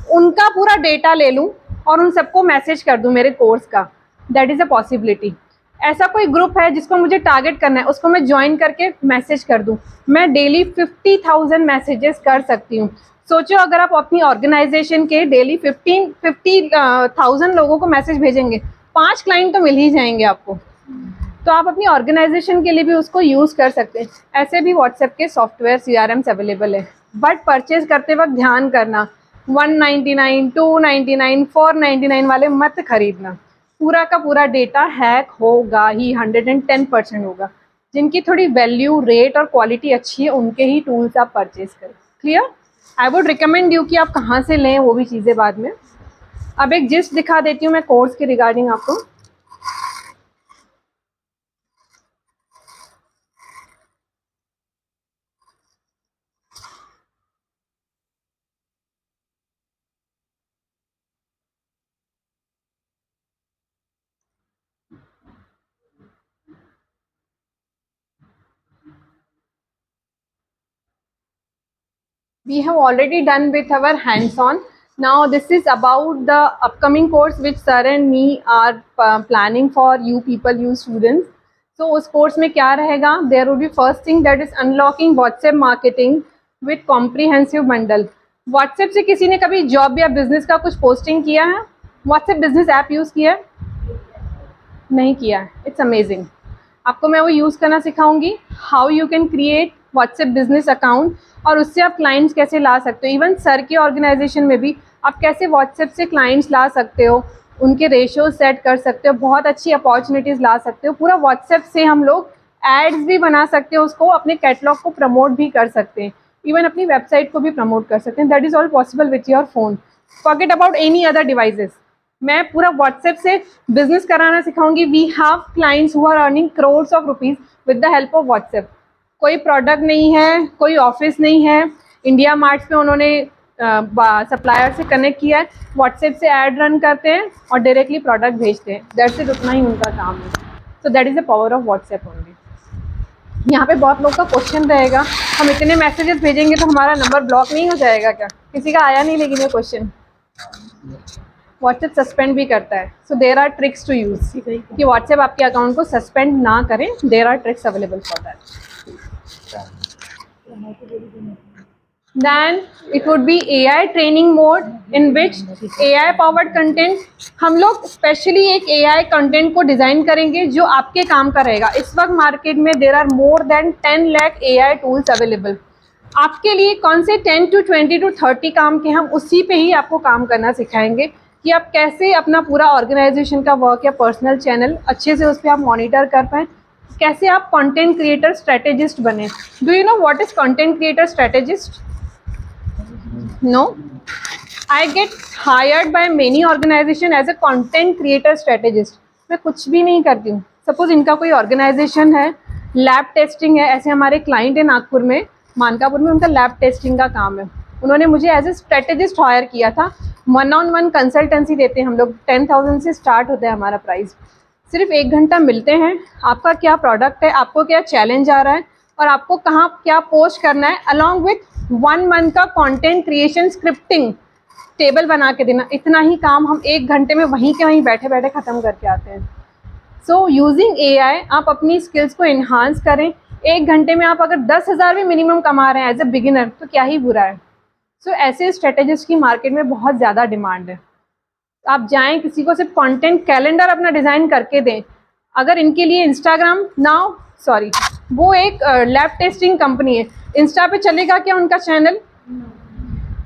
उनका पूरा डेटा ले लूँ और उन सबको मैसेज कर दूँ मेरे कोर्स का। That is a possibility. ऐसा कोई ग्रुप है जिसको मुझे टारगेट करना है, उसको मैं ज्वाइन करके मैसेज कर दूँ। मैं डेली 50,000 मैसेजेस कर सकती हूँ। सोचो अगर आप अपनी ऑर्गेनाइजेशन के डेली 50,000 लोगों को मैसेज भेजेंगे, 5 क्लाइंट तो मिल ही जाएंगे आपको। तो आप अपनी ऑर्गेनाइजेशन के लिए भी उसको यूज़ कर सकते हैं। ऐसे भी व्हाट्सएप के सॉफ्टवेयर CRMs अवेलेबल है। बट परचेज करते वक्त ध्यान करना 199, 299, 499 वाले मत खरीदना। पूरा का पूरा डेटा हैक होगा ही, 110% होगा। जिनकी थोड़ी वैल्यू, रेट और क्वालिटी अच्छी है उनके ही टूल्स आप परचेज करें। Clear? I would recommend you कि आप कहाँ से लें वो भी चीज़ें बाद में। अब एक जिस्ट दिखा देती हूँ मैं कोर्स के रिगार्डिंग आपको। We have already done with our hands-on. Now this is about the upcoming course which sir and me are planning for you people, you students. So उस course में क्या रहेगा? There will be first thing that is unlocking WhatsApp marketing with comprehensive bundle. WhatsApp से किसी ने कभी job या business का कुछ पोस्टिंग किया है? WhatsApp बिजनेस ऐप यूज़ किया है? नहीं किया है? It's amazing. आपको मैं वो यूज़ करना सिखाऊंगी, how you can create WhatsApp business account और उससे आप क्लाइंट्स कैसे ला सकते हो। इवन सर के ऑर्गेनाइजेशन में भी आप कैसे व्हाट्सएप से क्लाइंट्स ला सकते हो, उनके रेशियो सेट कर सकते हो, बहुत अच्छी अपॉर्चुनिटीज़ ला सकते हो। पूरा व्हाट्सएप से हम लोग एड्स भी बना सकते हो, उसको अपने कैटलॉग को प्रमोट भी कर सकते हैं, इवन अपनी वेबसाइट को भी प्रमोट कर सकते हैं। That is all possible with your phone. Forget about any other devices. मैं पूरा व्हाट्सएप से बिजनेस कराना सिखाऊंगी। We have clients who are earning crores of rupees with the help of WhatsApp. कोई प्रोडक्ट नहीं है, कोई ऑफिस नहीं है, इंडिया मार्ट पे उन्होंने सप्लायर से कनेक्ट किया है, व्हाट्सएप से ऐड रन करते हैं और डायरेक्टली प्रोडक्ट भेजते हैं। दैट्स इट, उतना ही उनका काम है। So that is the power of WhatsApp only. यहाँ पे बहुत लोग का क्वेश्चन रहेगा, हम इतने मैसेजेस भेजेंगे तो हमारा नंबर ब्लॉक नहीं हो जाएगा क्या? किसी का आया नहीं लेकिन ये क्वेश्चन। व्हाट्सएप सस्पेंड भी करता है। So there are tricks to use कि व्हाट्सएप आपके अकाउंट को सस्पेंड ना करें। There are tricks available for that. Then it would be AI training mode in which AI powered content, हम लोग स्पेशली एक AI कंटेंट को डिज़ाइन करेंगे जो आपके काम का रहेगा। इस वक्त मार्केट में there are more than 10 lakh AI tools available. आपके लिए कौन से 10 to 20 to 30 काम के, हम उसी पे ही आपको काम करना सिखाएंगे कि आप कैसे अपना पूरा ऑर्गेनाइजेशन का वर्क या पर्सनल चैनल अच्छे से उस पर आप मॉनिटर कर पाएँ, कैसे आप कंटेंट क्रिएटर स्ट्रेटेजिस्ट बने। Do you know what is content creator strategist? No, I get hired by many organization as a content creator strategist. मैं कुछ भी नहीं करती हूँ। सपोज इनका कोई ऑर्गेनाइजेशन है, लैब टेस्टिंग है, ऐसे हमारे क्लाइंट है नागपुर में, मानकापुर में, उनका लैब टेस्टिंग का काम है। उन्होंने मुझे एज ए स्ट्रेटेजिस्ट हायर किया था। 1-on-1 कंसल्टेंसी देते हैं हम लोग, 10,000 से स्टार्ट होता है हमारा प्राइस। सिर्फ 1 घंटा मिलते हैं, आपका क्या प्रोडक्ट है, आपको क्या चैलेंज आ रहा है और आपको कहाँ क्या पोस्ट करना है, अलॉन्ग विथ 1 मंथ का कंटेंट क्रिएशन स्क्रिप्टिंग टेबल बना के देना। इतना ही काम हम 1 घंटे में वहीं के वहीं बैठे बैठे ख़त्म करके आते हैं। सो यूजिंग AI आप अपनी स्किल्स को इन्हांस करें। 1 घंटे में आप अगर 10,000 भी मिनिमम कमा रहे हैं एज ए बिगिनर तो क्या ही बुरा है। सो ऐसे स्ट्रेटेजिस्ट की मार्केट में बहुत ज़्यादा डिमांड है। आप जाएं किसी को सिर्फ कंटेंट कैलेंडर अपना डिज़ाइन करके दें। अगर इनके लिए इंस्टाग्राम वो एक लैब टेस्टिंग कंपनी है, इंस्टा पे चलेगा क्या उनका चैनल?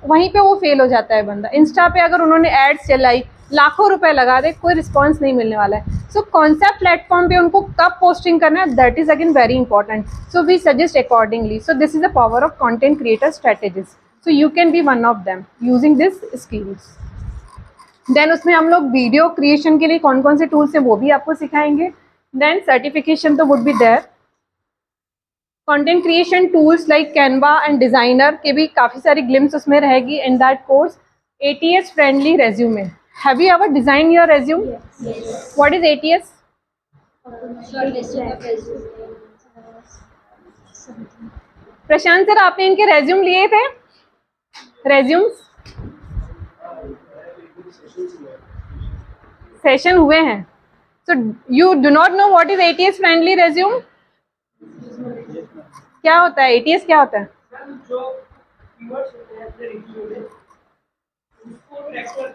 वहीं पे वो फेल हो जाता है बंदा। इंस्टा पे अगर उन्होंने एड्स चलाई, लाखों रुपए लगा दे, कोई रिस्पॉन्स नहीं मिलने वाला है। सो कौन सा प्लेटफॉर्म पे उनको कब पोस्टिंग करना है, that is again very important. So we suggest accordingly. So this is the power of content creator strategist. So you can be one of them using this skills. Then उसमें हम लोग video creation के लिए कौन कौन से tools हैं वो भी आपको सिखाएंगे। देन सर्टिफिकेशन तो would be there. Content creation tools like Canva and designer के भी काफ़ी सारी ग्लिम्स उसमें रहेगी in that course. ATS friendly resume. Have you ever design your resume? What is ATS? Prashant sir, आपने इनके रेज्यूम लिए थे? रेज्यूम्स सेशन हुए हैं। So you do not know what is ATS friendly resume? क्या होता है ATS? क्या होता है? जो कीवर्ड्स होते हैं अपने रिज्यूमे में, उसको ट्रैक करके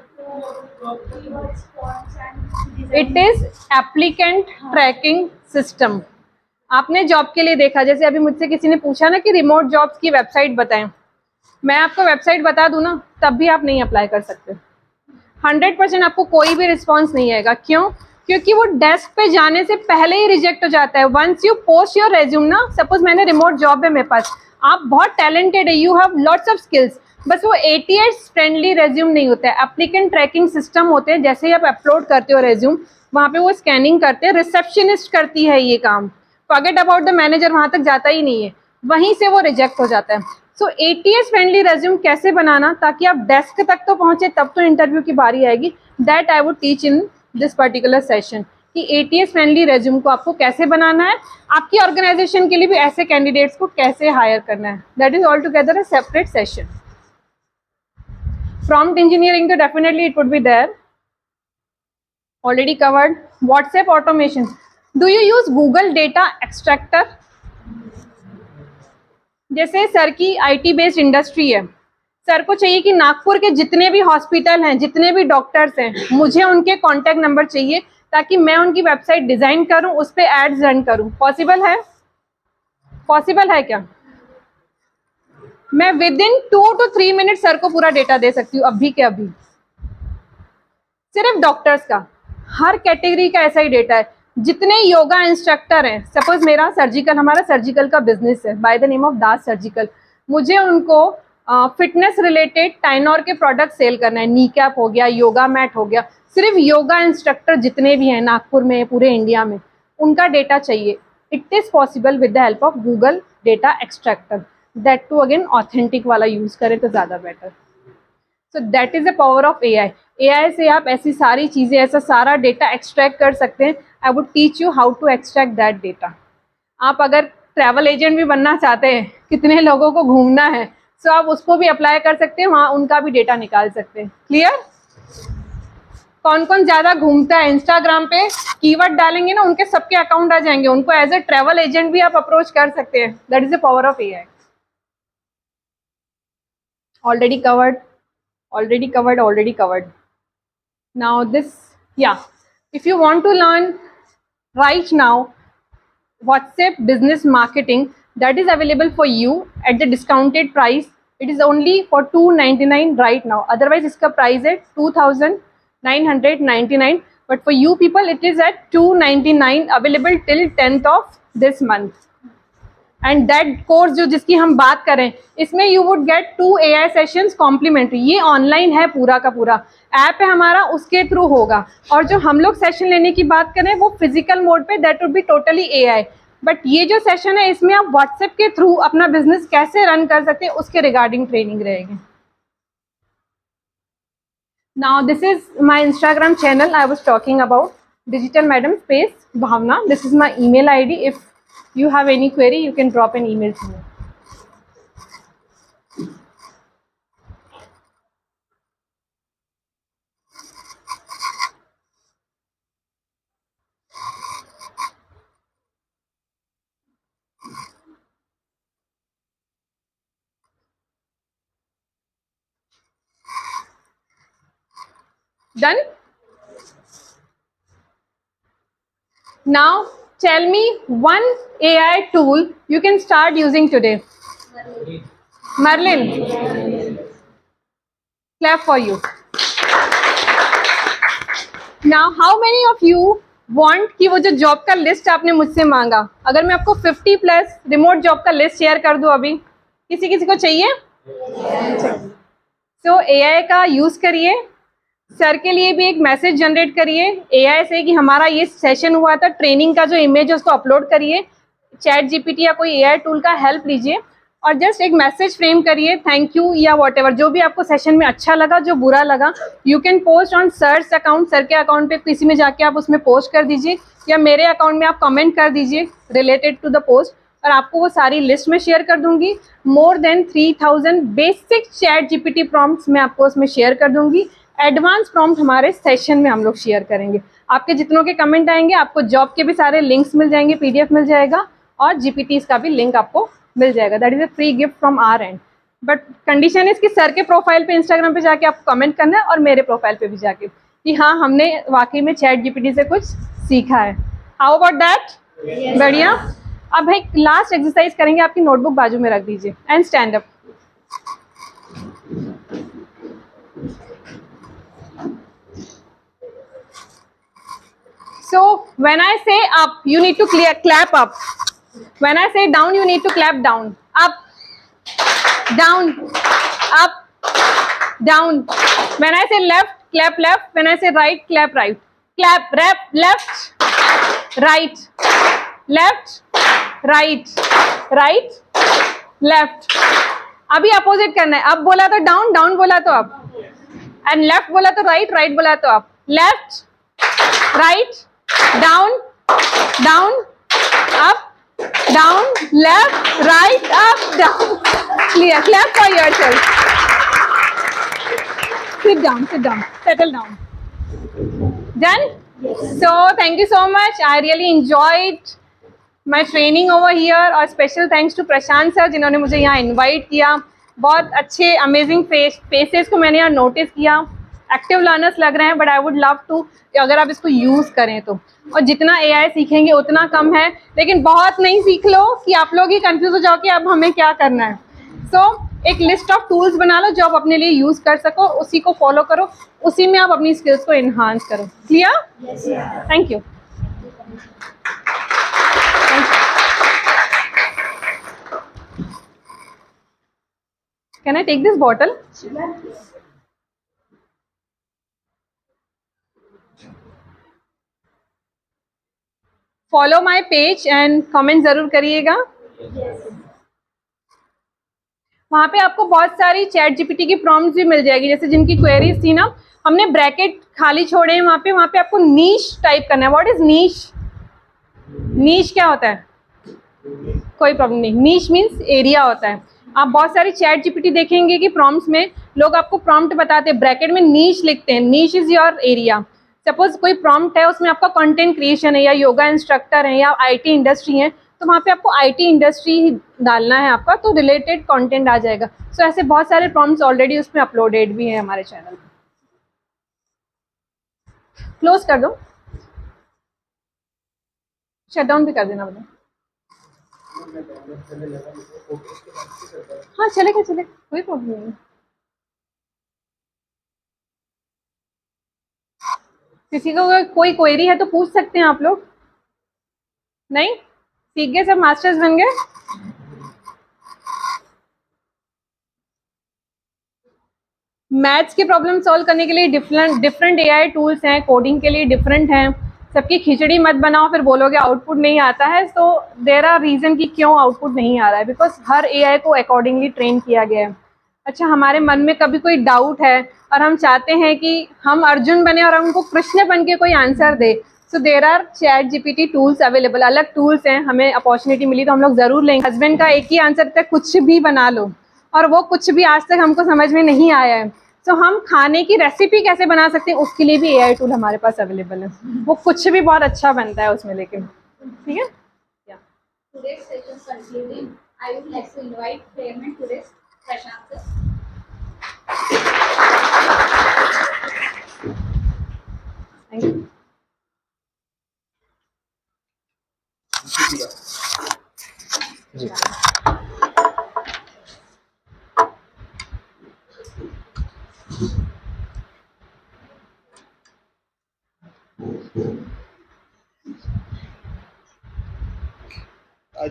it is applicant tracking system. आपने जॉब के लिए देखा, जैसे अभी मुझसे किसी ने पूछा ना कि रिमोट जॉब्स की वेबसाइट बताएं, मैं आपको वेबसाइट बता दूं ना, तब भी आप नहीं अप्लाई कर सकते। 100% आपको कोई भी रिस्पॉन्स नहीं आएगा। क्यों? क्योंकि वो डेस्क पे जाने से पहले ही रिजेक्ट हो जाता है। Once you post your resume ना, सपोज मैंने रिमोट जॉब है मेरे पास, आप बहुत टैलेंटेड है, you have lots of skills, बस वो ATS फ्रेंडली रेज्यूम नहीं होता है। एप्लीकेंट ट्रैकिंग सिस्टम होते हैं, जैसे ही आप अपलोड करते हो रेज्यूम, वहाँ पे वो स्कैनिंग करते हैं, रिसेप्शनिस्ट करती है ये काम। फॉरगेट अबाउट द मैनेजर, वहाँ तक जाता ही नहीं है, वहीं से वो रिजेक्ट हो जाता है। सो ATS फ्रेंडली रेज्यूम कैसे बनाना ताकि आप डेस्क तक तो पहुंचे, तब तो इंटरव्यू की बारी आएगी। That I would teach in this particular session कि ATS फ्रेंडली रेज्यूम को आपको कैसे बनाना है, आपकी ऑर्गेनाइजेशन के लिए भी ऐसे कैंडिडेट्स को कैसे हायर करना है। That is all together a separate session. Prompt engineering, तो definitely it would be there. Already covered. WhatsApp automation. Do you use Google Data Extractor? जैसे सर की IT बेस्ड इंडस्ट्री है, सर को चाहिए कि नागपुर के जितने भी हॉस्पिटल हैं, जितने भी डॉक्टर्स हैं, मुझे उनके कॉन्टैक्ट नंबर चाहिए ताकि मैं उनकी वेबसाइट डिजाइन करूं, उस पर एड्स रन करूं। पॉसिबल है? पॉसिबल है क्या? मैं with in 2 to 3 minute sir को पूरा डेटा दे सकती हूँ, अभी के अभी। सिर्फ डॉक्टर्स का, हर कैटेगरी का ऐसा ही डेटा है। जितने योगा इंस्ट्रक्टर हैं, सपोज मेरा सर्जिकल, हमारा सर्जिकल का बिजनेस है by the name of Das surgical, मुझे उनको फिटनेस रिलेटेड टाइनोर के प्रोडक्ट सेल करना है। नी कैप हो गया, योगा मैट हो गया, सिर्फ योगा इंस्ट्रक्टर जितने भी हैं नागपुर में, पूरे इंडिया में, उनका डेटा चाहिए। It is possible with the help of Google data extractor. That too again authentic वाला यूज करें तो ज़्यादा better. So that is the power of AI। AI से आप ऐसी सारी चीज़ें, ऐसा सारा डेटा एक्सट्रैक्ट कर सकते हैं। I would teach you how to extract that data. आप अगर ट्रैवल एजेंट भी बनना चाहते हैं, कितने लोगों को घूमना है, सो आप उसको भी अप्लाई कर सकते हैं, वहाँ उनका भी डेटा निकाल सकते हैं। क्लियर? कौन कौन ज़्यादा घूमता है, इंस्टाग्राम पे कीवर्ड डालेंगे ना, उनके सबके अकाउंट आ जाएंगे, उनको एज ए ट्रैवल एजेंट भी आप अप्रोच कर सकते हैं। That is the power of AI। already covered. Now this, yeah, if you want to learn right now WhatsApp business marketing, that is available for you at the discounted price. It is only for $299 right now, otherwise इसका price है $2,999, but for you people it is at $299, available till 10th of this month. And that course जो जिसकी हम बात करें, इसमें you would get 2 AI sessions complimentary. ये online है, पूरा का पूरा ऐप है हमारा, उसके थ्रू होगा। और जो हम लोग सेशन लेने की बात करें वो फिजिकल मोड पे, that would be totally AI। But ये जो सेशन है, इसमें आप व्हाट्सएप के थ्रू अपना बिजनेस कैसे रन कर सकते हैं, उसके रिगार्डिंग ट्रेनिंग रहेगी। Now this is my Instagram channel I was talking about, digital madam space Bhavna. This is my email ID. If you have any query, you can drop an email to me. Done? Now tell me one AI tool you can start using today. Merlin. Clap for you. Now how many of you want कि वो जो job का list आपने मुझसे मांगा, अगर मैं आपको 50+ रिमोट जॉब का लिस्ट शेयर कर दूं अभी, किसी को चाहिए? So AI का यूज करिए, सर के लिए भी एक मैसेज जनरेट करिए AI से कि हमारा ये सेशन हुआ था, ट्रेनिंग का जो इमेज है उसको अपलोड करिए, चैट GPT या कोई AI टूल का हेल्प लीजिए और जस्ट एक मैसेज फ्रेम करिए, थैंक यू या व्हाटएवर, जो भी आपको सेशन में अच्छा लगा, जो बुरा लगा, you can post on sir's account. Sir के अकाउंट पे किसी में जाके आप उसमें पोस्ट कर दीजिए, या मेरे अकाउंट में आप कमेंट कर दीजिए रिलेटेड टू द पोस्ट, और आपको वो सारी लिस्ट में शेयर कर दूंगी। More than 3000 basic chat GPT prompts मैं आपको उसमें शेयर कर दूंगी। एडवांस प्रॉम्प्ट हमारे सेशन में हम लोग शेयर करेंगे। आपके जितनों के कमेंट आएंगे, आपको जॉब के भी सारे लिंक्स मिल जाएंगे, PDF मिल जाएगा, और GPTs का भी लिंक आपको मिल जाएगा। That is a free gift from our and, but condition is कि सर के प्रोफाइल पे इंस्टाग्राम पे जाके आपको कमेंट करना है, और मेरे प्रोफाइल पे भी जाके कि हाँ हमने वाकई में चैट GPT से कुछ सीखा है। How about that? बढ़िया। अब एक लास्ट एक्सरसाइज करेंगे, आपकी नोटबुक बाजू में रख दीजिए and stand up. So when I say up, you need to clap up. When I say down, you need to clap down. Up, down, up, down. When I say left, clap left. When I say right, clap right. Clap left, right, left, right, right, left. अभी opposite करना है. Up बोला तो down, down बोला तो up, and left बोला तो right, right बोला तो up. Left, right, down, down, up, down, left, right, up, down. Clear. Clap for yourself. Sit down, settle down. Done? Yes. So thank you so much. I really enjoyed my training over here. और special thanks to Prashant sir जिन्होंने मुझे यहाँ invite किया. बहुत अच्छे amazing faces को मैंने यहाँ notice किया. एक्टिव लर्नर्स लग रहे हैं, but I would love to अगर आप इसको यूज़ करें तो. और जितना AI सीखेंगे उतना कम है, लेकिन बहुत नहीं सीख लो कि आप लोग ही कंफ्यूज हो जाओ कि अब हमें क्या करना है. सो एक लिस्ट ऑफ टूल्स बना लो जो आप अपने लिए यूज़ कर सको, उसी को फॉलो करो, उसी में आप अपनी स्किल्स को इन्हांस करो. Clear? Thank you. Can I take this bottle? Follow my page and comment जरूर करिएगा. वहाँ पे आपको बहुत सारी चैट जीपीटी की प्रॉम्प्ट्स भी मिल जाएगी, जैसे जिनकी क्वेरीज थी ना, हमने ब्रैकेट खाली छोड़े हैं वहाँ पे आपको नीश टाइप करना है. व्हाट इज नीश? नीश क्या होता है? कोई प्रॉब्लम नहीं. नीश मीन्स एरिया होता है. आप बहुत सारी चैट जीपीटी देखेंगे कि प्रॉम्प्ट्स में लोग आपको प्रॉम्प्ट बताते हैं, ब्रैकेट में नीश लिखते हैं. नीश इज योर एरिया. सपोज कोई प्रॉम्प्ट है, उसमें आपका कंटेंट क्रिएशन है, या योगा इंस्ट्रक्टर है, या आईटी इंडस्ट्री है, तो वहाँ पे आपको आईटी इंडस्ट्री डालना है आपका, तो रिलेटेड कंटेंट आ जाएगा. सो ऐसे बहुत सारे प्रॉम्प्ट्स ऑलरेडी उसमें अपलोडेड भी है हमारे चैनल पे. क्लोज कर दो, शट डाउन भी कर देना मुझे. हाँ चलेगा, कोई प्रॉब्लम नहीं. किसी को अगर कोई क्वेरी है तो पूछ सकते हैं आप लोग. नहीं सीख गए, सब मास्टर्स बन गए. मैथ्स की प्रॉब्लम सॉल्व करने के लिए डिफरेंट AI टूल्स हैं, कोडिंग के लिए डिफरेंट हैं. सबकी खिचड़ी मत बनाओ फिर बोलोगे आउटपुट नहीं आता है. तो देयर आर रीज़न कि क्यों आउटपुट नहीं आ रहा है, बिकॉज हर AI को अकॉर्डिंगली ट्रेन किया गया है. अच्छा, हमारे मन में कभी कोई डाउट है और हम चाहते हैं कि हम अर्जुन बने और हमको कृष्ण बन के कोई आंसर दे. So there are ChatGPT tools available. अलग टूल्स हैं, हमें अपॉर्चुनिटी मिली तो हम लोग ज़रूर लेंगे. हस्बैंड का एक ही आंसर तक कुछ भी बना लो, और वो कुछ भी आज तक हमको समझ में नहीं आया है. सो हम खाने की रेसिपी कैसे बना सकते हैं, उसके लिए भी AI टूल हमारे पास अवेलेबल है. वो कुछ भी बहुत अच्छा बनता है उसमें. लेकिन ठीक है. Today's session concluding, I would like to invite Chairman today's Prashant sir. Thank you.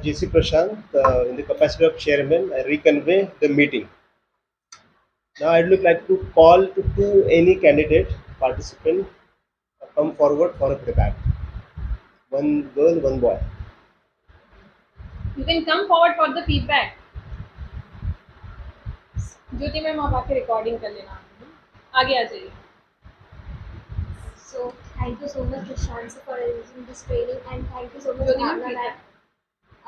JC Prashant, in the capacity of chairman, I reconvey the meeting. Now I would like to call to any candidate participant come forward for a playback. One girl, one boy. You can come forward for the feedback. Jyoti ma'am आप आके recording कर लेना. आगे आ जाइए. So thank you so much Prashant sir for arranging this training, and thank you so much Bhavna ma'am.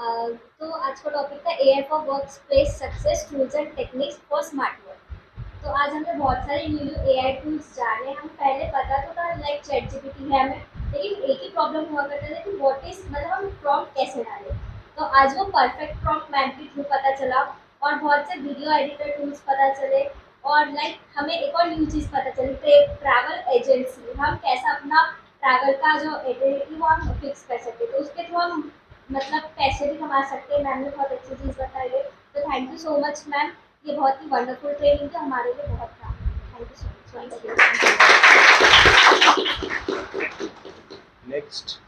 तो आज का topic था AI for workplace success tools and techniques for smart work. तो आज हमें बहुत सारे न्यू AI टूल्स जाने. हम पहले पता तो था लाइक चैट जीपीटी है हमें, लेकिन एक ही प्रॉब्लम हुआ करता था कि व्हाट इज मतलब हम प्रॉम्प्ट कैसे डालें. तो आज वो परफेक्ट प्रॉम्प्ट मैम के थ्रू पता चला, और बहुत से वीडियो एडिटर टूल्स पता चले, और लाइक हमें एक और न्यू चीज़ पता चली, ट्रैवल एजेंसी. हम कैसा अपना ट्रैवल का जो एडिट वो हम फिक्स कर सकते, तो उसके थ्रू हम मतलब पैसे भी कमा सकते हैं. मैम ने बहुत अच्छी चीज़ बताई है. तो thank you so much ma'am, ये बहुत ही वंडरफुल ट्रेनिंग थी, हमारे लिए बहुत काम. Thank you so much. Next.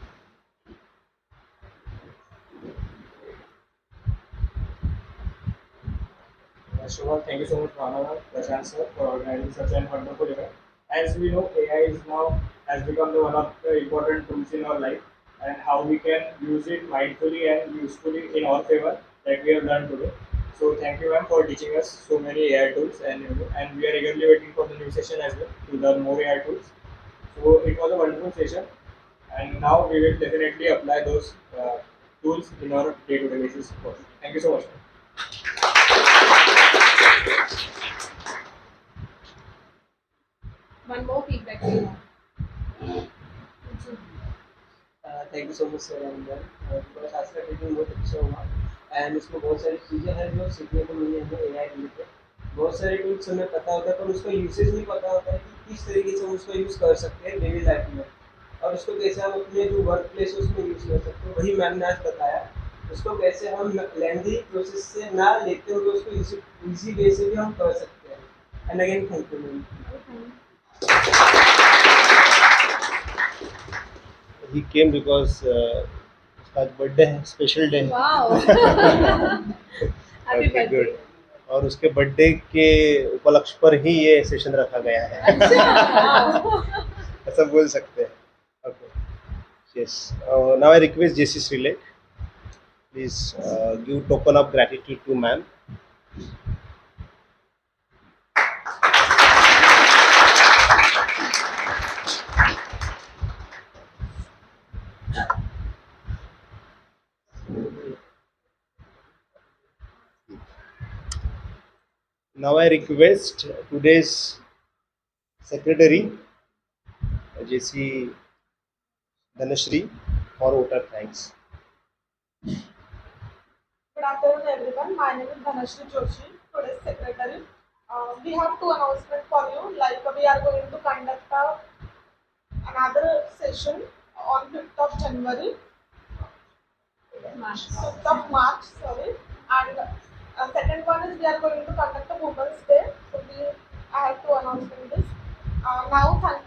Shubham, thank you so much, Pranav, Prashant sir, for organizing such a wonderful event. As we know, AI is now has become the one of the important tools in our life, and how we can use it mindfully and usefully in our favor, like we have done today. So thank you, ma'am, for teaching us so many AI tools, and we are eagerly waiting for the new session as well to learn more AI tools. So it was a wonderful session, and now we will definitely apply those tools in our day-to-day basis. Thank you so much. One more feedback. we want. Thank you so much sir and because आज का training बहुत अच्छा हुआ and इसमें बहुत सारी चीज़ें हैं जो सीखने को मिली हमें ए आई रिलेटेड। बहुत सारे टूल्स हमें पता होता है पर उसका यूसेज नहीं पता होता है कि किस तरीके से हम उसका यूज़ कर सकते हैं डेली लाइफ में, और उसको कैसे हम अपने जो वर्क प्लेस है उसमें यूज़ कर सकते हैं। वही मैम ने आज बताया उसको कैसे हम लेंथी प्रोसेस से ना लेते हुए उसको इजी वे से भी हम कर सकते हैं। And again thank you ma'am. He came because उसका आज बर्थडे है, स्पेशल डे है। Wow. Happy Okay, birthday. good. और उसके बर्थडे के उपलक्ष्य पर ही ये सेशन रखा गया है। अच्छा. ऐसा बोल सकते हैं। Okay. Yes. Now I request JC Srilek, please give token of gratitude to ma'am. Now I request today's secretary, JC Dhanashri, for voter thanks. Good afternoon, everyone. My name is Dhanashri Joshi, today's secretary. We have two announcements for you. Like we are going to conduct another session on 5th of January, 5th of March, sorry. And second one is we are going to conduct a Women's Day. So I have to announce this. Now, thank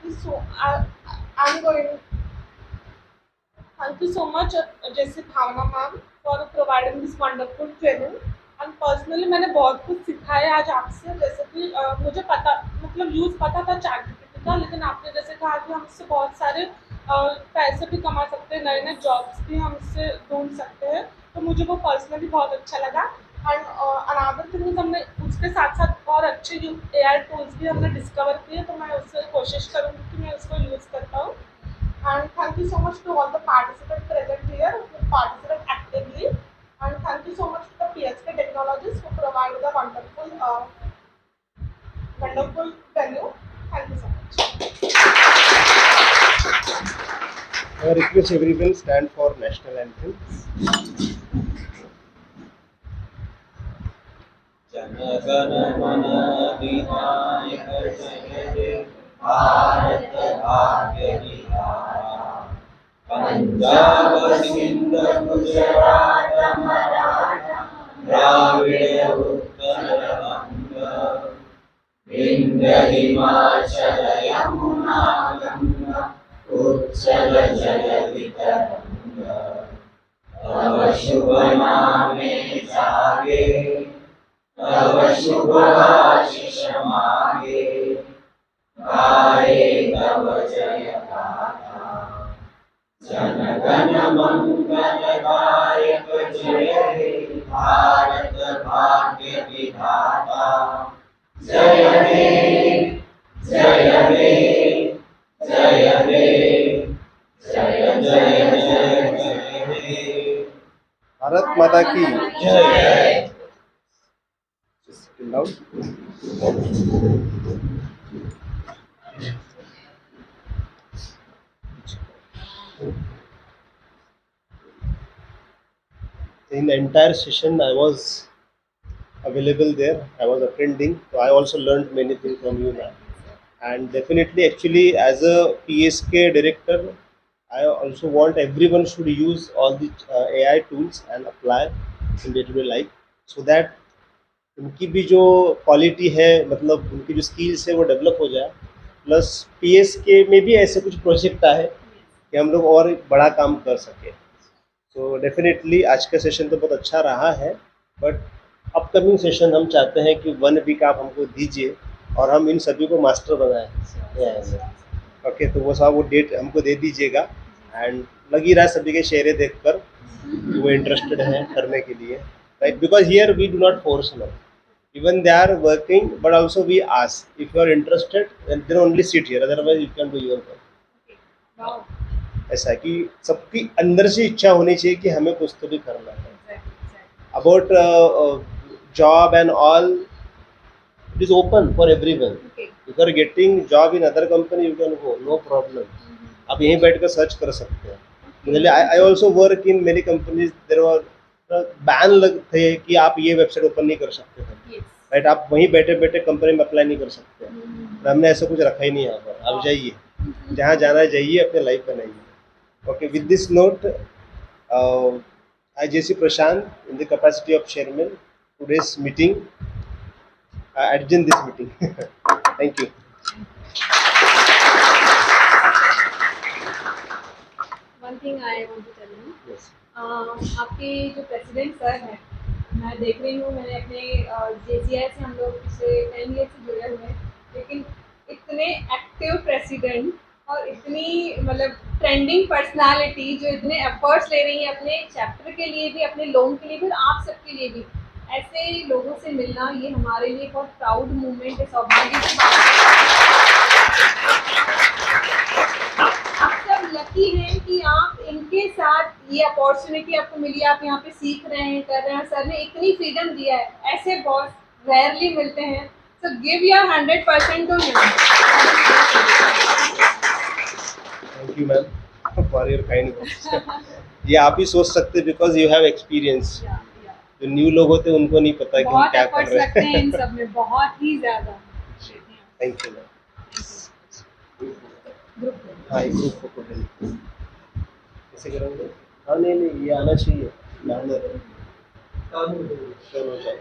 you so much, Jessie Bhavana ma'am, for providing this wonderful training. And personally मैंने बहुत कुछ सीखा है आज आपसे, जैसे कि मुझे पता मतलब यूज़ पता था ChatGPT का, लेकिन आपने जैसे कहा कि हम इससे बहुत सारे पैसे भी कमा सकते हैं, नए नए जॉब्स भी हम इससे ढूंढ सकते हैं, तो मुझे वो पर्सनली बहुत अच्छा लगा। एंड अनदर थिंग इज हमने उसके साथ साथ और अच्छे AI टूल्स भी हमने डिस्कवर किए, तो मैं उससे कोशिश करूँगी कि मैं उसको यूज़ करता हूँ। And thank you so much to all the participants present here who participate actively. And thank you so much to the PSK Technologies who provided the wonderful venue. Thank you so much. I request everyone stand for national anthem. Jana Gana मन अधिनायक जय हे भारत भाग्य विधाता, पंजाब सिंध गुजरात मराठा द्राविड़ उत्कल बंग, विंध्य हिमाचल यमुना गंगा उच्चल जलधि तरंगा, तव शुभ नामे जागे तव शुभ आशीष मांगे, गाए तव जय गाथा, जन गण मंगलदायक जय हे भारत भाग्य विधाता, जय हे जय हे जय हे जय जय जय जय हे, भारत माता की जय। loud. In the entire session, I was available there. I was attending, so I also learned many things from you, ma'am. And definitely, actually, as a PSK director, I also want everyone should use all the AI tools and apply in day-to-day life, so that उनकी भी जो quality है, मतलब उनकी जो skills है वो develop हो जाए। प्लस PSK में भी ऐसे कुछ प्रोजेक्ट आए कि हम लोग और बड़ा काम कर सके। तो डेफिनेटली आज का सेशन तो बहुत अच्छा रहा है, बट अपकमिंग सेशन हम चाहते हैं कि 1 वीक आप हमको दीजिए और हम इन सभी को मास्टर बनाएं। ओके, तो वो डेट हमको दे दीजिएगा। एंड लगी रहा सभी के चेहरे देखकर कि वो इंटरेस्टेड हैं करने के लिए, right? Because here we do not force no, even they are working, but also we ask if you are interested then only sit here, otherwise you can do your work. ऐसा है कि सबकी अंदर से इच्छा होनी चाहिए कि हमें कुछ तो भी करना है। About job and all, it is open for everyone. If you are getting job in other company, you can go, no problem. आप यहीं बैठकर सर्च कर सकते हैं। मुझे I also work in many companies, there were ban लग थे कि आप ये वेबसाइट ओपन नहीं कर सकते थे, राइट? आप वहीं बैठे बैठे कंपनी में अप्लाई नहीं कर सकते। तो हमने ऐसा कुछ रखा ही नहीं यहाँ पर। आप जाइए, जहाँ जाना है जाइए, अपने लाइफ बनाइए। Okay, with this note I JC Prashant, in the capacity of chairman, today's meeting, adjourn this meeting. Thank you. One thing I want to tell you. Yes. आपके जो प्रेसिडेंट सर हैं, मैं देख रही हूँ, मैंने अपने JCI से हम लोग पिछले 10 ईयर से जुड़े हुए हैं, लेकिन इतने एक्टिव प्रेसिडेंट और इतनी मतलब ट्रेंडिंग पर्सनालिटी जो इतने एफर्ट्स ले रही हैं अपने चैप्टर के लिए भी, अपने लोगों के लिए भी और आप सबके लिए भी, ऐसे लोगों से मिलना ये हमारे लिए बहुत प्राउड मोमेंट है, सौभाग्य की बात है। आप सब लकी हैं कि आप इनके साथ ये अपॉर्चुनिटी आपको मिली, आप यहाँ पे सीख रहे हैं, कर रहे हैं। सर ने इतनी फ्रीडम दिया है, ऐसे बहुत रेयरली मिलते हैं। So give your 100% to him. Thank you, ma'am, for your kind words. ये आप ही सोच सकते बिकॉज यू हैव एक्सपीरियंस। जो न्यू लोग होते हैं उनको नहीं पता कि हम बहुत क्या कर एफर्ट्स रहे लगते हैं इन हैं। सब में, बहुत ही ज्यादा। Thank you ma'am. हाँ, एक ग्रुप फोटो कैसे करेंगे? हाँ, नहीं, ये आना चाहिए। चलो जाए।